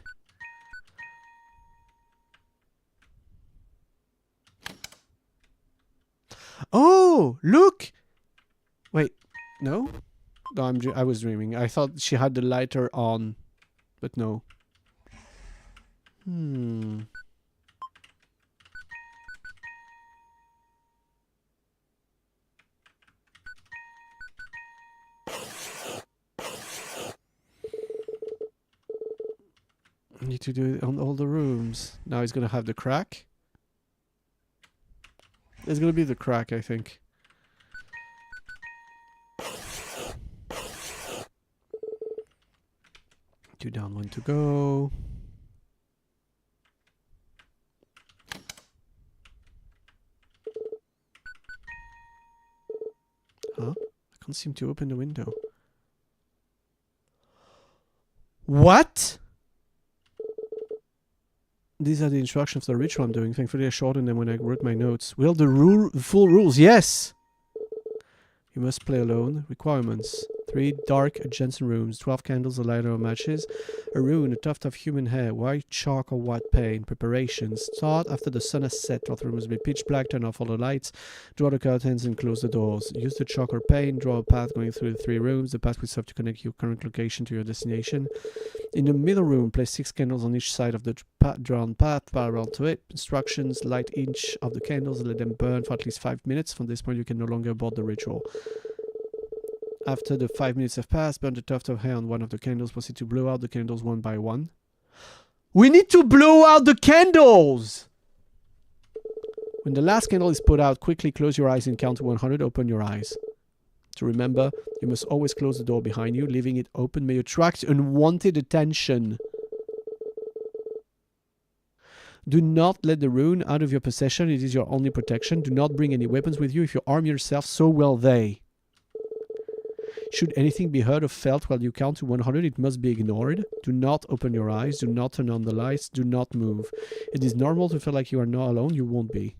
Oh, look! Wait, no? No, I was dreaming. I thought she had the lighter on, but no. I need to do it on all the rooms. Now he's gonna have the crack. It's gonna be the crack, I think. Two down, one to go. Huh? I can't seem to open the window. What? These are the instructions for the ritual I'm doing. Thankfully, I shortened them when I wrote my notes. Will the full rules? Yes! You must play alone. Requirements. 3 dark adjacent rooms. 12 candles, a lighter or matches. A rune, a tuft of human hair. White chalk or white paint. Preparations. Start after the sun has set. 12 rooms will be pitch black. Turn off all the lights. Draw the curtains and close the doors. Use the chalk or paint. Draw a path going through the 3 rooms. The path will serve to connect your current location to your destination. In the middle room, place 6 candles on each side of the drawn path, parallel to it. Instructions, light each of the candles and let them burn for at least 5 minutes. From this point, you can no longer abort the ritual. After the 5 minutes have passed, burn the tuft of hair on one of the candles. Proceed to blow out the candles one by one. We need to blow out the candles! When the last candle is put out, quickly close your eyes and count to 100. Open your eyes. To remember, you must always close the door behind you. Leaving it open may attract unwanted attention. Do not let the rune out of your possession. It is your only protection. Do not bring any weapons with you. If you arm yourself, so will they. Should anything be heard or felt while you count to 100, it must be ignored. Do not open your eyes. Do not turn on the lights. Do not move. It is normal to feel like you are not alone. You won't be.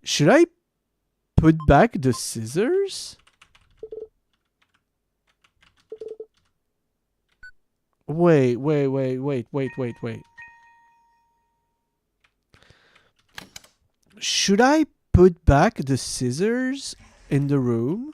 Should I put back the scissors? Wait. Should I put back the scissors in the room?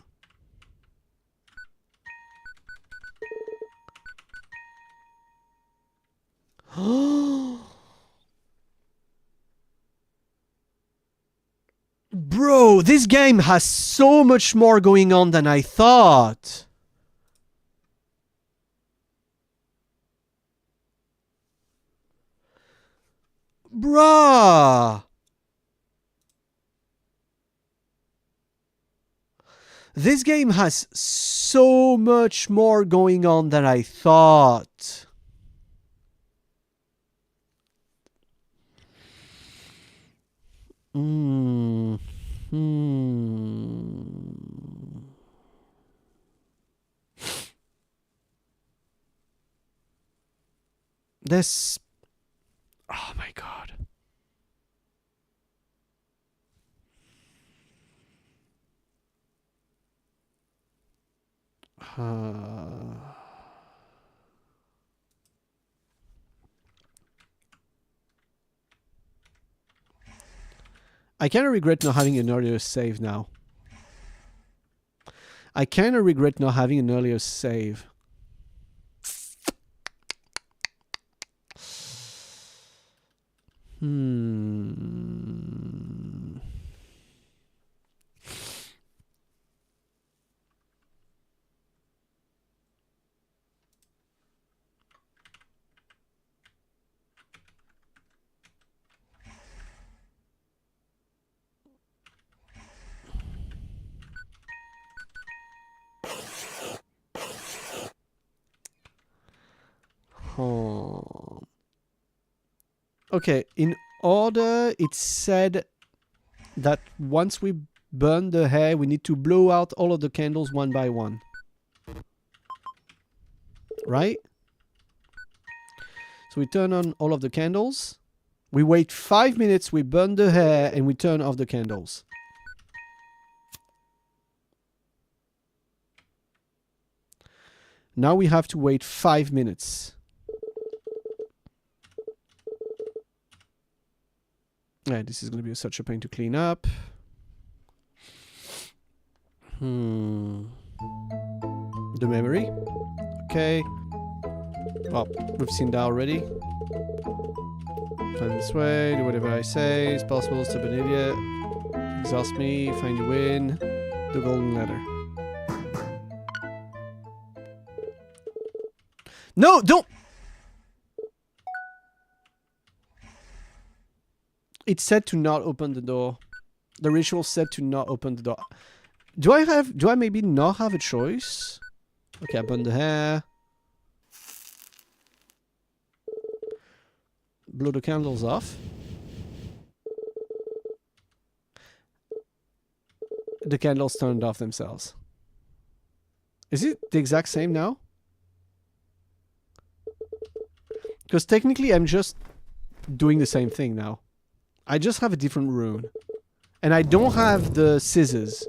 Bro, this game has so much more going on than I thought. Bruh. This game has so much more going on than I thought. This... Oh my god. I kind of regret not having an earlier save now. I kind of regret not having an earlier save. Okay, in order, it said that once we burn the hair, we need to blow out all of the candles one by one. Right? So we turn on all of the candles. We wait 5 minutes, we burn the hair, and we turn off the candles. Now we have to wait 5 minutes. Yeah, this is going to be such a pain to clean up. The memory. Okay. Well, we've seen that already. Plan this way, do whatever I say. It's possible, stop an idiot. Exhaust me, find you win. The golden letter. No, don't! It said to not open the door. The ritual said to not open the door. Do I maybe not have a choice? Okay, I burn the hair. Blow the candles off. The candles turned off themselves. Is it the exact same now? Because technically I'm just doing the same thing now. I just have a different rune. And I don't have the scissors.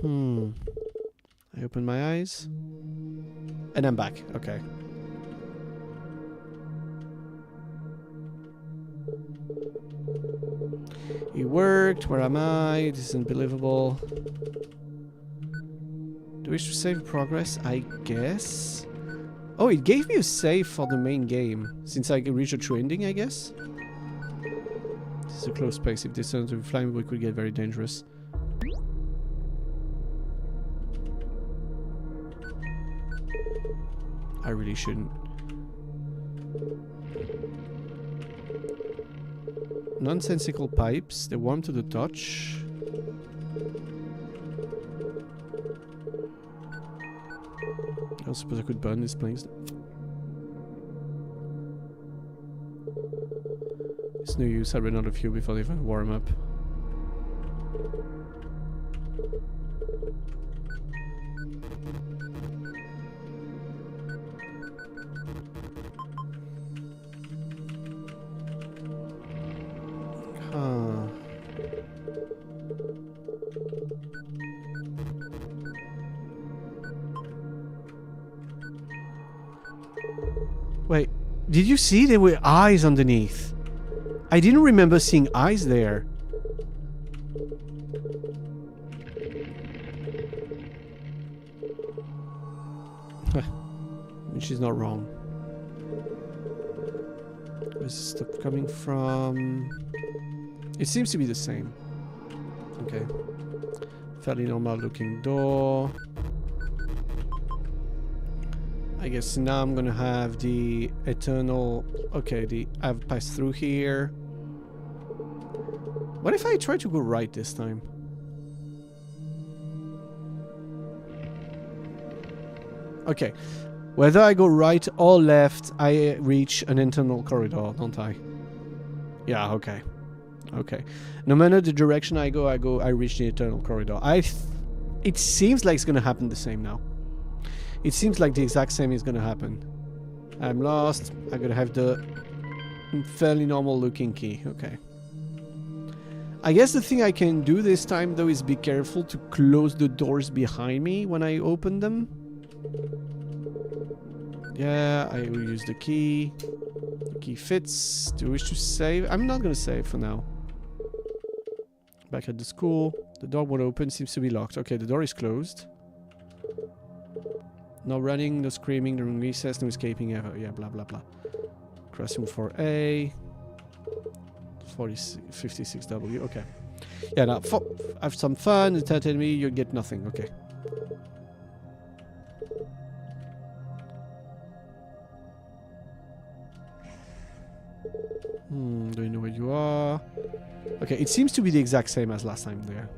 I open my eyes. And I'm back. Okay. It worked. Where am I? This is unbelievable. Do I wish to save progress? I guess. Oh, it gave me a save for the main game. Since I reached a true ending, I guess. This is a close space. If this turns to be flammable, it could get very dangerous. I really shouldn't. Nonsensical pipes. They're warm to the touch. I suppose I could burn these planks. It's no use, I ran out of fuel before they even warm up. Huh. Wait, did you see there were eyes underneath? I didn't remember seeing eyes there. She's not wrong. Where's this stuff coming from? It seems to be the same. Okay. Fairly normal looking door. I guess now I'm gonna have the eternal... Okay, I've passed through here. What if I try to go right this time? Okay. Whether I go right or left, I reach an internal corridor, don't I? Yeah, okay. Okay. No matter the direction I reach the eternal corridor. It seems like it's gonna happen the same now. It seems like the exact same is gonna happen. I'm lost. I'm gonna have the fairly normal looking key. Okay. I guess the thing I can do this time though is be careful to close the doors behind me when I open them. Yeah, I will use the key. The key fits. Do you wish to save? I'm not gonna save for now. Back at the school. The door won't open. Seems to be locked. Okay, the door is closed. No running, no screaming during recess, no escaping ever. Yeah, blah, blah, blah. Classroom 4A. 56W. Okay. Yeah, now, have some fun. Entertain me. You get nothing. Okay. Do you know where you are? Okay, it seems to be the exact same as last time there.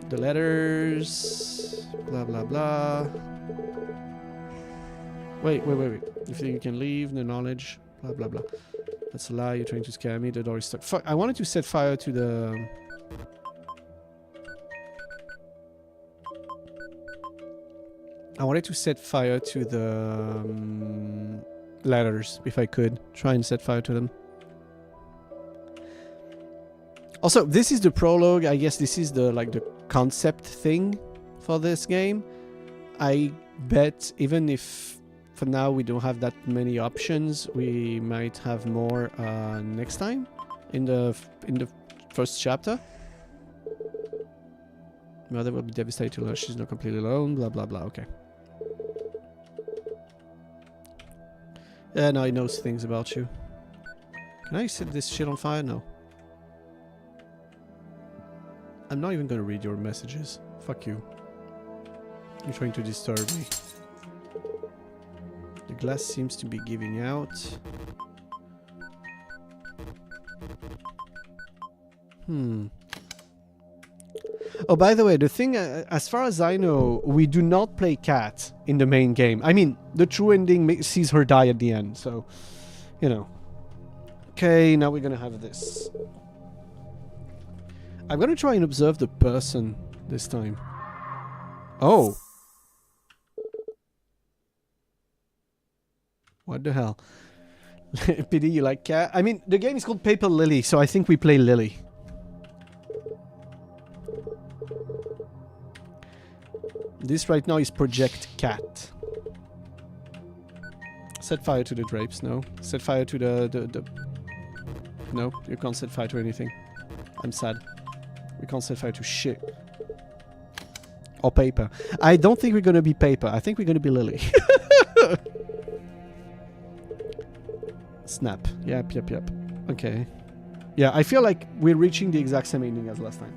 The letters, blah blah blah. Wait. You think you can leave? No knowledge, blah blah blah. That's a lie. You're trying to scare me. The door is stuck. Fuck! I wanted to set fire to the. Letters if I could. Try and set fire to them. Also, this is the prologue. I guess this is the concept thing for this game. I bet even if for now we don't have that many options, we might have more next time in the first chapter. Mother will be devastated to learn she's not completely alone. Blah blah blah. Okay. Yeah, no, he knows things about you. Can I set this shit on fire? No. I'm not even gonna read your messages. Fuck you. You're trying to disturb me. The glass seems to be giving out. Oh, by the way, the thing, as far as I know, we do not play Cat in the main game. I mean, the true ending sees her die at the end, so, you know. Okay, now we're gonna have this. I'm gonna try and observe the person this time. Oh. What the hell? Pity you like Cat? I mean, the game is called Paper Lily, so I think we play Lily. This right now is Project Cat. Set fire to the drapes, no. Set fire to the... No, you can't set fire to anything. I'm sad. We can't set fire to shit. Or paper. I don't think we're gonna be paper. I think we're gonna be Lily. Snap. Yep. Okay. Yeah, I feel like we're reaching the exact same ending as last time.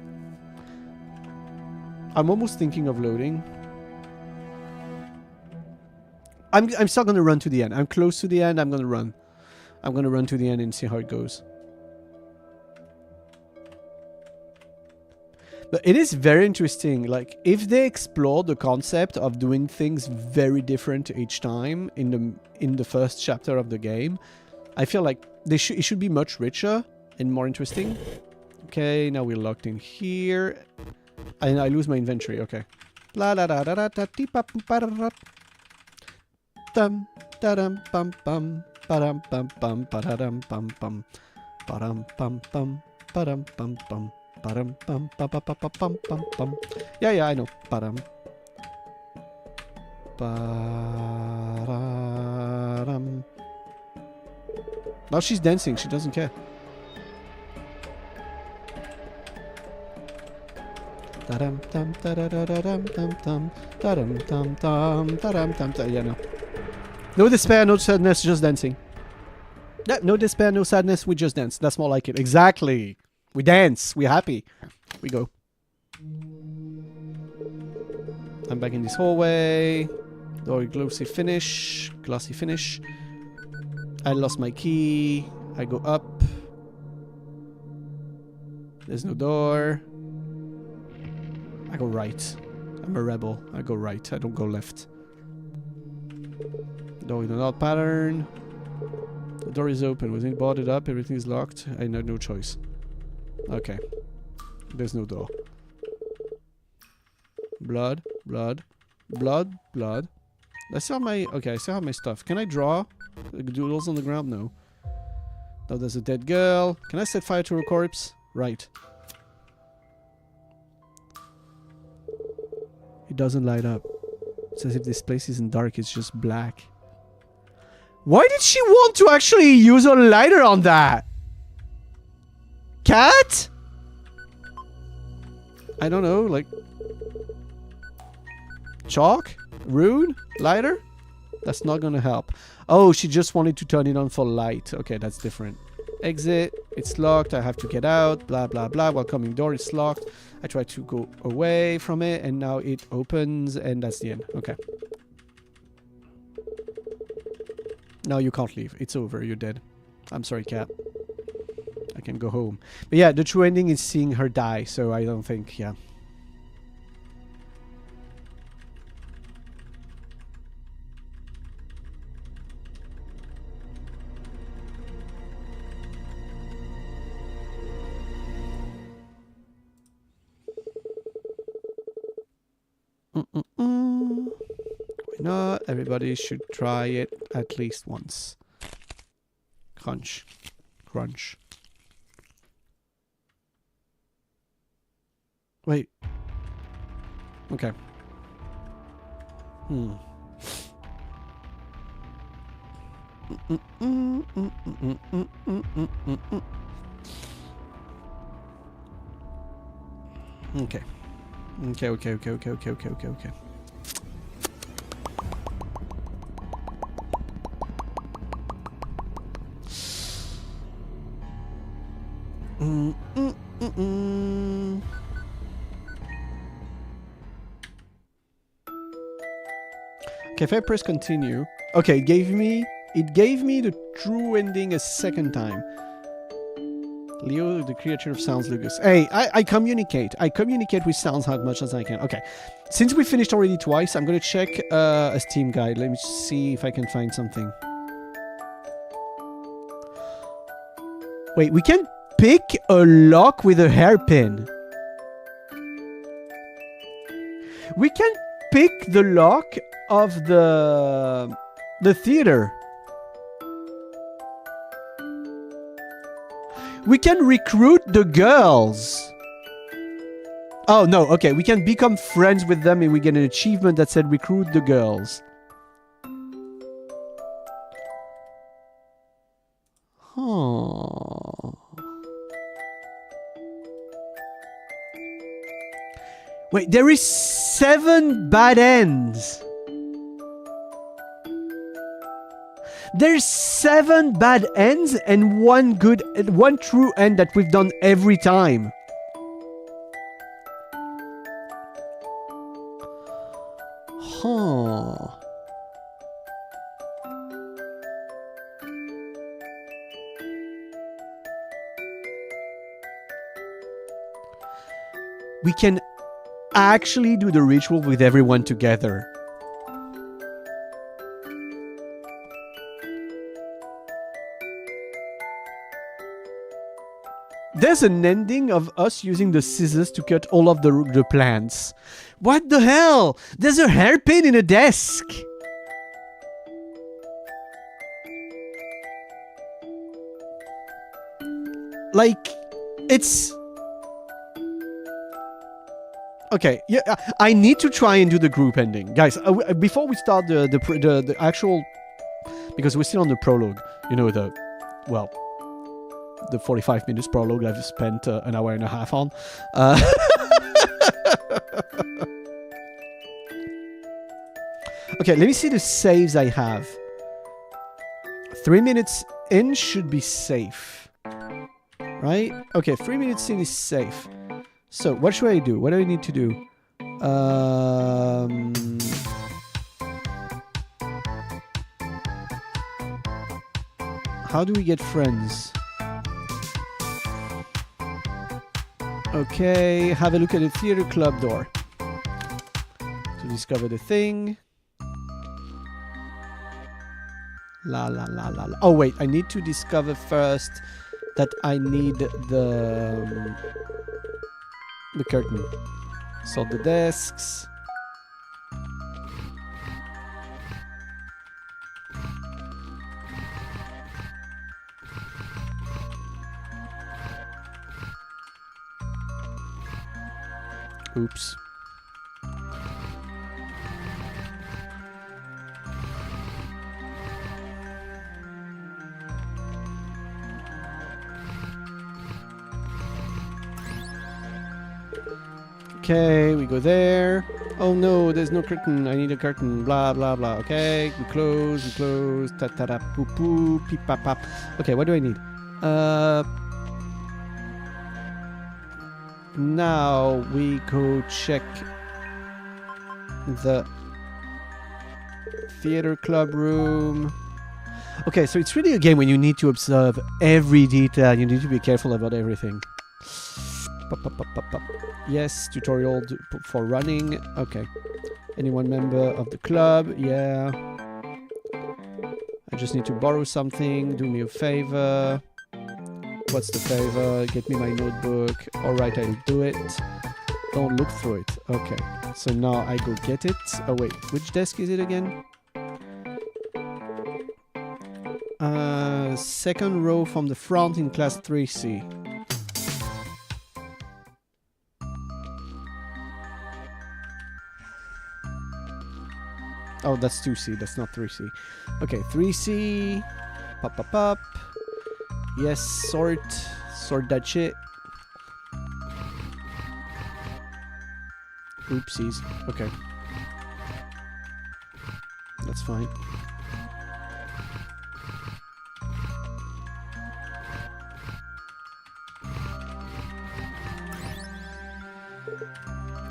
I'm almost thinking of loading. I'm still gonna run to the end. I'm close to the end. I'm gonna run. I'm gonna run to the end and see how it goes. But it is very interesting. Like, if they explore the concept of doing things very different each time in the first chapter of the game, I feel like it should be much richer and more interesting. Okay, now we're locked in here. And I lose my inventory. Okay. La da da da da da dee pa pum pa da da. Dum da dum bum bum ba dum bum bum ba da dum bum bum ba dum bum bum ba dum bum bum. Ba-dum, bum, ba, ba, ba, ba, bum, bum, bum. Yeah, I know. Ba-dum. Ba-dum. Now she's dancing. She doesn't care. Da-dum, dum, da-da-da-da-dum, dum, dum. Da-dum, dum, dum, da-dum, dum, dum. Yeah, no. No despair, no sadness, just dancing. Yeah, no despair, no sadness, we just dance. That's more like it. Exactly. We dance. We're happy. We go. I'm back in this hallway. Door glossy finish. Glossy finish. I lost my key. I go up. There's no door. I go right. I'm a rebel. I go right. I don't go left. Door with an odd pattern. The door is open. Was it boarded up? Everything is locked. I had no choice. Okay. There's no door. Blood, blood, blood, blood. I still have my... Okay, I still have my stuff. Can I draw doodles on the ground? No. No, there's a dead girl. Can I set fire to her corpse? Right. It doesn't light up. It's as if this place isn't dark, it's just black. Why did she want to actually use a lighter on that? Cat? I don't know, like... Chalk? Rune? Lighter? That's not gonna help. Oh, she just wanted to turn it on for light. Okay, that's different. Exit. It's locked. I have to get out. Blah, blah, blah. Welcoming door is locked. I try to go away from it, and now it opens, and that's the end. Okay. Now you can't leave. It's over. You're dead. I'm sorry, cat. I can go home. But yeah, the true ending is seeing her die, so I don't think, yeah. Why not? Everybody should try it at least once. Crunch. Crunch. Wait. Okay. Okay. Okay. Okay, if I press continue. Okay, it gave me the true ending a second time. Leo, the creature of sounds, Lugus. Hey, I communicate. I communicate with sounds as much as I can. Okay. Since we finished already twice, I'm going to check a Steam guide. Let me see if I can find something. Wait, we can pick a lock with a hairpin. We can pick the lock of the theater. We can recruit the girls. Oh, no. Okay, we can become friends with them and we get an achievement that said recruit the girls. Huh. Wait, there is 7 bad ends. There's 7 bad ends and one true end that we've done every time. Huh. we can actually do the ritual with everyone together. There's an ending of us using the scissors to cut all of the plants. What the hell? There's a hairpin in a desk. Like, it's... Okay, yeah, I need to try and do the group ending. Guys, before we start the actual... Because we're still on the prologue. You know, well, the 45 minutes prologue I've spent an hour and a half on. Okay, let me see the saves I have. 3 minutes in should be safe. Right? Okay, 3 minutes in is safe. So, what should I do? What do I need to do? How do we get friends? Okay, have a look at the theater club door. To discover the thing. La la la la la. Oh wait, I need to discover first that I need the curtain. Sort the desks. Oops. Okay, we go there. Oh no, there's no curtain. I need a curtain. Blah, blah, blah. Okay, we close. Ta-ta-da, poo-poo, peep-pap-pap. Okay, what do I need? Now we go check the theater club room. Okay, so it's really a game when you need to observe every detail. You need to be careful about everything. Pop, pop, pop, pop, pop. Yes, tutorial for running. Okay. Anyone member of the club? Yeah. I just need to borrow something. Do me a favor. What's the favor? Get me my notebook. Alright, I'll do it. Don't look through it. Okay. So now I go get it. Oh wait, which desk is it again? Second row from the front in class 3C. Oh, that's 2C, that's not 3C. Okay, 3C. Pop, pop, pop. Yes, sort that shit. Oopsies. Okay. That's fine.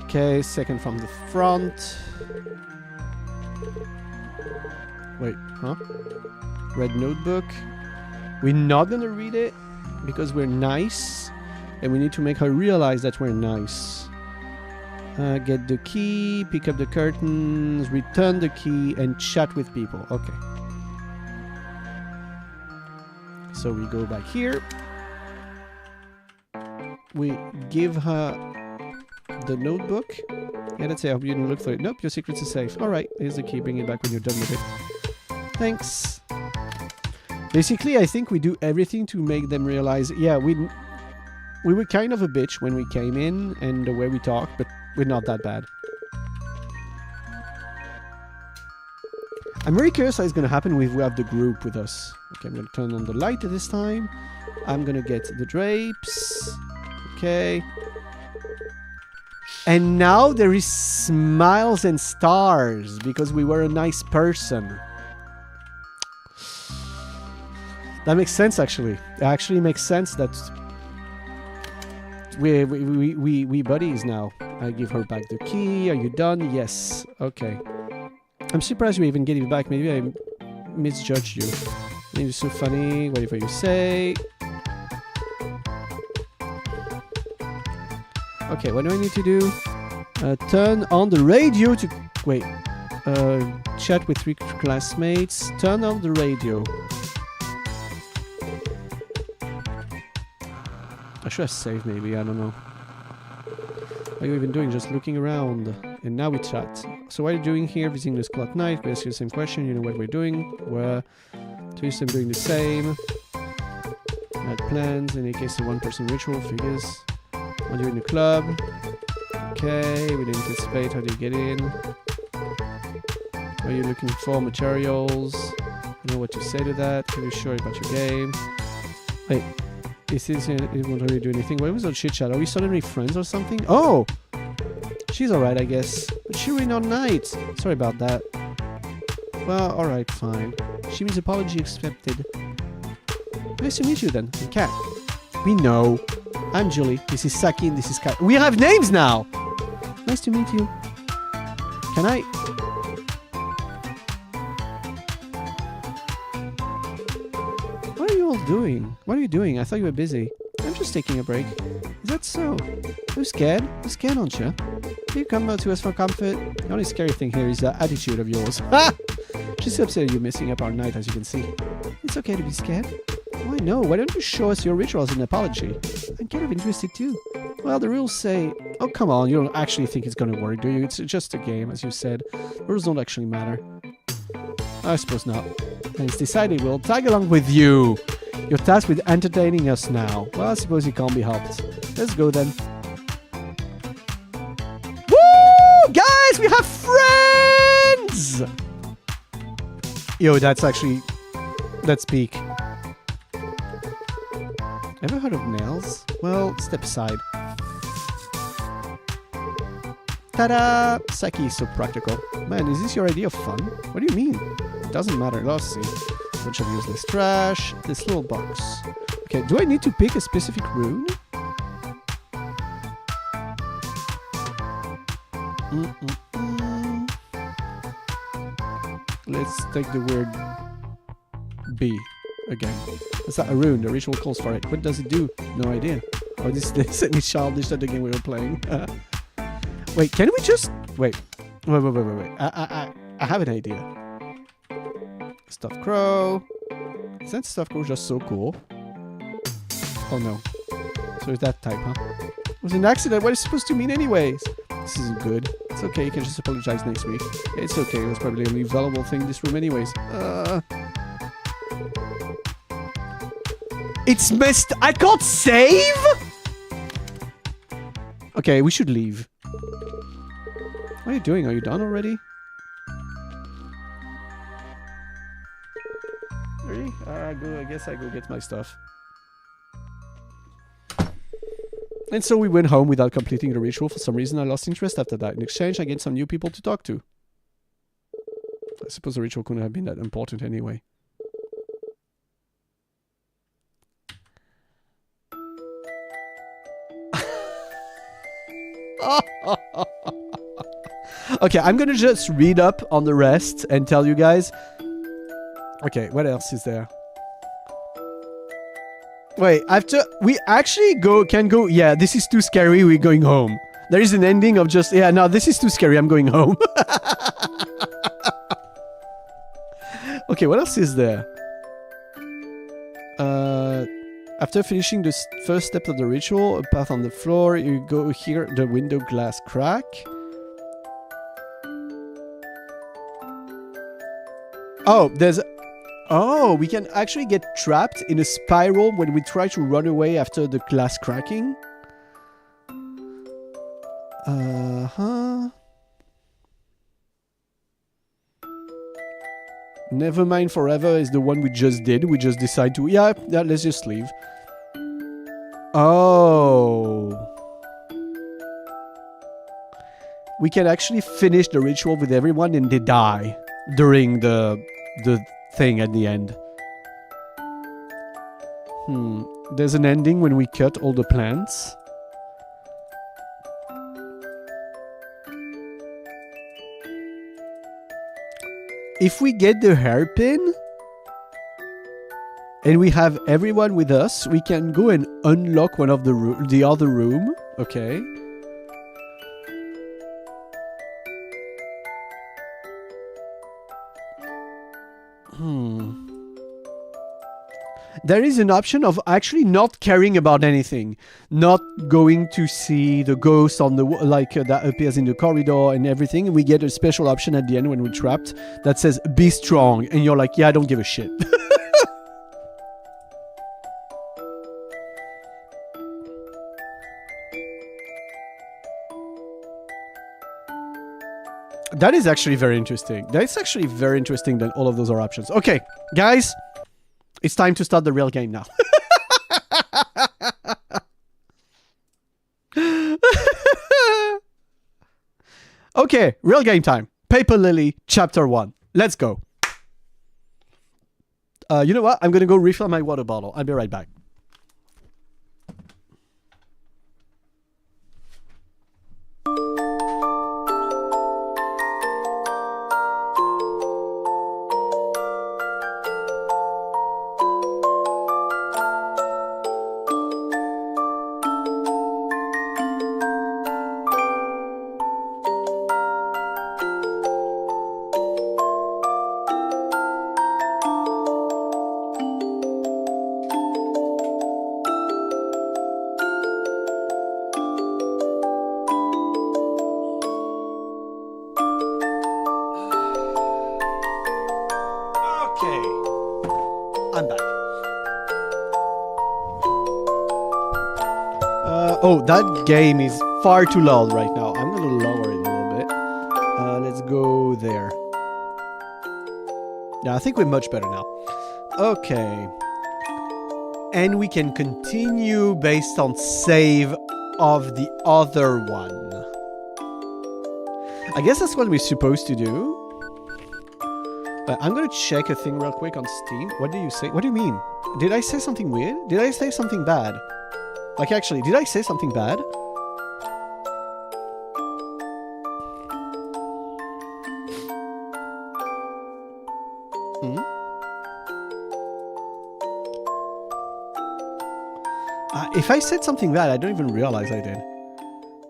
Okay, second from the front. Wait, huh? Red notebook. We're not gonna read it because we're nice and we need to make her realize that we're nice. Get the key, pick up the curtains, return the key, and chat with people. Okay. So we go back here. We give her the notebook. Yeah, that's it. I hope you didn't look through it. Nope, your secrets are safe. Alright, here's the key. Bring it back when you're done with it. Thanks. Basically, I think we do everything to make them realize, yeah, we were kind of a bitch when we came in and the way we talk, but we're not that bad. I'm very curious how it's going to happen if we have the group with us. Okay, I'm going to turn on the light this time. I'm going to get the drapes. Okay. And now there is smiles and stars because we were a nice person. That makes sense, actually. It actually makes sense that we buddies now. I give her back the key. Are you done? Yes. Okay. I'm surprised we even get it back. Maybe I misjudged you. Maybe it's so funny. Whatever you say. Okay, what do I need to do? Turn on the radio to... Wait. Chat with 3 classmates. Turn on the radio. I should have saved maybe, I don't know. What are you even doing? Just looking around. And now we chat. So what are you doing here? Visiting the school at night? We ask you the same question. You know what we're doing. We're... I'm doing the same. Had plans. In any case, a one-person ritual. Figures. Are you in the club? Okay. We didn't anticipate. How do you get in? What are you looking for? Materials. I know what to say to that. Are you sure about your game? Wait. Is this... It won't really do anything. What was our chit-chat? Are we suddenly friends or something? Oh! She's alright, I guess. But she went on night. Sorry about that. Well, alright, fine. She means apology accepted. Nice to meet you then. Cat. We know. I'm Julie. This is Saki and this is Kat. We have names now! Nice to meet you. Can I... What are you all doing? What are you doing? I thought you were busy. I'm just taking a break. Is that so? You're scared? You're scared, aren't you? You come to us for comfort. The only scary thing here is that attitude of yours. Ha! She's upset you're messing up our night, as you can see. It's okay to be scared. Why no? Why don't you show us your ritual as an apology? I'm kind of interested too. Well, the rules say... Oh, come on. You don't actually think it's going to work, do you? It's just a game, as you said. Rules don't actually matter. I suppose not. And it's decided we'll tag along with you. You're tasked with entertaining us now. Well, I suppose it can't be helped. Let's go then. Woo! Guys, we have friends! Yo, that's actually... That's peak. Ever heard of nails? Well, step aside. Ta-da! Saki is so practical. Man, is this your idea of fun? What do you mean? It doesn't matter. Let's see. Bunch of useless trash. This little box. Okay, do I need to pick a specific rune? Let's take the word B again. Is that a rune? The ritual calls for it. What does it do? No idea. Oh, this is certainly childish than the game we were playing. Wait, can we just... Wait. Wait. I have an idea. Stuffed crow. Is that stuffed crow just so cool? Oh no. So it's that type, huh? It was an accident. What is it supposed to mean anyways? This isn't good. It's okay. You can just apologize next week. It's okay. It was probably the only valuable thing in this room anyways. It's messed... I can't save? Okay, we should leave. What are you doing? Are you done already? Really? I guess I go get my stuff. And so we went home without completing the ritual. For some reason, I lost interest after that. In exchange, I gained some new people to talk to. I suppose the ritual couldn't have been that important anyway. Okay, I'm gonna just read up on the rest and tell you guys. Okay, what else is there? Wait, we actually can go. Yeah, this is too scary. We're going home. There is an ending of just... Yeah, no, this is too scary. I'm going home. Okay, what else is there? After finishing the first step of the ritual, a path on the floor, you go hear the window glass crack. Oh, there's... Oh, we can actually get trapped in a spiral when we try to run away after the glass cracking. Uh-huh. Nevermind Forever is the one we just did. We just decide to... Yeah, let's just leave. Oh. We can actually finish the ritual with everyone and they die during the thing at the end. There's an ending when we cut all the plants. If we get the hairpin and we have everyone with us, we can go and unlock one of the other room. Okay. there is an option of actually not caring about anything, not going to see the ghost on the that appears in the corridor and everything. We get a special option at the end when we're trapped that says "Be strong," and you're like, "Yeah, I don't give a shit." That is actually very interesting. That's actually very interesting that all of those are options. Okay, guys, it's time to start the real game now. Okay, real game time. Paper Lily, Chapter 1. Let's go. You know what? I'm going to go refill my water bottle. I'll be right back. I'm back. Oh, that game is far too loud right now. I'm gonna lower it a little bit. Let's go there. Yeah, I think we're much better now. Okay. And we can continue based on save of the other one. I guess that's what we're supposed to do. I'm gonna check a thing real quick on Steam. What do you say? What do you mean? Did I say something weird? Did I say something bad? Like, actually, did I say something bad? If I said something bad, I don't even realize I did.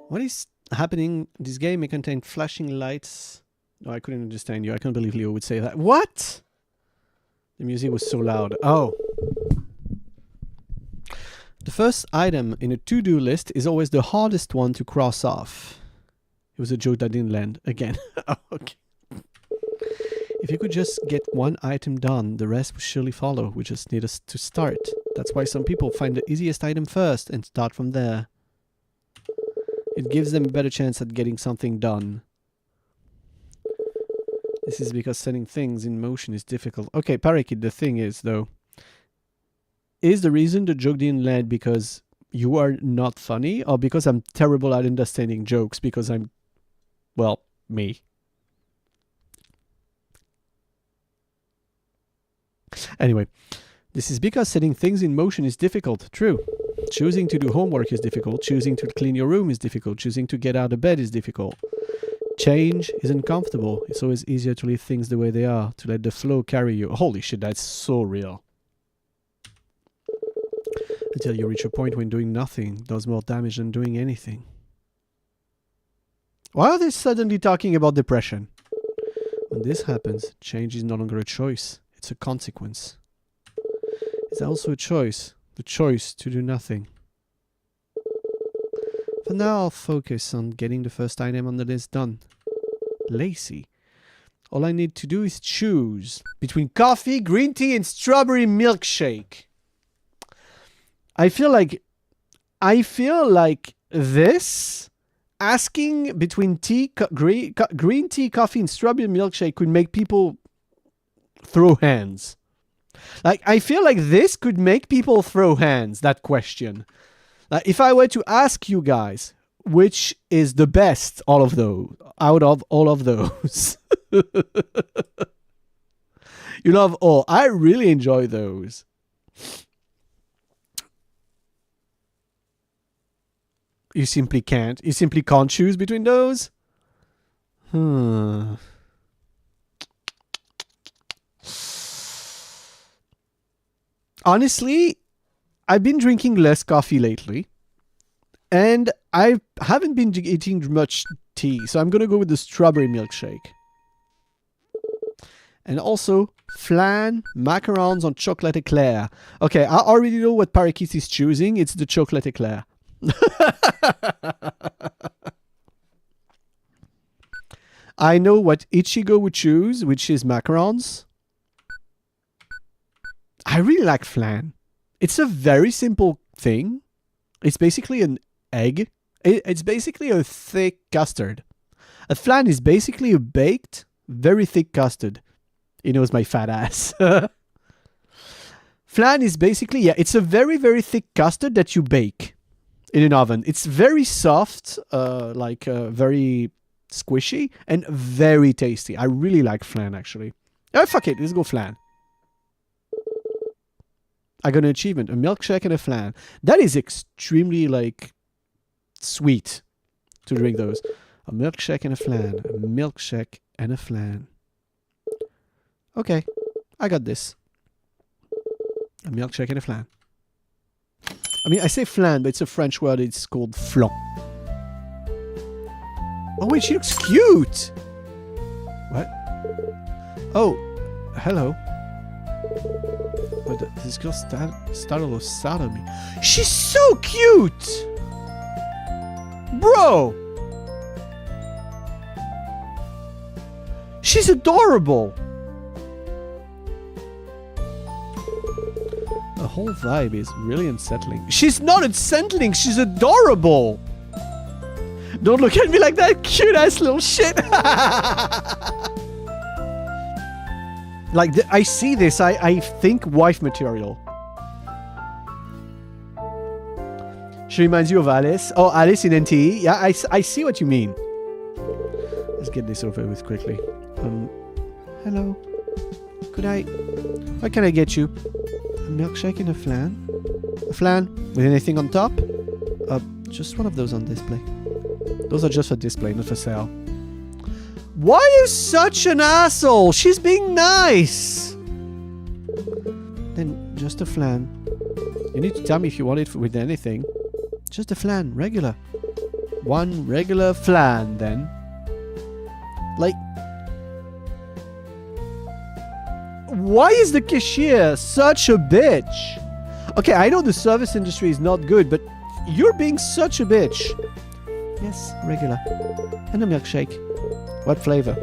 What is happening? This game may contain flashing lights. No, I couldn't understand you. I can't believe Leo would say that. What? The music was so loud. Oh. The first item in a to-do list is always the hardest one to cross off. It was a joke that didn't land again. Okay. If you could just get one item done, the rest will surely follow. We just need us to start. That's why some people find the easiest item first and start from there. It gives them a better chance at getting something done. This is because setting things in motion is difficult. Okay, Parakit, the thing is, though, is the reason the joke didn't land because you are not funny, or because I'm terrible at understanding jokes because I'm, well, me? Anyway, this is because setting things in motion is difficult. True. Choosing to do homework is difficult. Choosing to clean your room is difficult. Choosing to get out of bed is difficult. Change is uncomfortable. It's always easier to leave things the way they are, to let the flow carry you. Holy shit, that's so real. Until you reach a point when doing nothing does more damage than doing anything. Why are they suddenly talking about depression? When this happens, change is no longer a choice. It's a consequence. It's also a choice. The choice to do nothing. For now, I'll focus on getting the first item on the list done. Lazy. All I need to do is choose between coffee, green tea, and strawberry milkshake. I feel like this, asking between green tea, coffee, and strawberry milkshake could make people throw hands. Like, I feel like this could make people throw hands, that question. Like, if I were to ask you guys, which is the best out of all of those? You love all. I really enjoy those. You simply can't. You simply can't choose between those? Honestly, I've been drinking less coffee lately, and I haven't been eating much tea, so I'm going to go with the strawberry milkshake. And also, flan, macarons on chocolate eclair. Okay, I already know what Parakeet is choosing. It's the chocolate eclair. I know what Ichigo would choose, which is macarons. I really like flan. It's a very simple thing. It's basically an egg. It's basically a thick custard. A flan is basically a baked, very thick custard. He knows my fat ass. Flan is basically, yeah, it's a very, very thick custard that you bake in an oven. It's very soft, very squishy, and very tasty. I really like flan, actually. Oh, fuck it. Let's go flan. I got an achievement. A milkshake and a flan. That is extremely, like, sweet to drink those. A milkshake and a flan. A milkshake and a flan. Okay. I got this. A milkshake and a flan. I mean, I say flan, but it's a French word. It's called flan. Oh, wait, she looks cute! What? Oh, hello. What, this girl started to startle me. She's so cute! Bro! She's adorable! The whole vibe is really unsettling. She's not unsettling, she's adorable! Don't look at me like that, cute ass little shit! Like, I see this, I think wife material. She reminds you of Alice. Oh, Alice in NTE? Yeah, I see what you mean. Let's get this over with quickly. Hello. What can I get you? A milkshake and a flan? A flan? With anything on top? Just one of those on display. Those are just for display, not for sale. Why are you such an asshole? She's being nice. Then just a flan. You need to tell me if you want it with anything. Just a flan, regular. One regular flan, then. Like, why is the cashier such a bitch? Okay, I know the service industry is not good, but you're being such a bitch. Yes, regular. And a milkshake. What flavor?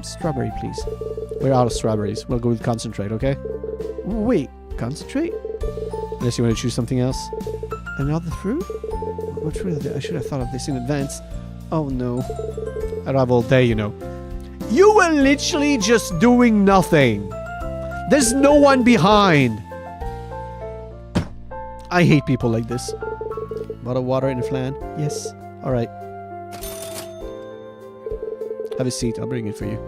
Strawberry, please. We're out of strawberries. We'll go with concentrate, okay? Wait, concentrate? Unless you want to choose something else. Another fruit? What fruit? I should have thought of this in advance. Oh no. I don't have all day, you know. You were literally just doing nothing. There's no one behind. I hate people like this. Bottle of water and a flan? Yes. Alright. Have a seat. I'll bring it for you.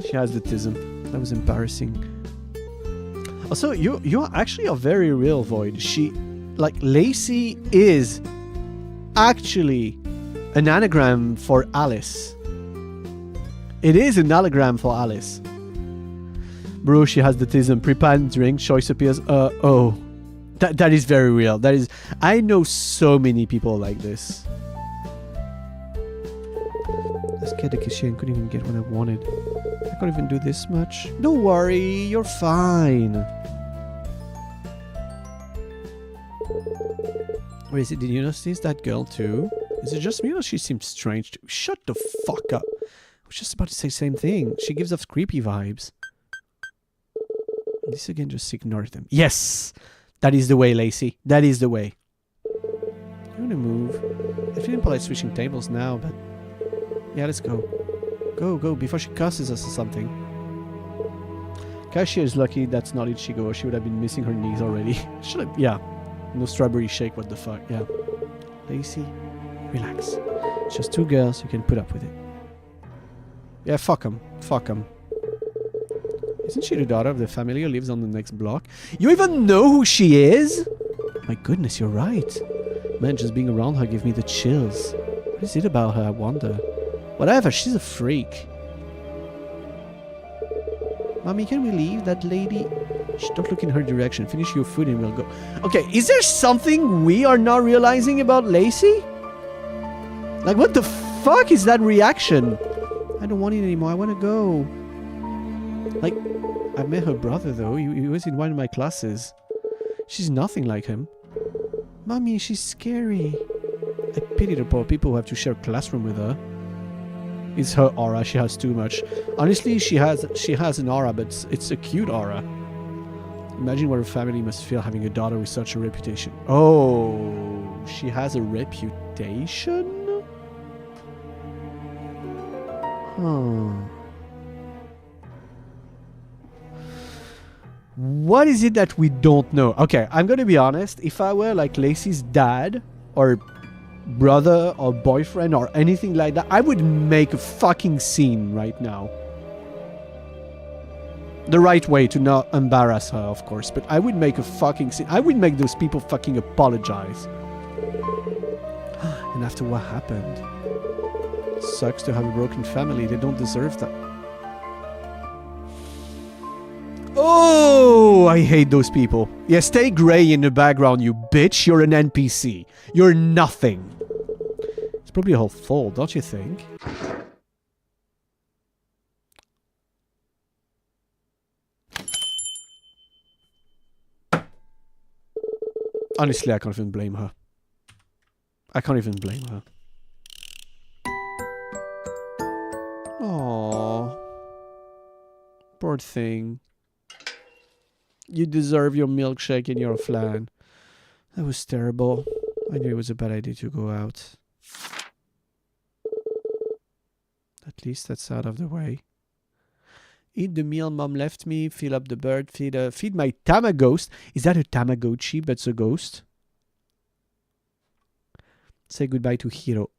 She has the tism. That was embarrassing. Also, you're actually a very real Void. Lacey is actually an anagram for Alice. It is an anagram for Alice. Bro, she has the tism. Prepare and drink. Choice appears. Oh. That is very real. That is... I know so many people like this. I scared the cashier and couldn't even get what I wanted. I can't even do this much. Don't worry, you're fine. Wait, is it? Did you notice that girl too? Is it just me or she seems strange too? Shut the fuck up. I was just about to say the same thing. She gives off creepy vibes. This again, just ignore them. Yes! That is the way, Lacey. That is the way. You wanna move? I feel impolite switching tables now, but... Yeah, let's go. Go, before she cusses us or something. Cashier is lucky that's not Ichigo, or she would have been missing her knees already. Should I? Yeah. No strawberry shake, what the fuck, yeah. Lacey, relax. It's just two girls, you can put up with it. Yeah, fuck them. Fuck them. Isn't she the daughter of the family who lives on the next block? You even know who she is? My goodness, you're right. Man, just being around her gave me the chills. What is it about her, I wonder? Whatever, she's a freak. Mommy, can we leave that lady? Shh, don't look in her direction. Finish your food and we'll go. Okay, is there something we are not realizing about Lacey? Like, what the fuck is that reaction? I don't want it anymore. I want to go. Like, I met her brother though. He was in one of my classes. She's nothing like him. Mommy, she's scary. I pity the poor people who have to share a classroom with her. It's her aura. She has too much. Honestly, she has an aura, but it's a cute aura. Imagine what her family must feel having a daughter with such a reputation. Oh, she has a reputation? Huh. What is it that we don't know? Okay, I'm gonna be honest. If I were like Lacey's dad or brother or boyfriend or anything like that, I would make a fucking scene right now. The right way to not embarrass her, of course, but I would make a fucking scene. I would make those people fucking apologize. And after what happened, sucks to have a broken family. They don't deserve that. Oh, I hate those people. Yeah, stay grey in the background, you bitch. You're an NPC. You're nothing. It's probably her fault, don't you think? Honestly, I can't even blame her. I can't even blame her. Aww. Poor thing. You deserve your milkshake and your flan. That was terrible. I knew it was a bad idea to go out. At least that's out of the way. Eat the meal mom left me. Fill up the bird feeder. Feed my Tamaghost. Is that a Tamagotchi? That's a ghost. Say goodbye to Hiro.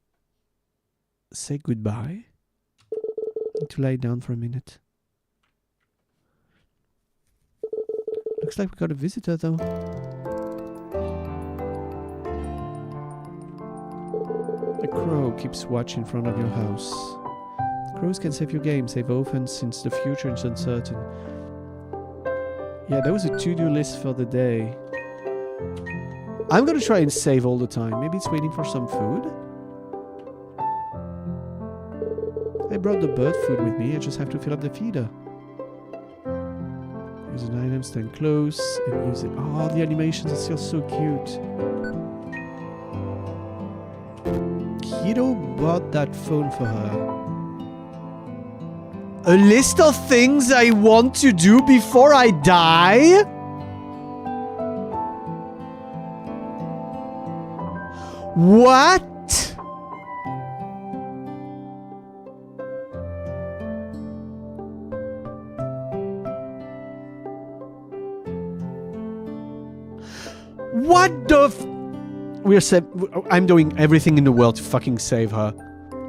Say goodbye. Need to lie down for a minute. Looks like we got a visitor though. A crow keeps watch in front of your house. Crows can save your game, save often since the future is uncertain. Yeah, that was a to-do list for the day. I'm gonna try and save all the time. Maybe it's waiting for some food? I brought the bird food with me, I just have to fill up the feeder. Use an item, stand close, and use it. Oh, the animations are still so cute. Hiro bought that phone for her. A list of things I want to do before I die? What? What the I'm doing everything in the world to fucking save her.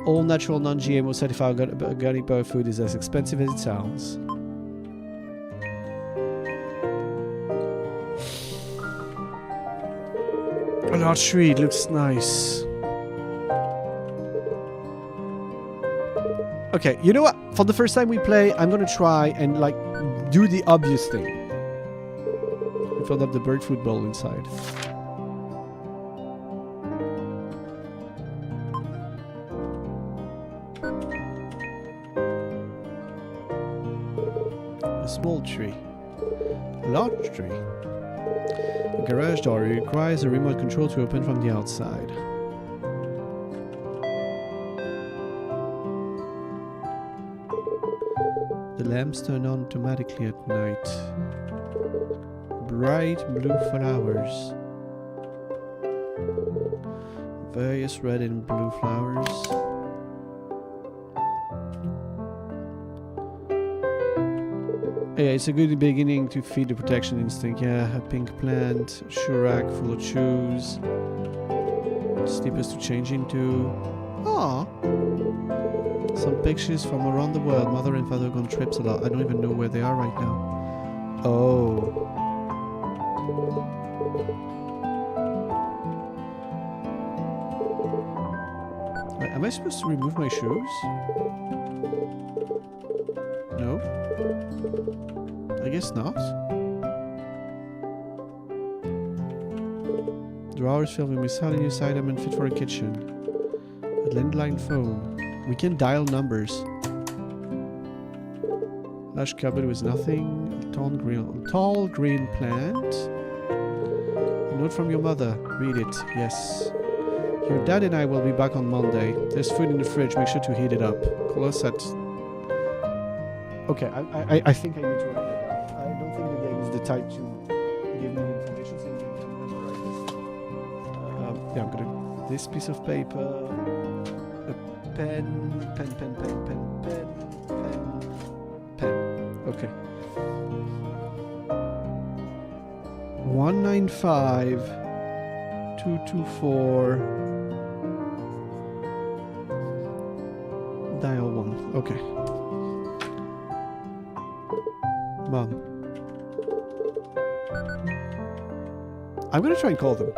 All natural, non-GMO certified organic bird food is as expensive as it sounds. A large tree, it looks nice. Okay, you know what? For the first time we play, I'm gonna try and like do the obvious thing. Fill up the bird food bowl inside. A small tree. A large tree. A garage door requires a remote control to open from the outside. The lamps turn on automatically at night. Bright blue flowers. Various red and blue flowers. Yeah, it's a good beginning to feed the protection instinct. Yeah, a pink plant, a shoe rack full of shoes, slippers to change into. Aww. Some pictures from around the world. Mother and father go on trips a lot. I don't even know where they are right now. Oh. Wait, am I supposed to remove my shoes? No? I guess not. Drawers filled with miscellaneous items and fit for a kitchen. A landline phone. We can dial numbers. Large cupboard with nothing. Tall green plant. A note from your mother. Read it. Yes. Your dad and I will be back on Monday. There's food in the fridge. Make sure to heat it up. Call us at... Okay, I think I need to write that down. I don't think the game is the type to give me information, so I need to memorize this. Yeah, I'm gonna... This piece of paper... A pen... Pen. Okay. 195 224 dial 1. Okay. Mom. I'm gonna try and call them.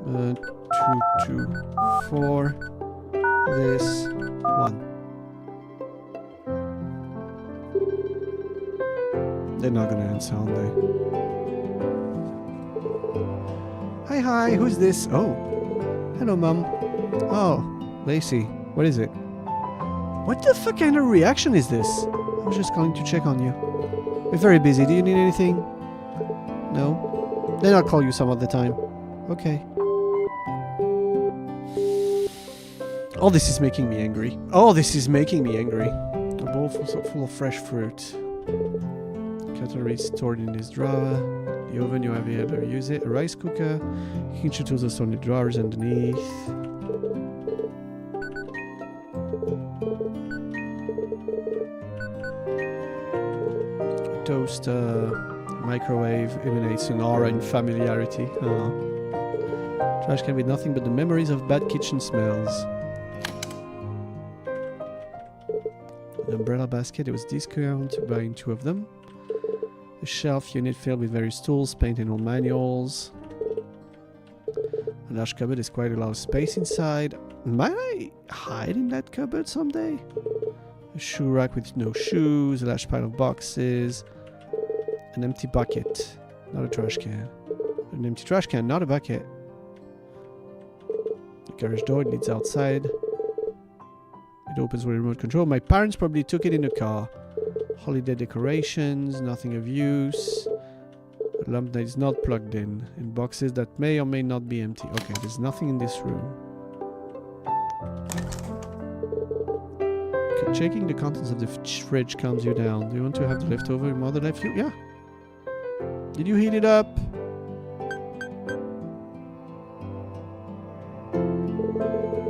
Uh, 224 this 1. They're not gonna answer, aren't they? Hi, who's this? Oh. Hello, Mom. Oh, Lacey, what is it? What the fuck kind of reaction is this? I was just calling to check on you. We're very busy. Do you need anything? No? Then I'll call you some other time. Okay. Oh, this is making me angry. A bowl full of fresh fruit. Cutlery stored in this drawer. The oven, you have ever use it. A rice cooker. Kitchen tools are stored in the drawers underneath. Toaster. Microwave emanates an aura and familiarity. Trash can be nothing but the memories of bad kitchen smells. An umbrella basket, it was discount, buying 2 of them. A shelf unit filled with various tools, paint and old manuals. A large cupboard is quite a lot of space inside. Might I hide in that cupboard someday? A shoe rack with no shoes, a large pile of boxes. An empty bucket, not a trash can. An empty trash can, not a bucket. The garage door, it leads outside. It opens with remote control. My parents probably took it in a car. Holiday decorations, nothing of use. A lamp that is not plugged in boxes that may or may not be empty. Okay, there's nothing in this room. Okay, checking the contents of the fridge calms you down. Do you want to have the leftover your mother left you? Yeah. Did you heat it up?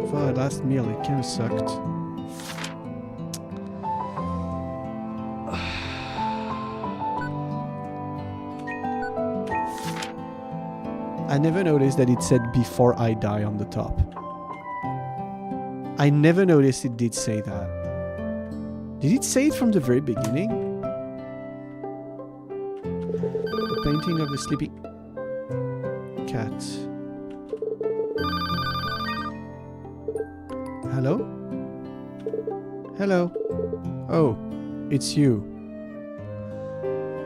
For our last meal, it kind of sucked. I never noticed that it said before I die on the top. I never noticed it did say that. Did it say it from the very beginning? The painting of the sleeping cat. Hello? Hello? Oh, it's you.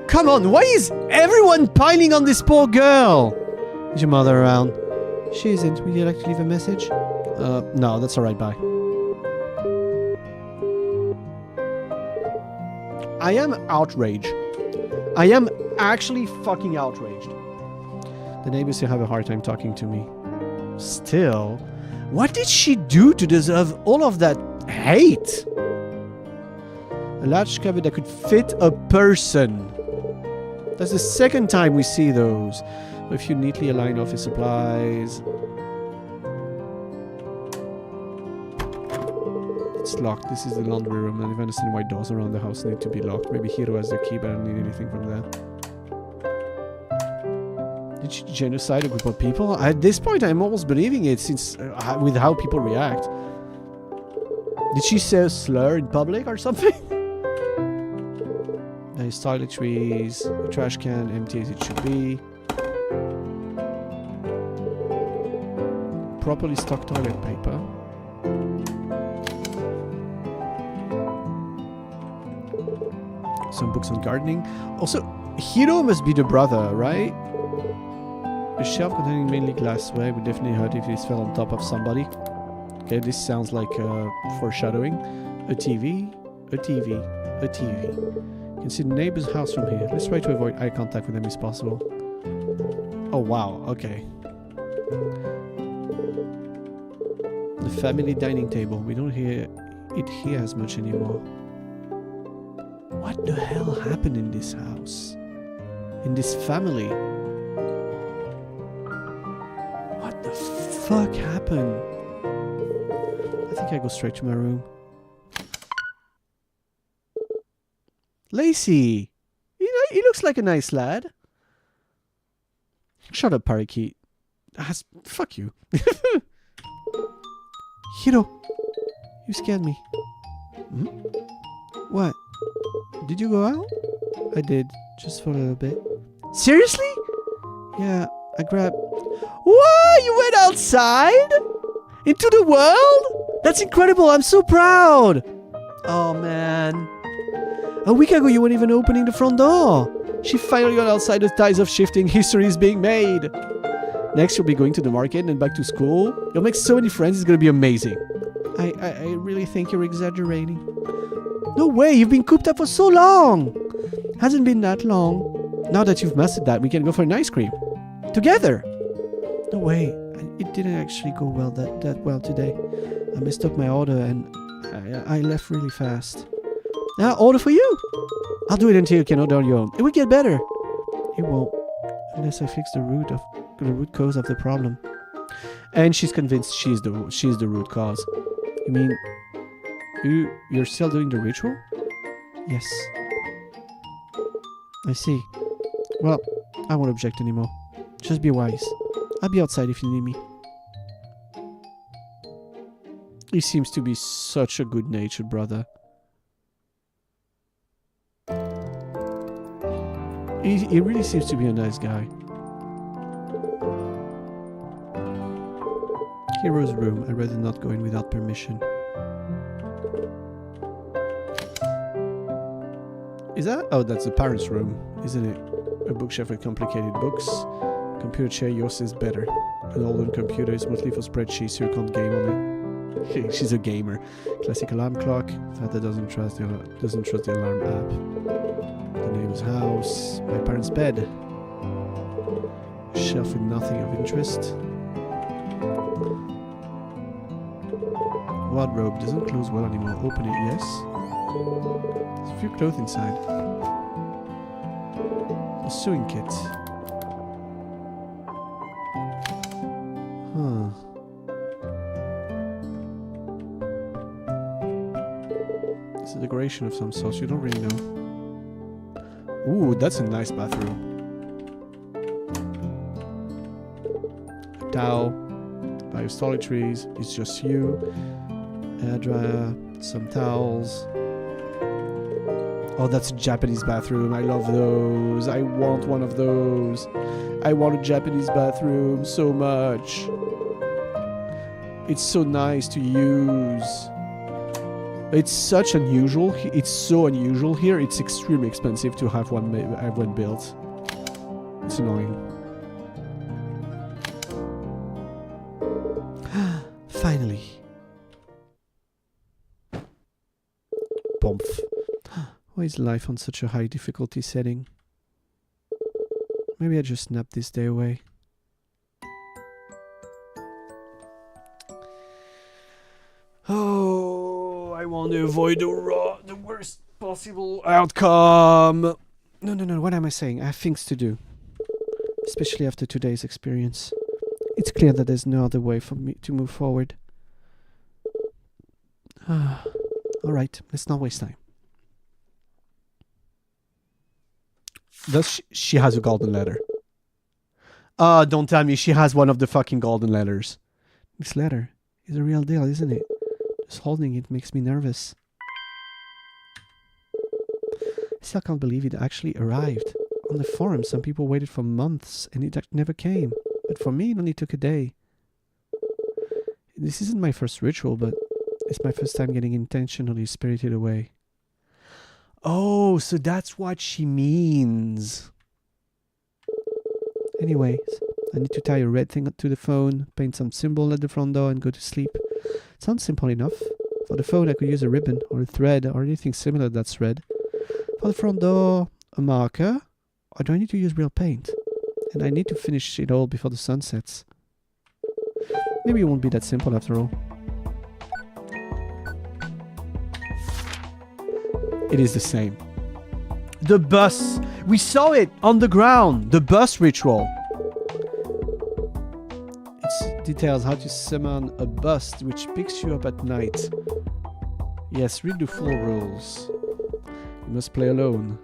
Come on, why is everyone piling on this poor girl? Is your mother around? She isn't. Would you like to leave a message? No, that's alright, bye. I am outraged. I am actually fucking outraged. The neighbors still have a hard time talking to me. Still? What did she do to deserve all of that hate? A large cupboard that could fit a person. That's the second time we see those. A few neatly aligned office supplies. It's locked. This is the laundry room. I don't even understand why doors around the house need to be locked. Maybe Hiro has the key, but I don't need anything from that. Did she genocide a group of people? At this point, I'm almost believing it, since with how people react. Did she say a slur in public or something? There's toiletries, a trash can, empty as it should be. Properly stocked toilet paper. Some books on gardening. Also, Hiro must be the brother, right? A shelf containing mainly glassware would definitely hurt if this fell on top of somebody. Okay, this sounds like foreshadowing. A TV, a TV, a TV. You can see the neighbor's house from here. Let's try to avoid eye contact with them as possible. Oh wow, okay. The family dining table. We don't hear it here as much anymore. What the hell happened in this house? In this family? What the fuck happened? I think I go straight to my room. Lacey! He looks like a nice lad. Shut up, parakeet. Fuck you. Hiro, you scared me. Hmm? What? Did you go out? I did, just for a little bit. Seriously? Yeah, I grabbed... What? You went outside? Into the world? That's incredible, I'm so proud! Oh, man. A week ago you weren't even opening the front door. She finally got outside, the tides of shifting, history is being made. Next you'll be going to the market and back to school. You'll make so many friends, it's gonna be amazing. I really think you're exaggerating. No way, you've been cooped up for so long. Hasn't been that long. Now that you've mastered that, we can go for an ice cream. Together. No way, it didn't actually go well that well today. I messed up my order and I left really fast. Now order for you. I'll do it until you can order on your own. It will get better. It won't, unless I fix the root cause of the problem. And she's convinced she's the root cause. You mean you're still doing the ritual? Yes. I see. Well, I won't object anymore. Just be wise. I'll be outside if you need me. He seems to be such a good-natured brother. He really seems to be a nice guy. Hero's room. I'd rather not go in without permission. Is that? Oh, that's the parents' room, isn't it? A bookshelf with complicated books. Computer chair, yours is better. An older computer is mostly for spreadsheets, so you can't game on it. She's a gamer. Classic alarm clock. Father doesn't trust the alarm app. The neighbor's house. My parents' bed. Shelf with nothing of interest. Wardrobe doesn't close well anymore. Open it, yes. There's a few clothes inside. A sewing kit. Huh. It's a decoration of some sort. You don't really know. Ooh, that's a nice bathroom. A towel. Bio-toiletries. It's just you. Hair dryer, some towels. Oh, that's a Japanese bathroom. I love those. I want one of those. I want a Japanese bathroom so much. It's so nice to use. It's such unusual. It's so unusual here. It's extremely expensive to have one built. It's annoying. Finally. Bomph. Why is life on such a high difficulty setting? Maybe I just snapped this day away. Oh, I want to avoid the worst possible outcome. No, what am I saying? I have things to do. Especially after today's experience. It's clear that there's no other way for me to move forward. Alright, let's not waste time. Does she has a golden letter? Don't tell me she has one of the fucking golden letters. This letter is a real deal, isn't it? Just holding it makes me nervous. I still can't believe it actually arrived. On the forum, some people waited for months and it never came. But for me, it only took a day. This isn't my first ritual, but it's my first time getting intentionally spirited away. Oh, so that's what she means. Anyways, I need to tie a red thing to the phone, paint some symbol at the front door and go to sleep. Sounds simple enough. For the phone I could use a ribbon or a thread or anything similar to that thread. For the front door, a marker. Or do I need to use real paint? And I need to finish it all before the sun sets. Maybe it won't be that simple after all. It is the same. The bus! We saw it on the ground! The bus ritual! It details how to summon a bus which picks you up at night. Yes, read the full rules. You must play alone.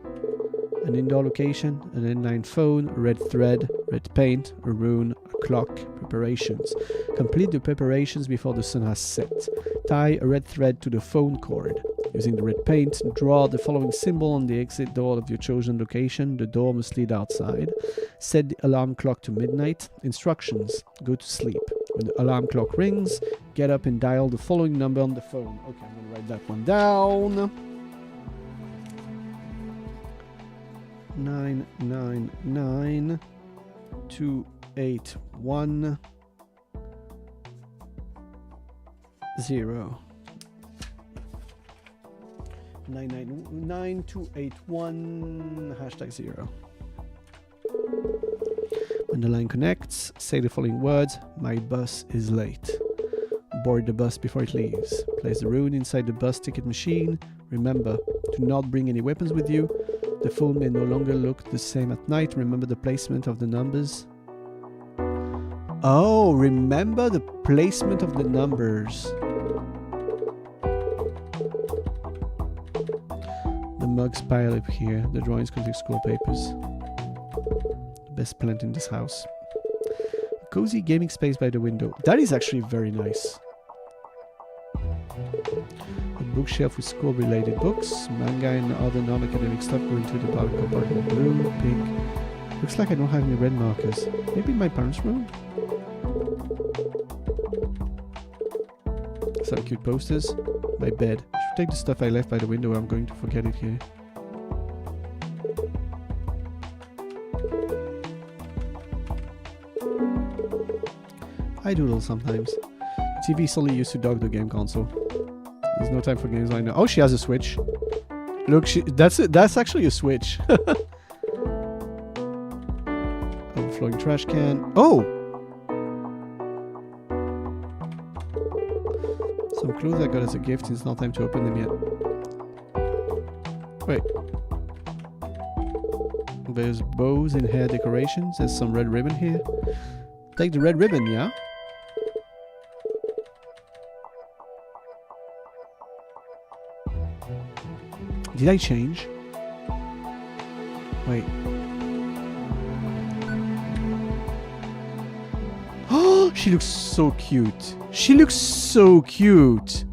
An indoor location, an inline phone, a red thread, red paint, a rune, a clock, preparations. Complete the preparations before the sun has set. Tie a red thread to the phone cord. Using the red paint, draw the following symbol on the exit door of your chosen location. The door must lead outside. Set the alarm clock to midnight. Instructions: go to sleep. When the alarm clock rings, get up and dial the following number on the phone. Okay, I'm gonna write that one down. 999 281 0 999 281 #0. When the line connects, say the following words: my bus is late. Board the bus before it leaves. Place the rune inside the bus ticket machine. Remember, do not bring any weapons with you. The phone may no longer look the same at night. Remember the placement of the numbers. Oh, remember the placement of the numbers. The mugs pile up here. The drawings contain school papers. The best plant in this house. A cozy gaming space by the window. That is actually very nice. A bookshelf with school-related books, manga and other non-academic stuff go into the bottom compartment. Blue, pink. Looks like I don't have any red markers. Maybe in my parents' room? Some cute posters. My bed. Should take the stuff I left by the window. I'm going to forget it here. I doodle sometimes. The TV is only used to dock the game console. There's no time for games right now. Oh, she has a Switch. Look, that's actually a Switch. Overflowing trash can. Oh! Some clothes I got as a gift. It's not time to open them yet. Wait. There's bows and hair decorations. There's some red ribbon here. Take the red ribbon, yeah? Did I change? Wait. Oh, she looks so cute. She looks so cute.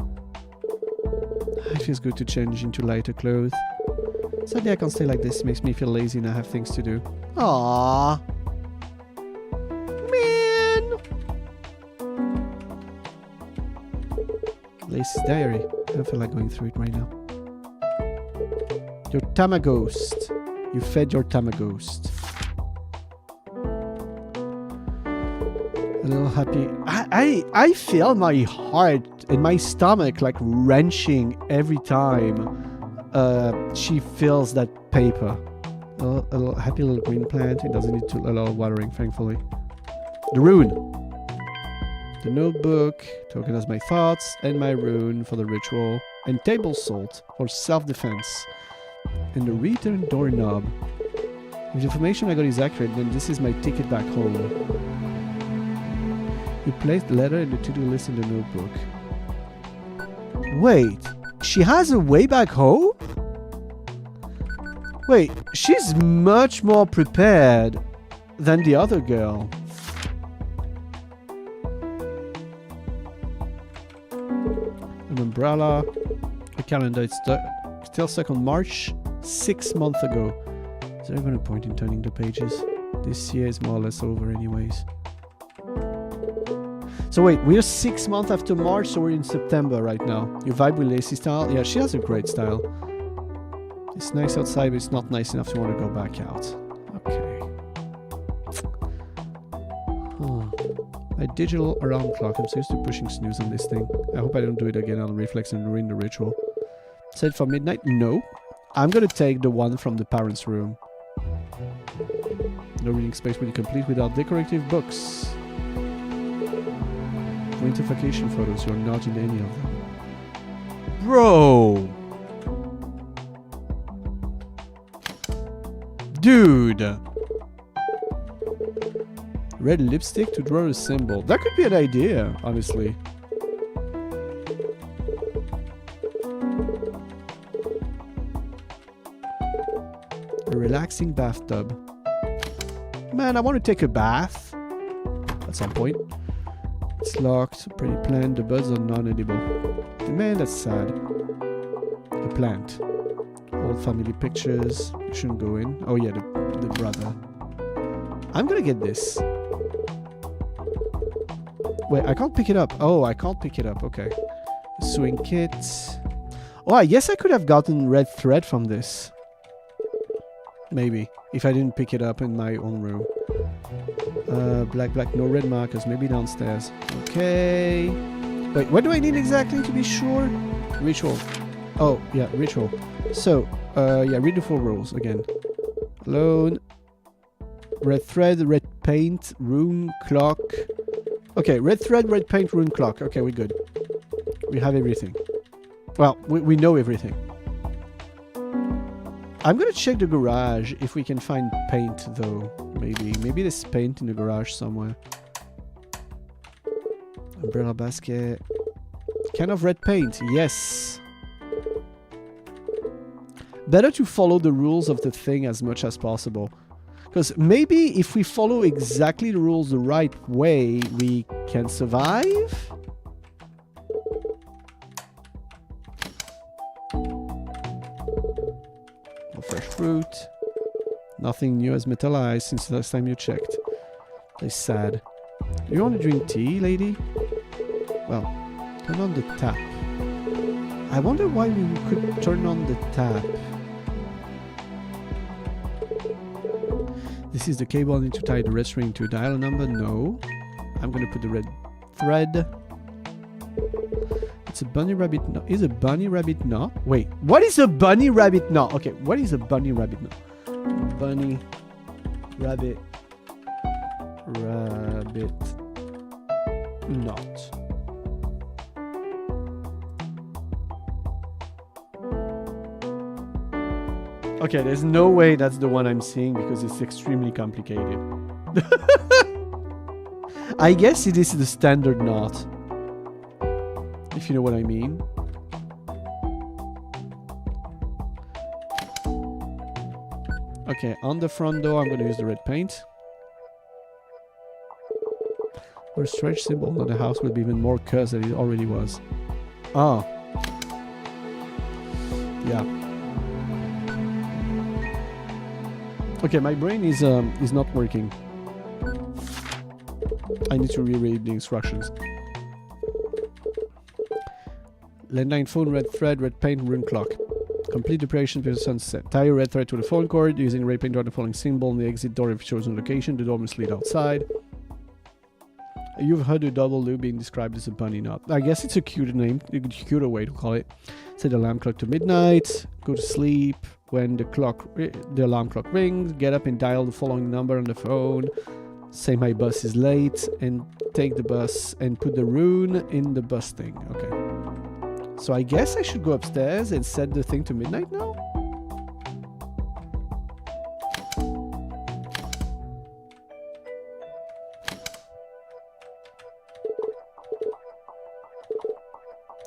It feels good to change into lighter clothes. Sadly, I can't stay like this. It makes me feel lazy and I have things to do. Aww. Man. Lacey's diary. I don't feel like going through it right now. Your Tamaghost. You fed your Tamaghost. A little happy. I feel my heart and my stomach like wrenching every time she fills that paper. A little happy little green plant. It doesn't need a lot of watering, thankfully. The rune. The notebook. Token as my thoughts. And my rune for the ritual. And table salt for self-defense. And the return doorknob. If the information I got is accurate, then this is my ticket back home. You place the letter and the to-do list in the notebook. Wait, she has a way back home? Wait, she's much more prepared than the other girl. An umbrella. A calendar. It's still stuck on March 6 months ago. Is there even a point in turning the pages? This year is more or less over anyways. So wait, we're 6 months after March, so we're in September right now. You vibe with Lacey's style? Yeah, she has a great style. It's nice outside, but it's not nice enough to want to go back out. Okay. A digital alarm clock. I'm seriously pushing snooze on this thing. I hope I don't do it again on reflex and ruin the ritual. Set for midnight? No. I'm gonna take the one from the parents' room. No reading space will be complete without decorative books. Winter vacation photos. You're not in any of them. Bro! Dude! Red lipstick to draw a symbol. That could be an idea, honestly. A relaxing bathtub. Man, I want to take a bath. At some point. It's locked. Pretty plant. The buds are non-edible. Man, that's sad. A plant. Old family pictures. You shouldn't go in. Oh yeah, the brother. I'm gonna get this. Wait, I can't pick it up. Oh, I can't pick it up. Okay. Sewing kit. Oh, I guess I could have gotten red thread from this. Maybe. If I didn't pick it up in my own room. Black, no red markers. Maybe downstairs. Okay. Wait, what do I need exactly to be sure? Ritual. Oh, yeah, ritual. So, yeah, read the full rules again. Alone. Red thread, red paint, rune, clock. Okay, red thread, red paint, rune, clock. Okay, we're good. We have everything. Well, we know everything. I'm gonna check the garage if we can find paint, though. Maybe there's paint in the garage somewhere. Umbrella basket. Can of red paint. Yes. Better to follow the rules of the thing as much as possible. Because maybe if we follow exactly the rules the right way, we can survive? No fresh fruit. Nothing new has metallized since the last time you checked. That's sad. Do you want to drink tea, lady? Well, turn on the tap. I wonder why we could turn on the tap. This is the cable I need to tie the red string to. Dial a number? No. I'm gonna put the red thread. It's a bunny rabbit knot. Is a bunny rabbit knot? Wait, what is a bunny rabbit knot? Okay, what is a bunny rabbit knot? Bunny rabbit knot. Okay, there's no way that's the one I'm seeing because it's extremely complicated. I guess it is the standard knot. If you know what I mean. Okay, on the front door I'm going to use the red paint. Or a stretch symbol. Now the house will be even more cursed than it already was. Ah. Yeah. Okay, my brain is not working. I need to reread the instructions. Landline phone, red thread, red paint, rune clock. Complete the operation before sunset. Tie a red thread to the phone cord using red paint on the following symbol on the exit door if chosen location. The door must lead outside. You've heard a double loop being described as a bunny knot. I guess it's a cute name, a cuter way to call it. Set the alarm clock to midnight. Go to sleep. When the alarm clock rings, get up and dial the following number on the phone. Say my bus is late and take the bus and put the rune in the bus thing. Okay. So I guess I should go upstairs and set the thing to midnight now?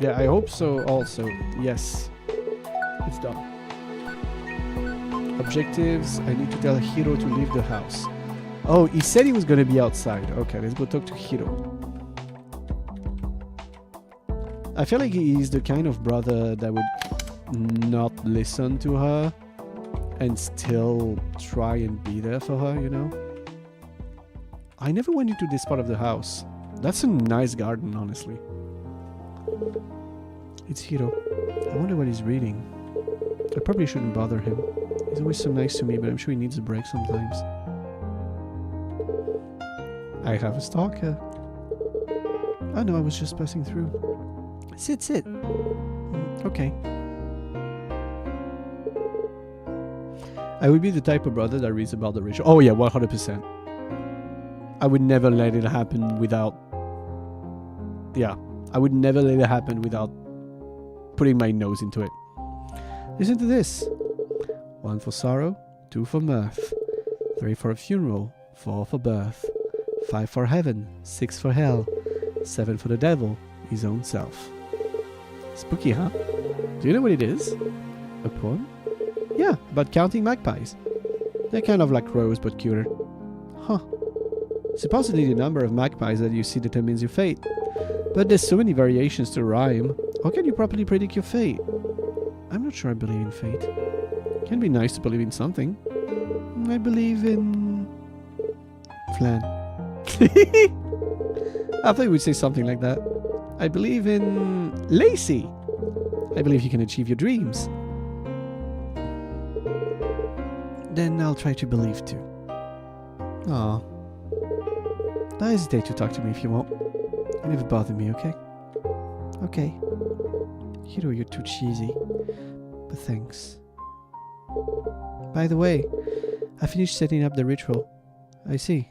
Yeah, I hope so also. Yes. It's done. Objectives. I need to tell Hiro to leave the house. Oh, he said he was going to be outside. Okay, let's go talk to Hiro. I feel like he's the kind of brother that would not listen to her and still try and be there for her, you know? I never went into this part of the house. That's a nice garden, honestly. It's Hiro. I wonder what he's reading. I probably shouldn't bother him. He's always so nice to me, but I'm sure he needs a break sometimes. I have a stalker. Oh no, I was just passing through. Sit. Okay. I would be the type of brother that reads about the ritual. Oh yeah, 100%. I would never let it happen without... Yeah, I would never let it happen without putting my nose into it. Listen to this. 1 for sorrow, 2 for mirth, 3 for a funeral, 4 for birth, 5 for heaven, 6 for hell, 7 for the devil, his own self. Spooky, huh? Do you know what it is? A poem? Yeah, about counting magpies. They're kind of like crows, but cuter. Huh. Supposedly the number of magpies that you see determines your fate. But there's so many variations to rhyme. How can you properly predict your fate? I'm not sure I believe in fate. It can be nice to believe in something. I believe in... flan. I thought you would say something like that. I believe in... Lacey. I believe you can achieve your dreams. Then I'll try to believe too. Aw. Don't hesitate to talk to me if you want. You never bother me, okay? Okay. You know you're too cheesy. But thanks. By the way, I finished setting up the ritual. I see.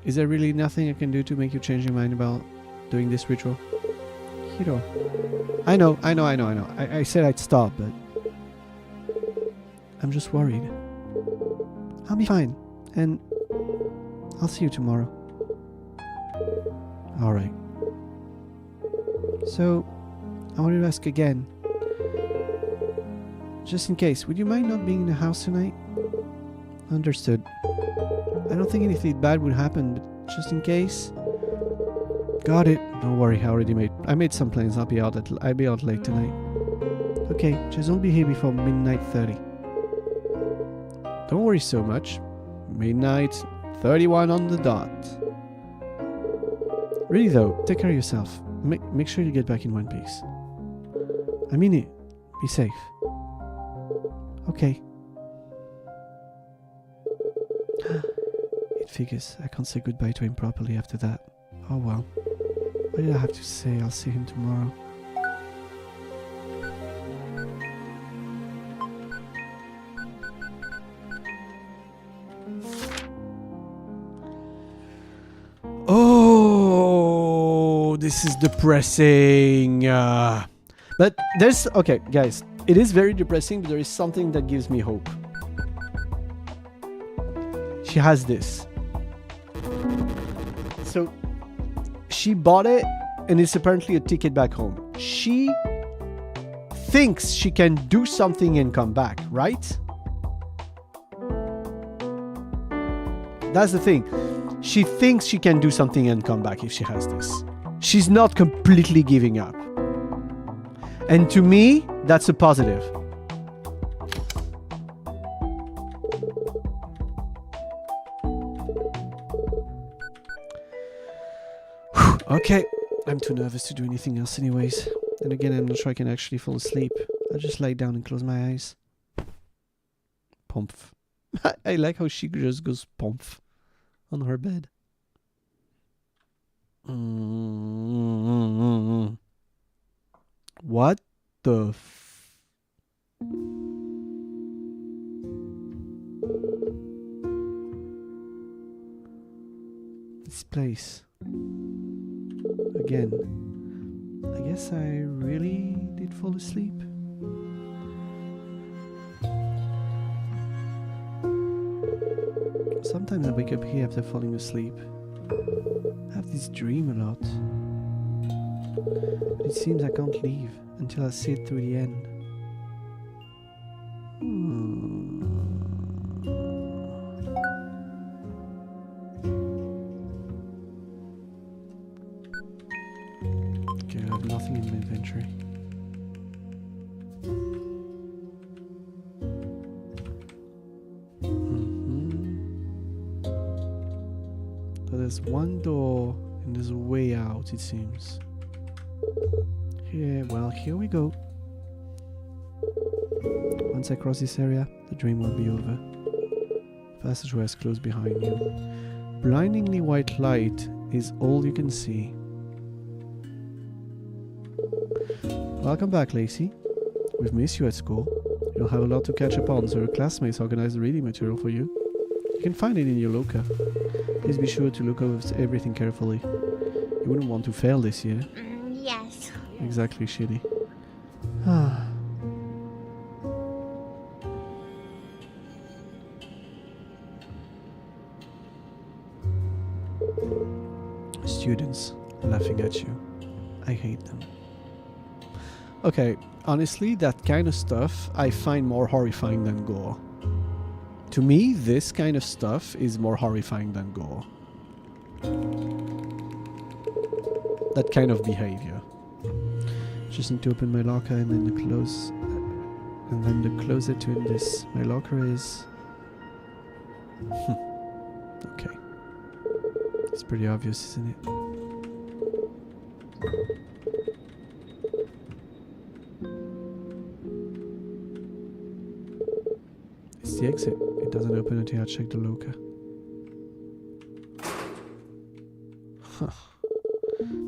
Is there really nothing I can do to make you change your mind about doing this ritual? Hiro. I know. I said I'd stop, but... I'm just worried. I'll be fine. And... I'll see you tomorrow. Alright. So... I wanted to ask again. Just in case, would you mind not being in the house tonight? Understood. I don't think anything bad would happen, but just in case... Got it. Don't worry, I made some plans. I'll be out late tonight. Okay, just don't be here before midnight 30. Don't worry so much. Midnight 31 on the dot. Really though, take care of yourself. Make sure you get back in one piece. I mean it. Be safe. Okay. It figures. I can't say goodbye to him properly after that. Oh well. What did I have to say? I'll see him tomorrow. Oh, this is depressing. But there's... Okay, guys. It is very depressing, but there is something that gives me hope. She has this. So... She bought it, and it's apparently a ticket back home. She thinks she can do something and come back, right? That's the thing. She thinks she can do something and come back if she has this. She's not completely giving up. And to me, that's a positive. Okay, I'm too nervous to do anything else anyways. And again, I'm not sure I can actually fall asleep. I'll just lie down and close my eyes. Pomph. I like how she just goes pomph on her bed. What the this place. Again, I guess I really did fall asleep. Sometimes I wake up here after falling asleep. I have this dream a lot. But it seems I can't leave until I see it through the end. Okay, I have nothing in my inventory. So there's one door and there's a way out, it seems. Well, here we go. Once I cross this area, the dream will be over. The passageway is closed behind you. Blindingly white light is all you can see. Welcome back, Lacey. We've missed you at school. You'll have a lot to catch up on, so your classmates organized reading material for you. You can find it in your locker. Please be sure to look over everything carefully. You wouldn't want to fail this year. Yes. Exactly, shitty. Ah. Students laughing at you. I hate them. Okay, honestly, that kind of stuff I find more horrifying than gore. To me, this kind of stuff is more horrifying than gore. That kind of behavior. Just need to open my locker and then the close, and then the closet to this. My locker is. Okay. It's pretty obvious, isn't it? It's the exit. It doesn't open until I check the locker. Huh.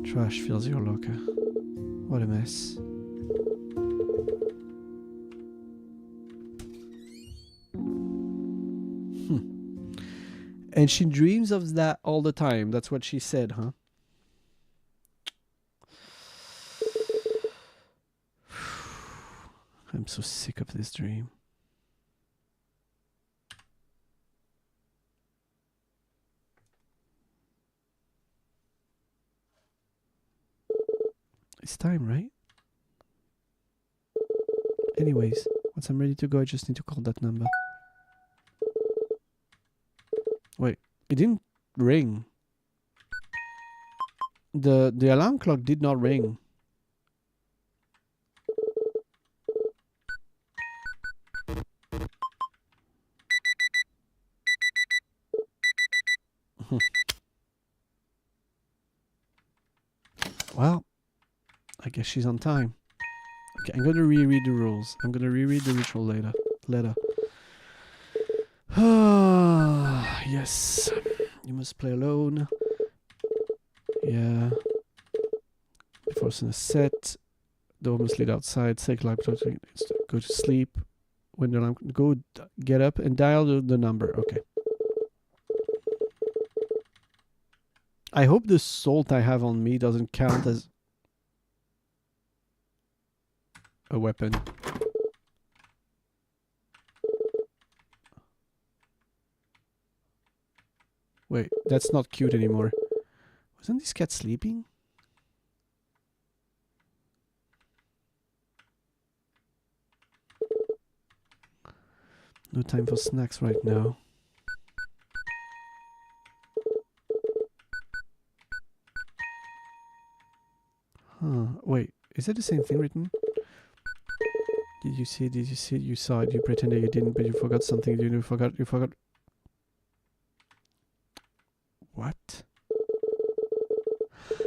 Trash fills your locker. What a mess. And she dreams of that all the time. That's what she said, huh? I'm so sick of this dream. It's time, right? Anyways, once I'm ready to go, I just need to call that number. Wait, it didn't ring. The alarm clock did not ring. Well, I guess she's on time. Okay, I'm gonna reread the rules. I'm gonna reread the ritual later. Yes. You must play alone. Yeah. Before sunset. Door must lead outside. Take life. Go to sleep. When the alarm go, get up and dial the number. Okay. I hope the salt I have on me doesn't count as a weapon. Wait, that's not cute anymore. Wasn't this cat sleeping? No time for snacks right now. Huh, wait, is it the same thing written? Did you see it? Did you see it? You saw it. You pretended you didn't, but you forgot something. You forgot. What?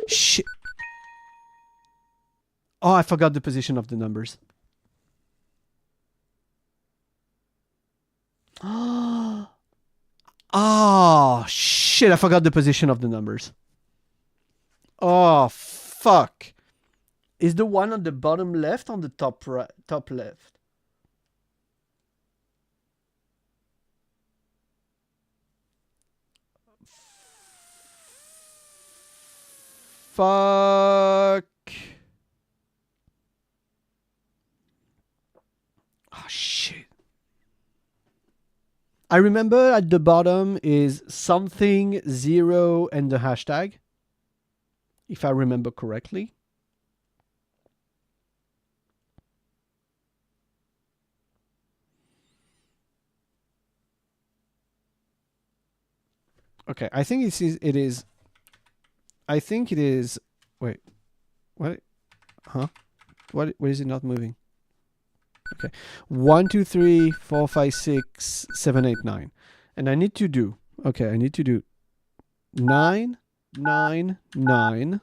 Shit. Oh, I forgot the position of the numbers. Oh, shit. I forgot the position of the numbers. Oh, fuck. Is the one on the bottom left on the top right, top left? Fuck. Oh, shit. I remember at the bottom is something 0 and the hashtag, if I remember correctly. Okay, I think it is. I think it is. Wait, what? Huh? What is it not moving? Okay, 1, 2, 3, 4, 5, 6, 7, 8, 9, and I need to do. Okay, I need to do 9, 9, 9,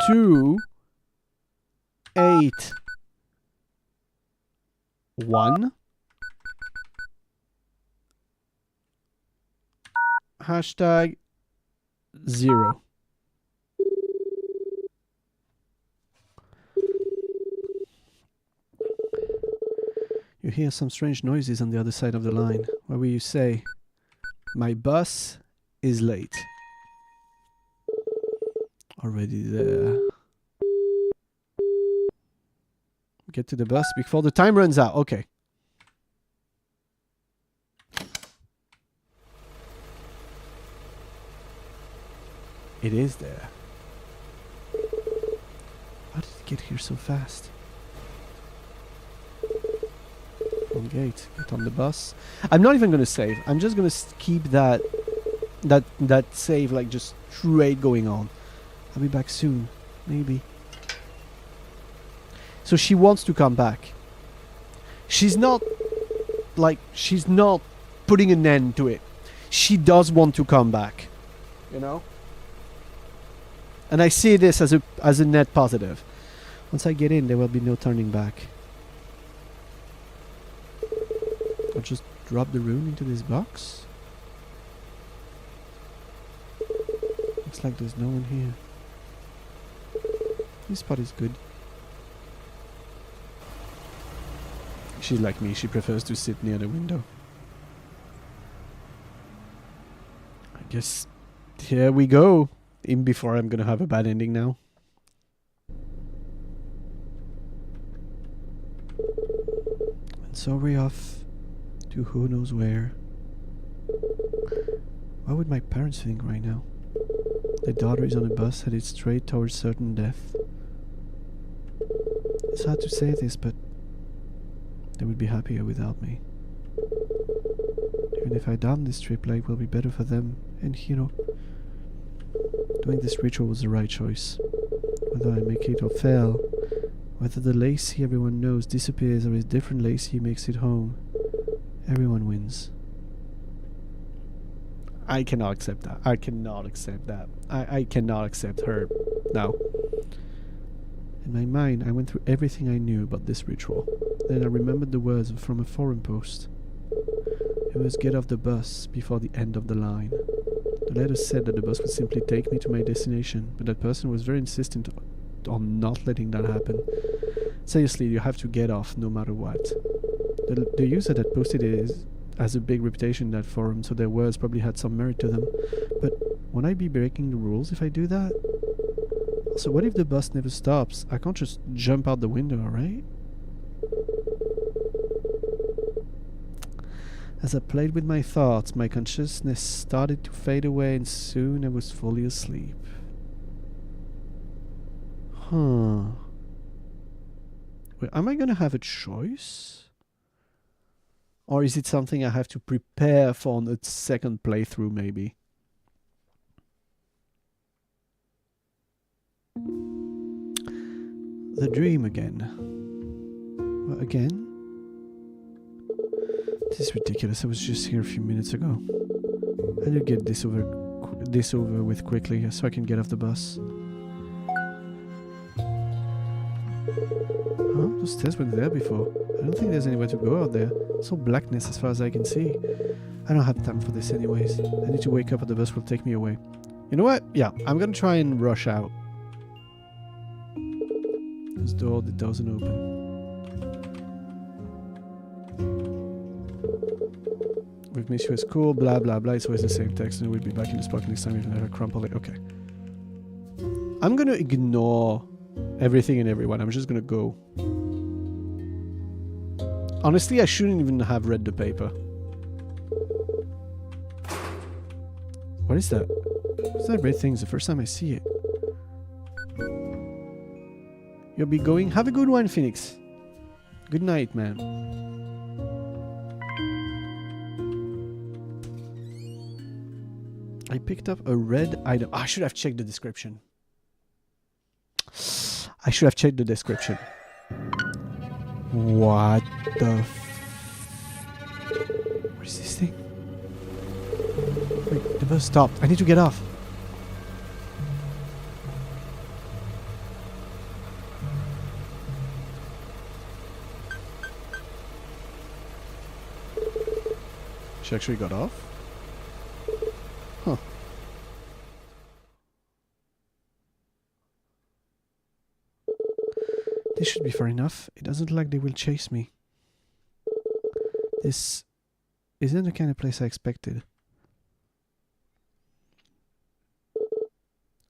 2, 8, 1. Hashtag 0. You hear some strange noises on the other side of the line. What will you say? My bus is late. Already there. Get to the bus before the time runs out. Okay. It is there. How did it get here so fast? Wrong gate. Get on the bus. I'm not even gonna save. I'm just gonna keep that save like just straight going on. I'll be back soon. Maybe. So she wants to come back. She's not putting an end to it. She does want to come back. You know? And I see this as a net positive. Once I get in, there will be no turning back. I'll just drop the rune into this box. Looks like there's no one here. This spot is good. She's like me, she prefers to sit near the window. I guess here we go. Even before I'm gonna have a bad ending now. And so we're off to who knows where. What would my parents think right now? Their daughter is on a bus headed straight towards certain death. It's hard to say this, but they would be happier without me. Even if I done this trip, life will be better for them. And you know, doing this ritual was the right choice. Whether I make it or fail, whether the Lacey everyone knows disappears or a different Lacey makes it home, everyone wins. I cannot accept that. I cannot accept that. I cannot accept her now. In my mind, I went through everything I knew about this ritual. Then I remembered the words from a forum post. It was get off the bus before the end of the line. The letter said that the bus would simply take me to my destination, but that person was very insistent on not letting that happen. Seriously, you have to get off no matter what. The user that posted it has a big reputation in that forum, so their words probably had some merit to them. But won't I be breaking the rules if I do that? Also, what if the bus never stops? I can't just jump out the window, right? As I played with my thoughts, my consciousness started to fade away, and soon I was fully asleep. Huh. Wait, am I gonna have a choice? Or is it something I have to prepare for on the second playthrough, maybe? The dream again. What, again? This is ridiculous. I was just here a few minutes ago. I need to get this over with quickly so I can get off the bus. Huh? Those stairs weren't there before. I don't think there's anywhere to go out there. It's all blackness as far as I can see. I don't have time for this anyways. I need to wake up and the bus will take me away. You know what? Yeah, I'm gonna try and rush out. This door that doesn't open. We've missed you at school, blah blah blah. It's always the same text, and we'll be back in the spot next time if I crumple it. Okay. I'm gonna ignore everything and everyone. I'm just gonna go. Honestly, I shouldn't even have read the paper. What is that? What's that red thing? It's the first time I see it. You'll be going. Have a good one, Phoenix. Good night, man. I picked up a red item. Oh, I should have checked the description. What the what is this thing? Wait, the bus stopped. I need to get off. She actually got off? Huh. should be fair enough. It doesn't look like they will chase me. This isn't the kind of place I expected.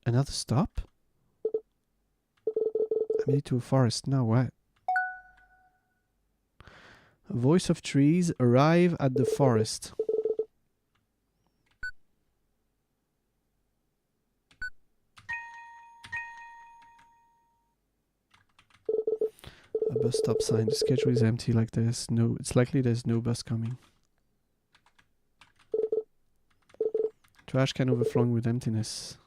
Another stop? I made it to a forest. Now what? A voice of trees. Arrive at the forest. A bus stop sign. The schedule is empty like this. No, it's likely there's no bus coming. Trash can overflowing with emptiness.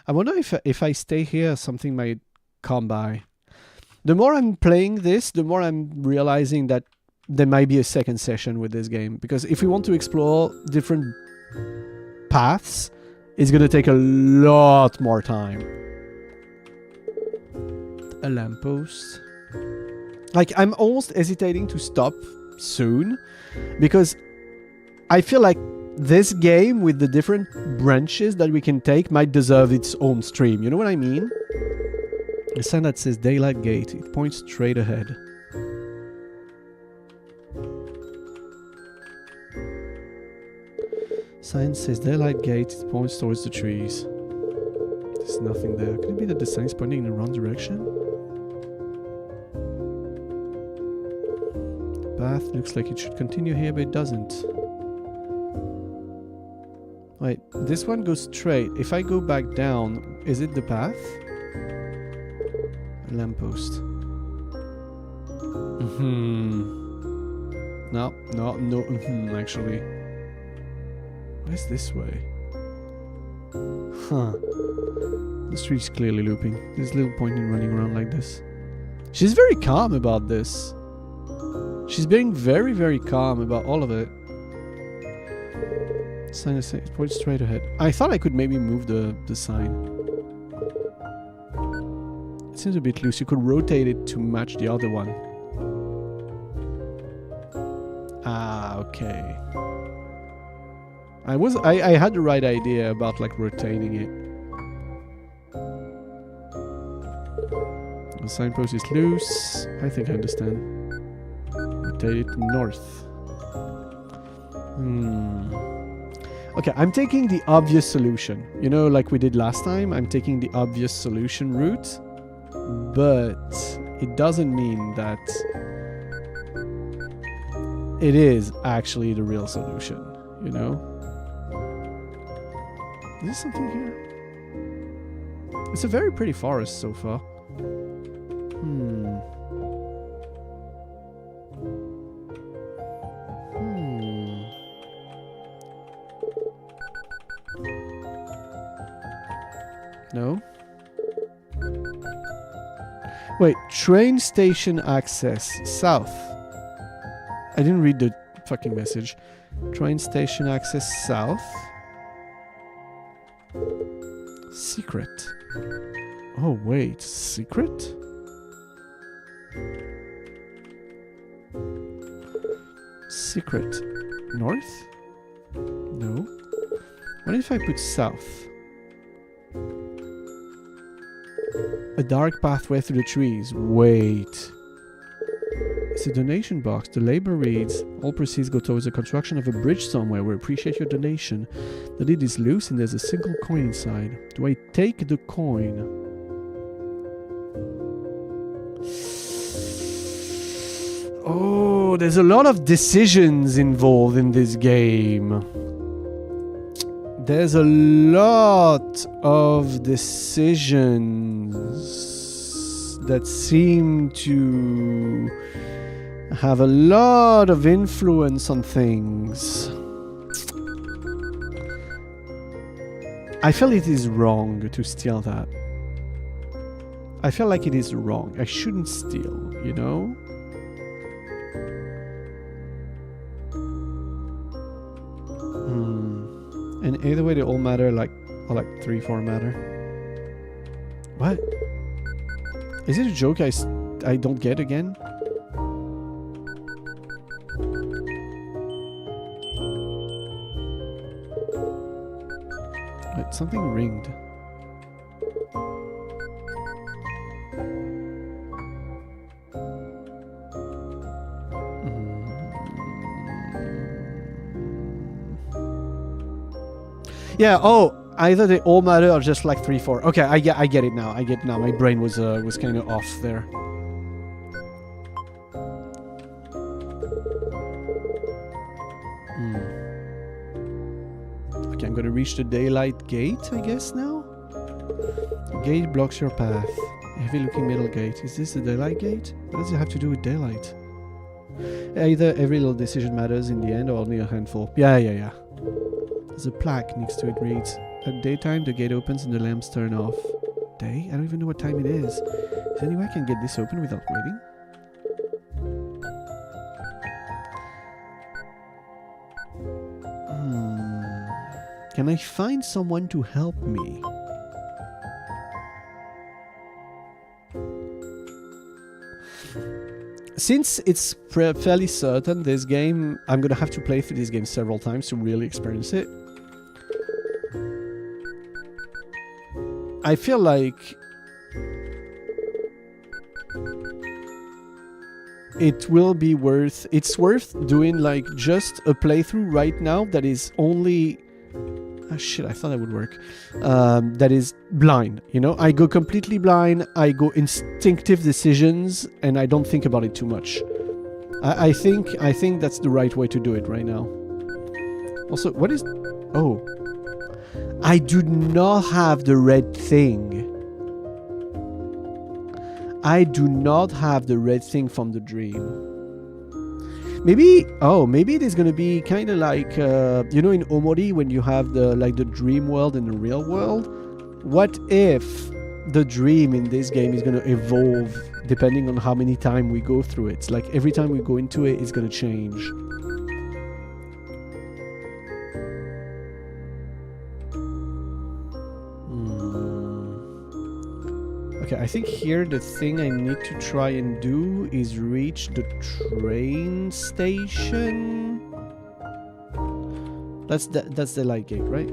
I wonder if I stay here, something might come by. The more I'm playing this, the more I'm realizing that there might be a second session with this game. Because if we want to explore different paths, it's going to take a lot more time. A lamppost. Like, I'm almost hesitating to stop soon. Because I feel like this game with the different branches that we can take might deserve its own stream. You know what I mean? A sign that says Daylight Gate. It points straight ahead. Sign says Daylight Gate. It points towards the trees. There's nothing there. Could it be that the sign is pointing in the wrong direction? The path looks like it should continue here, but it doesn't. Wait, this one goes straight. If I go back down, is it the path? A lamppost. No, actually. Where's this way? Huh. The street's clearly looping. There's little point in running around like this. She's very calm about this. She's being very, very calm about all of it. Sign is points straight ahead. I thought I could maybe move the sign. It seems a bit loose. You could rotate it to match the other one. Ah, okay. I had the right idea about like rotating it. The signpost is loose. I think I understand. Rotate it north. Okay, I'm taking the obvious solution. You know, like we did last time, I'm taking the obvious solution route. But it doesn't mean that it is actually the real solution, you know? Is there something here? It's a very pretty forest so far. No? Wait, train station access. South. I didn't read the fucking message. Train station access south. Secret. Oh, wait. Secret? Secret. North? No. What if I put south? A dark pathway through the trees. Wait. It's a donation box. The label reads, all proceeds go towards the construction of a bridge somewhere. We appreciate your donation. The lid is loose and there's a single coin inside. Do I take the coin? Oh, there's a lot of decisions involved in this game. There's a lot of decisions that seem to have a lot of influence on things. I feel it is wrong to steal that. I feel like it is wrong. I shouldn't steal, you know? And either way, they all matter, like, or like 3-4 matter. What? Is it a joke I don't get again? Wait, something ringed. Yeah, oh, either they all matter or just like 3, 4. Okay, I get it now. I get it now. My brain was kind of off there. Okay, I'm gonna reach the daylight gate, I guess now. Gate blocks your path. Heavy looking metal gate. Is this the daylight gate? What does it have to do with daylight? Either every little decision matters in the end or only a handful. Yeah. There's a plaque next to it reads, at daytime the gate opens and the lamps turn off. Day? I don't even know what time it is. Is there any way I can get this open without waiting? Can I find someone to help me? Since it's fairly certain this game, I'm gonna have to play through this game several times to really experience it. I feel like it's worth doing like just a playthrough right now that is only shit, I thought that would work. That is blind, you know? I go completely blind, I go instinctive decisions, and I don't think about it too much. I think that's the right way to do it right now. Also, what is... Oh. I do not have the red thing. I do not have the red thing from the dream. Maybe it is gonna be kind of like, you know, in Omori when you have the dream world and the real world. What if the dream in this game is gonna evolve depending on how many times we go through it? Like every time we go into it, it's gonna change. Okay, I think here the thing I need to try and do is reach the train station. That's the light gate, right?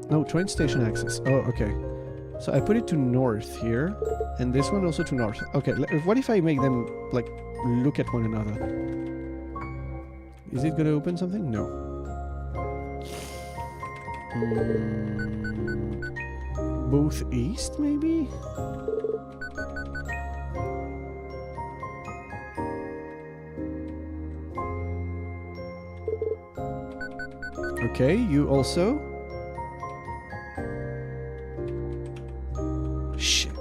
No, train station access. Oh, okay. So I put it to north here, and this one also to north. Okay, what if I make them, like, look at one another? Is it gonna open something? No. Both east, maybe? Okay, you also? Shit.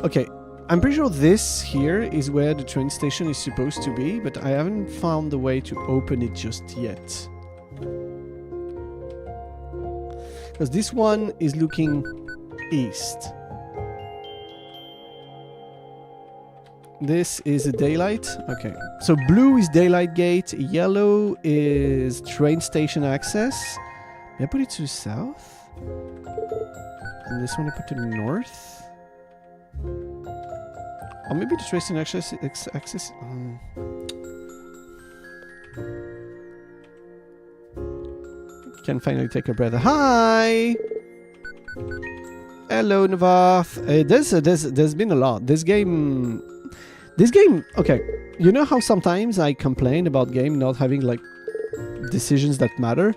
Okay, I'm pretty sure this here is where the train station is supposed to be, but I haven't found the way to open it just yet. Because this one is looking east. This is a daylight. Okay. So blue is daylight gate. Yellow is train station access. May I put it to the south? And this one I put to the north? Or maybe the train station access... Can finally take a breath. Hi! Hello, Navath. There's been a lot. This game... Okay, you know how sometimes I complain about game not having, like, decisions that matter?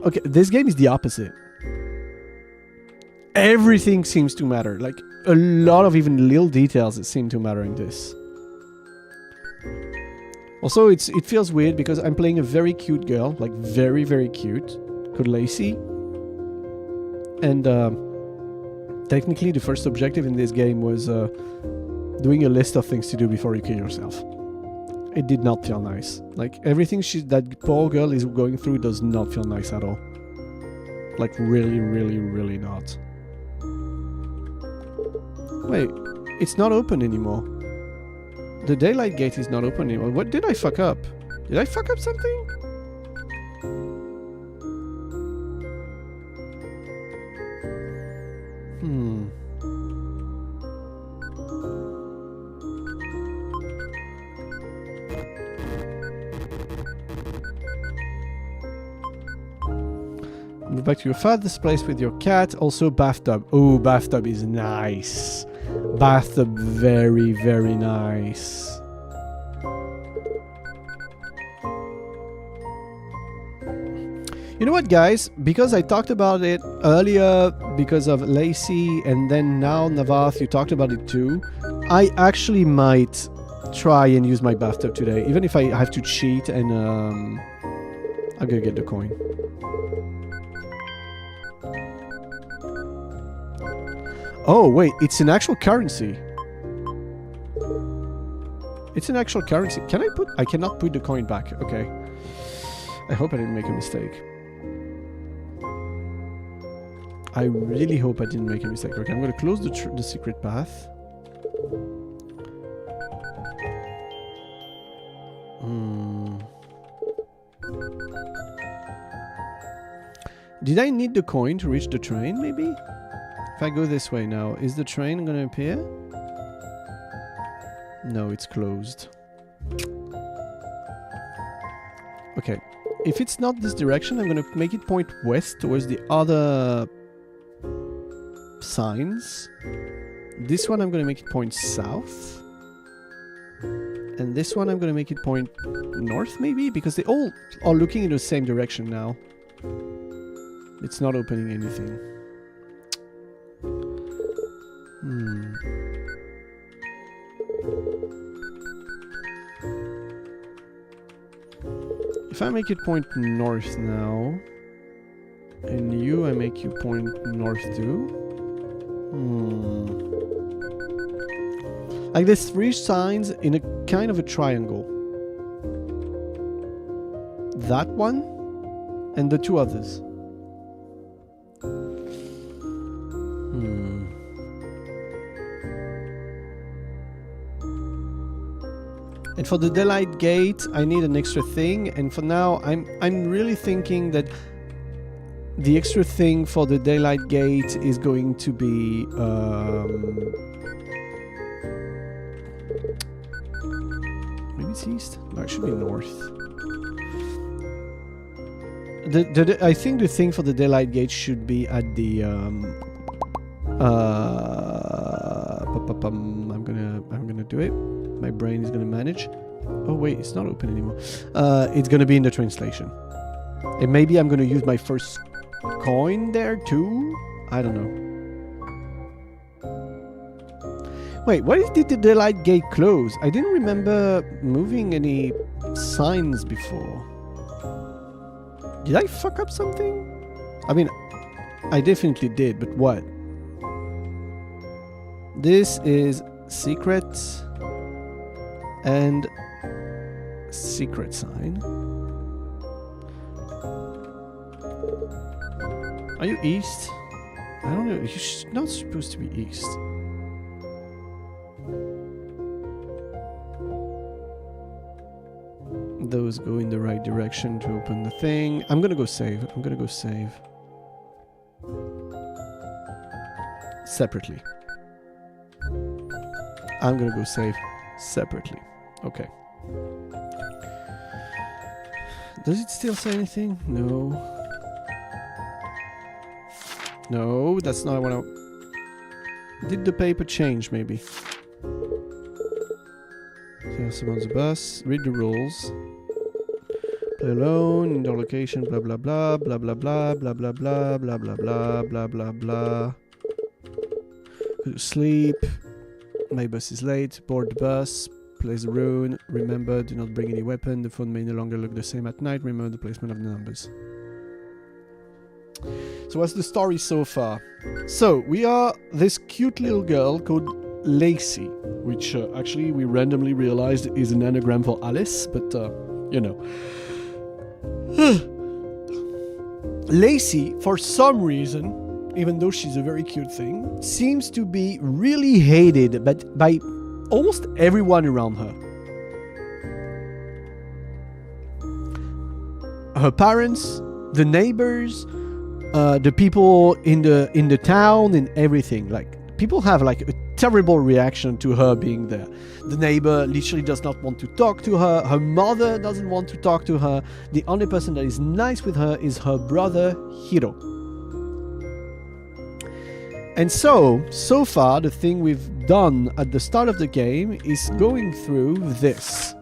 Okay, this game is the opposite. Everything seems to matter. Like, a lot of even little details that seem to matter in this. Also, it feels weird because I'm playing a very cute girl, like very, very cute, called Lacey. And technically the first objective in this game was doing a list of things to do before you kill yourself. It did not feel nice. Like everything that poor girl is going through does not feel nice at all. Like really, really, really not. Wait, it's not open anymore. The daylight gate is not open anymore. What did I fuck up? Did I fuck up something? Move back to your father's place with your cat. Also bathtub. Oh, bathtub is nice. Bathtub, very, very nice. You know what, guys? Because I talked about it earlier because of Lacey, and then now Navath, you talked about it too. I actually might try and use my bathtub today, even if I have to cheat, and I'm gonna get the coin. Oh wait, it's an actual currency. It's an actual currency. Can I put... I cannot put the coin back. Okay. I hope I didn't make a mistake. I really hope I didn't make a mistake. Okay, I'm gonna close the secret path. Did I need the coin to reach the train, maybe? If I go this way now, is the train gonna appear? No, it's closed. Okay. If it's not this direction, I'm gonna make it point west towards the other signs. This one I'm gonna make it point south. And this one I'm gonna make it point north, maybe? Because they all are looking in the same direction now. It's not opening anything. If I make it point north now, and you, I make you point north too. Like there's 3 signs in a kind of a triangle. That one, and the 2 others. And for the daylight gate, I need an extra thing. And for now, I'm really thinking that the extra thing for the daylight gate is going to be maybe it's east. No, it should be north. I think the thing for the daylight gate should be at the I'm gonna do it. My brain is gonna manage. Oh wait, it's not open anymore. It's gonna be in the translation. And maybe I'm gonna use my first coin there too? I don't know. Wait, why did the daylight gate close? I didn't remember moving any signs before. Did I fuck up something? I mean, I definitely did, but what? This is secret and secret sign. Are you east? I don't know. You're not supposed to be east. Those go in the right direction to open the thing. I'm gonna go save. I'm gonna go save. Separately. I'm gonna go save separately. Okay. Does it still say anything? No. No, that's not what I... Did the paper change, maybe? Someone's a bus. Read the rules. Play alone, indoor location, blah blah blah, blah blah blah, blah blah blah, blah blah blah, blah blah blah. Go to sleep. My bus is late. Board the bus. Place the rune. Remember, do not bring any weapon. The phone may no longer look the same at night. Remember the placement of the numbers. So what's the story so far? So, we are this cute little girl called Lacey, which actually we randomly realized is an anagram for Alice, but you know. Lacey, for some reason, even though she's a very cute thing, seems to be really hated by almost everyone around her. Her parents, the neighbors, the people in the town and everything. Like, people have like a terrible reaction to her being there. The neighbor literally does not want to talk to her. Her mother doesn't want to talk to her. The only person that is nice with her is her brother, Hiro. And so far, the thing we've done at the start of the game is going through this.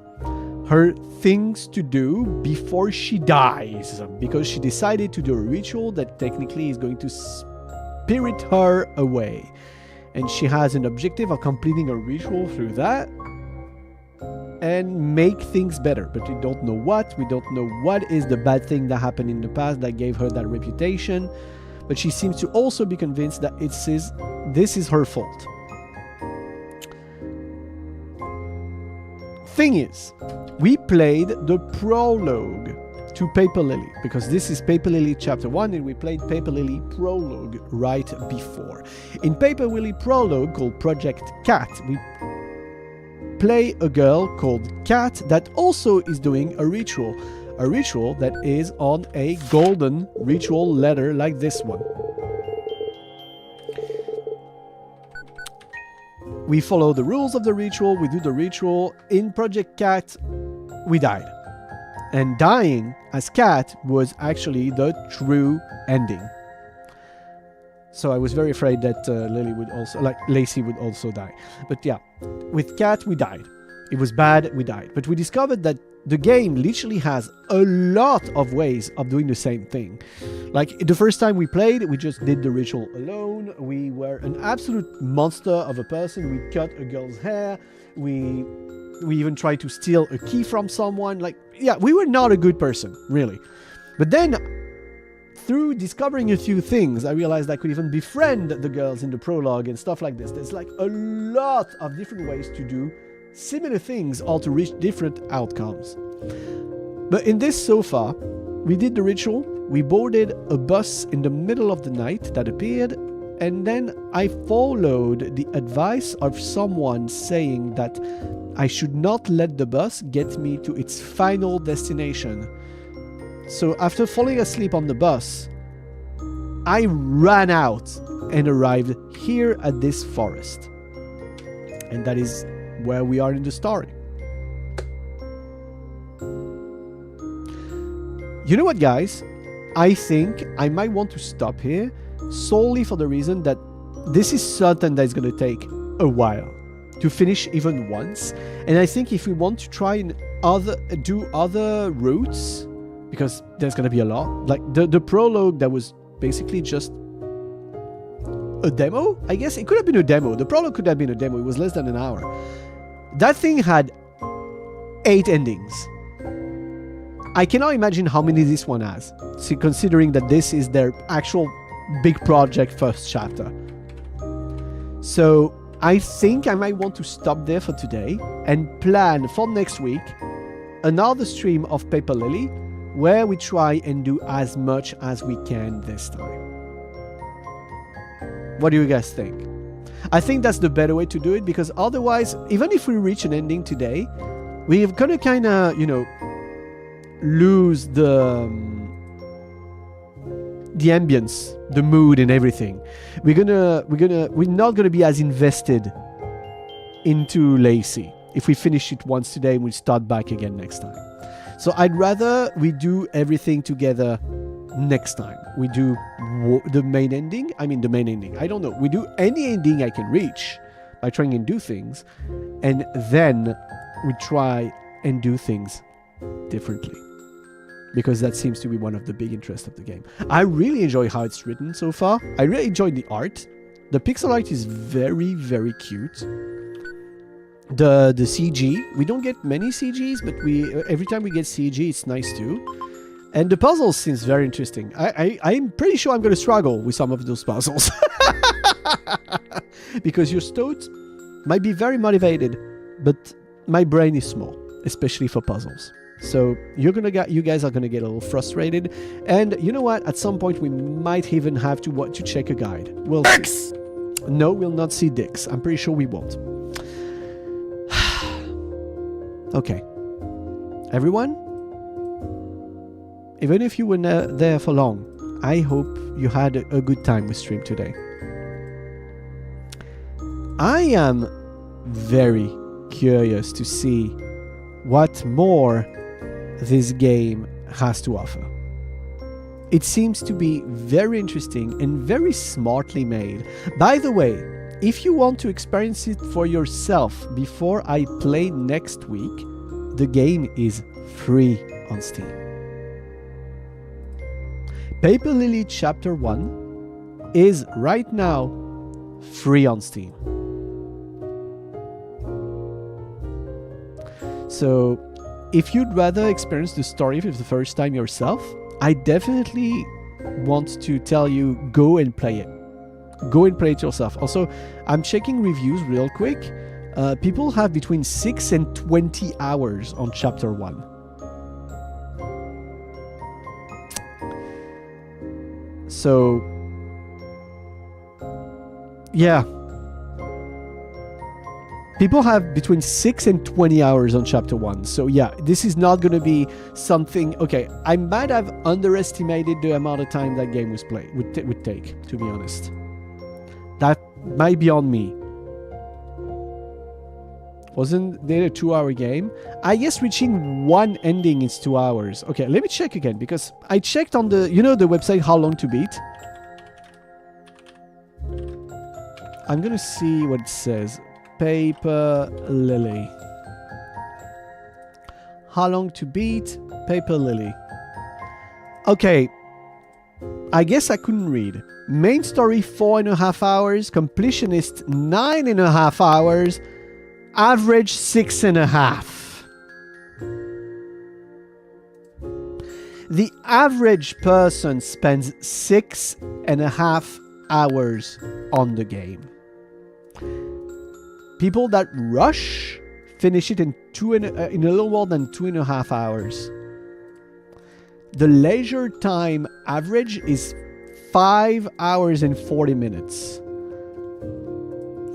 her things to do before she dies, because she decided to do a ritual that technically is going to spirit her away. And she has an objective of completing a ritual through that and make things better. But we don't know what. We don't know what is the bad thing that happened in the past that gave her that reputation. But she seems to also be convinced that this is her fault. Thing is, we played the prologue to Paper Lily, because this is Paper Lily chapter 1 and we played Paper Lily prologue right before. In Paper Lily prologue, called Project Cat, we play a girl called Cat that also is doing a ritual that is on a golden ritual letter like this one. We follow the rules of the ritual, we do the ritual. In Project Cat, we died. And dying as Cat was actually the true ending. So I was very afraid that Lacey would also die. But yeah, with Cat, we died. It was bad, we died. But we discovered that the game literally has a lot of ways of doing the same thing. Like, the first time we played, we just did the ritual alone. We were an absolute monster of a person. We cut a girl's hair. We even tried to steal a key from someone. Like, yeah, we were not a good person, really. But then, through discovering a few things, I realized I could even befriend the girls in the prologue and stuff like this. There's like a lot of different ways to do similar things, all to reach different outcomes. But in this so far, we did the ritual, we boarded a bus in the middle of the night that appeared, and then I followed the advice of someone saying that I should not let the bus get me to its final destination. So after falling asleep on the bus, I ran out and arrived here at this forest. And that is where we are in the story. You know what, guys? I think I might want to stop here solely for the reason that this is certain that it's going to take a while to finish even once. And I think if we want to try and do other routes, because there's going to be a lot, like the prologue that was basically just a demo, I guess. It could have been a demo. The prologue could have been a demo. It was less than an hour. That thing had 8 endings. I cannot imagine how many this one has, considering that this is their actual big project first chapter. So I think I might want to stop there for today and plan for next week another stream of Paper Lily where we try and do as much as we can this time. What do you guys think? I think that's the better way to do it, because otherwise, even if we reach an ending today, we're gonna kind of, lose the ambience, the mood, and everything. We're not gonna be as invested into Lacey if we finish it once today and we start back again next time. So I'd rather we do everything together next time. We do the main ending. I don't know. We do any ending I can reach by trying and do things, and then we try and do things differently, because that seems to be one of the big interests of the game. I really enjoy how it's written so far. I really enjoyed the art. The pixel art is very, very cute. The CG, we don't get many CGs, but every time we get CG, it's nice too. And the puzzles seems very interesting. I'm pretty sure I'm going to struggle with some of those puzzles. Because your stoat might be very motivated, but my brain is small, especially for puzzles. So you guys are gonna get a little frustrated, and you know what? At some point we might even have to check a guide. We'll see. No, we'll not see dicks. I'm pretty sure we won't. Okay, everyone. Even if you were there for long, I hope you had a good time with stream today. I am very curious to see what more this game has to offer. It seems to be very interesting and very smartly made. By the way, if you want to experience it for yourself before I play next week, the game is free on Steam. Paper Lily Chapter 1 is right now free on Steam. So if you'd rather experience the story for the first time yourself, I definitely want to tell you, go and play it. Go and play it yourself. Also, I'm checking reviews real quick. People have between 6 and 20 hours on Chapter 1. So, yeah. People have between 6 and 20 hours on Chapter 1. So yeah, this is not going to be something... Okay, I might have underestimated the amount of time that game would take, to be honest. That might be on me. Wasn't there a 2-hour game? I guess reaching one ending is 2 hours. Okay, let me check again, because I checked on the... You know the website How Long to Beat? I'm going to see what it says. Paper Lily. How Long to Beat, Paper Lily. Okay. I guess I couldn't read. Main story 4.5 hours. Completionist 9.5 hours. Average 6.5. The average person spends 6.5 hours on the game. People that rush finish it in a little more than 2.5 hours. The leisure time average is 5 hours and 40 minutes.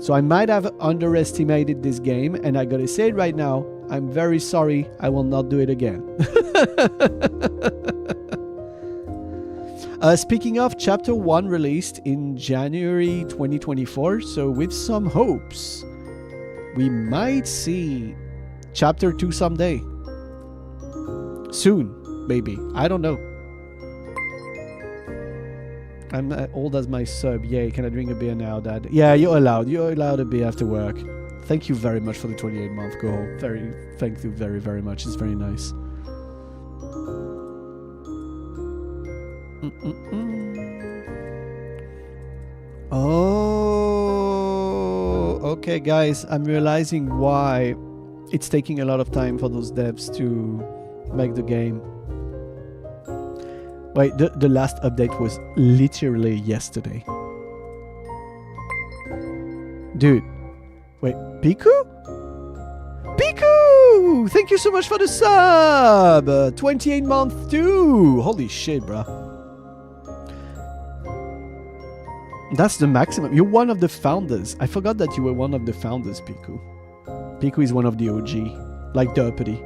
So I might have underestimated this game, and I gotta say it right now, I'm very sorry, I will not do it again. Speaking of, Chapter 1 released in January 2024, so with some hopes, we might see Chapter 2 someday. Soon, maybe. I don't know. I'm old as my sub. Yay, can I drink a beer now, Dad? Yeah, you're allowed. You're allowed a beer after work. Thank you very much for the 28-month goal. Thank you very, very much. It's very nice. Oh, okay, guys. I'm realizing why it's taking a lot of time for those devs to make the game. Wait, the last update was literally yesterday. Dude. Wait, Piku? Piku! Thank you so much for the sub! 28 month too! Holy shit, bruh. That's the maximum. You're one of the founders. I forgot that you were one of the founders, Piku. Piku is one of the OG. Like Derpity.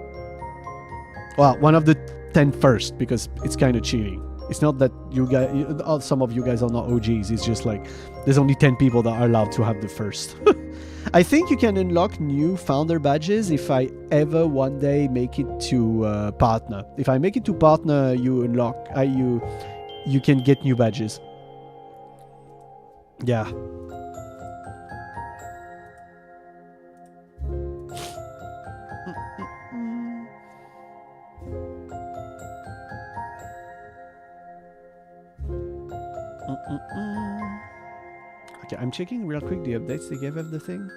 Well, one of the 10 first, because it's kind of cheating. It's not that you guys, some of you guys are not OGs. It's just like there's only 10 people that are allowed to have the first. I think you can unlock new founder badges if I ever one day make it to partner. If I make it to partner, you unlock, you can get new badges. Yeah. Okay, I'm checking real quick the updates they gave of the thing.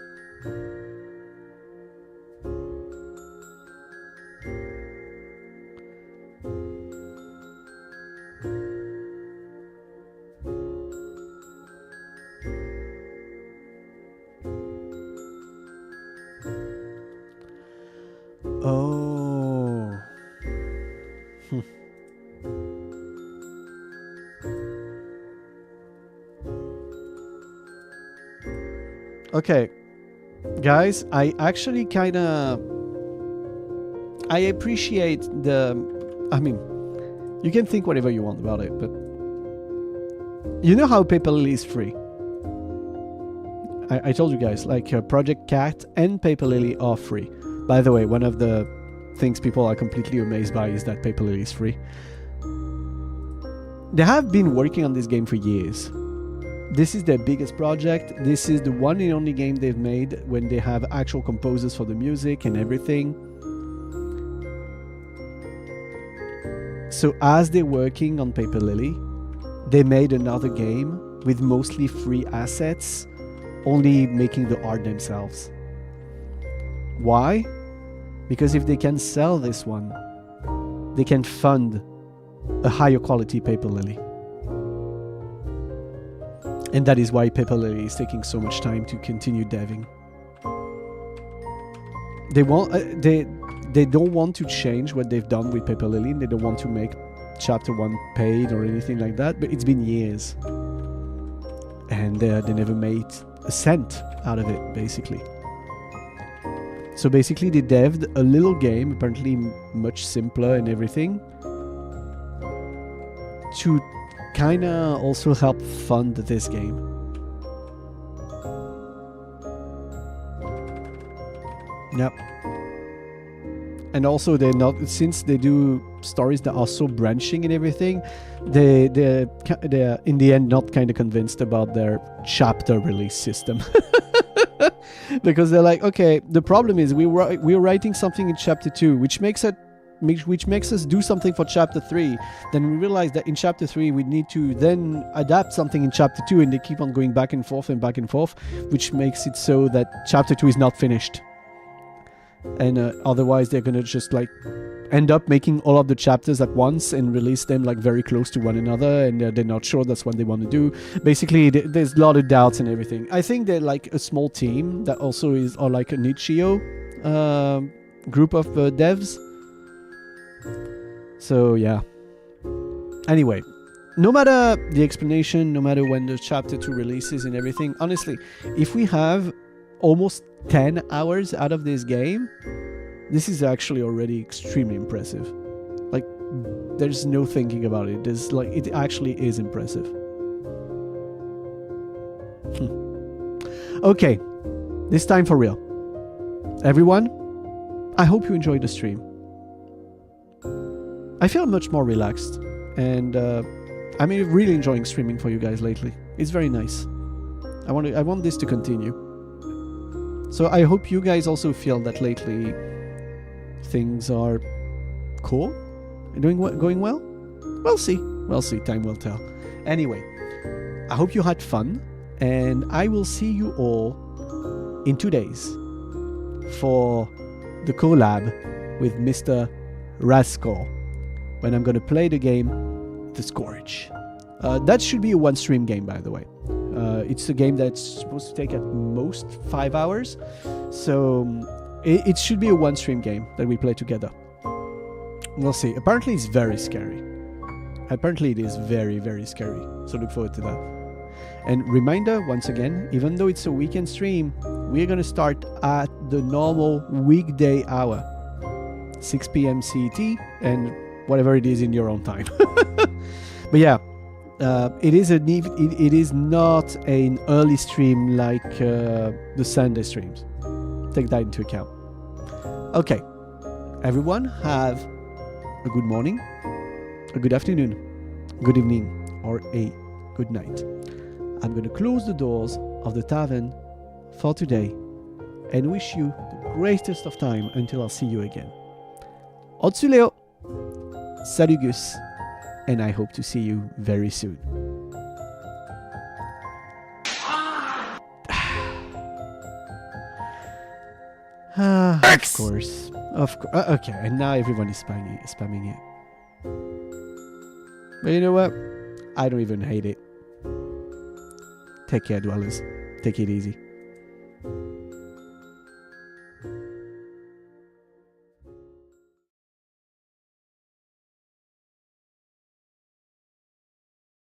Oh. Okay, guys, I actually I appreciate I mean, you can think whatever you want about it, but you know how Paper Lily is free? I told you guys, like Project Cat and Paper Lily are free. By the way, one of the things people are completely amazed by is that Paper Lily is free. They have been working on this game for years. This is their biggest project. This is the one and only game they've made when they have actual composers for the music and everything. So as they're working on Paper Lily, they made another game with mostly free assets, only making the art themselves. Why? Because if they can sell this one, they can fund a higher quality Paper Lily. And that is why Paper Lily is taking so much time to continue deving. They don't want to change what they've done with Paper Lily. They don't want to make chapter 1 paid or anything like that, but it's been years. And they never made a cent out of it, basically. So basically they devved a little game, apparently much simpler and everything, to kinda also help fund this game. Yep. And also they're not, since they do stories that are so branching and everything, they're in the end not kind of convinced about their chapter release system. Because they're like, okay, the problem is we're writing something in chapter 2, which makes us do something for chapter 3. Then we realize that in chapter 3 we need to then adapt something in chapter 2, and they keep on going back and forth, which makes it so that chapter 2 is not finished. And otherwise they're gonna just like end up making all of the chapters at once and release them like very close to one another, and they're not sure that's what they want to do. Basically there's a lot of doubts and everything. I think they're like a small team that also are like an itch.io group of devs. So yeah, anyway, no matter the explanation, no matter when the chapter 2 releases and everything, honestly, if we have almost 10 hours out of this game, this is actually already extremely impressive. Like, there's no thinking about it. It actually is impressive. Okay, this time for real. Everyone, I hope you enjoyed the stream. I feel much more relaxed, and I'm really enjoying streaming for you guys lately. It's very nice. I want this to continue. So I hope you guys also feel that lately things are cool and going well. We'll see. Time will tell. Anyway, I hope you had fun, and I will see you all in 2 days for the collab with Mr. Rascal, when I'm going to play the game The Scourge. That should be a one-stream game, by the way. It's a game that's supposed to take at most 5 hours, so it should be a one-stream game that we play together. We'll see. Apparently it's very scary. Apparently it is very, very scary, so look forward to that. And reminder, once again, even though it's a weekend stream, we're going to start at the normal weekday hour, 6 p.m. CET, and whatever it is in your own time. But yeah, it is not an early stream like the Sunday streams. Take that into account. Okay, everyone, have a good morning, a good afternoon, good evening, or a good night. I'm going to close the doors of the tavern for today and wish you the greatest of time until I'll see you again. Otsu Leo, salut Gus, and I hope to see you very soon. Of course. Okay, and now everyone is spamming it. But you know what? I don't even hate it. Take care, dwellers. Take it easy.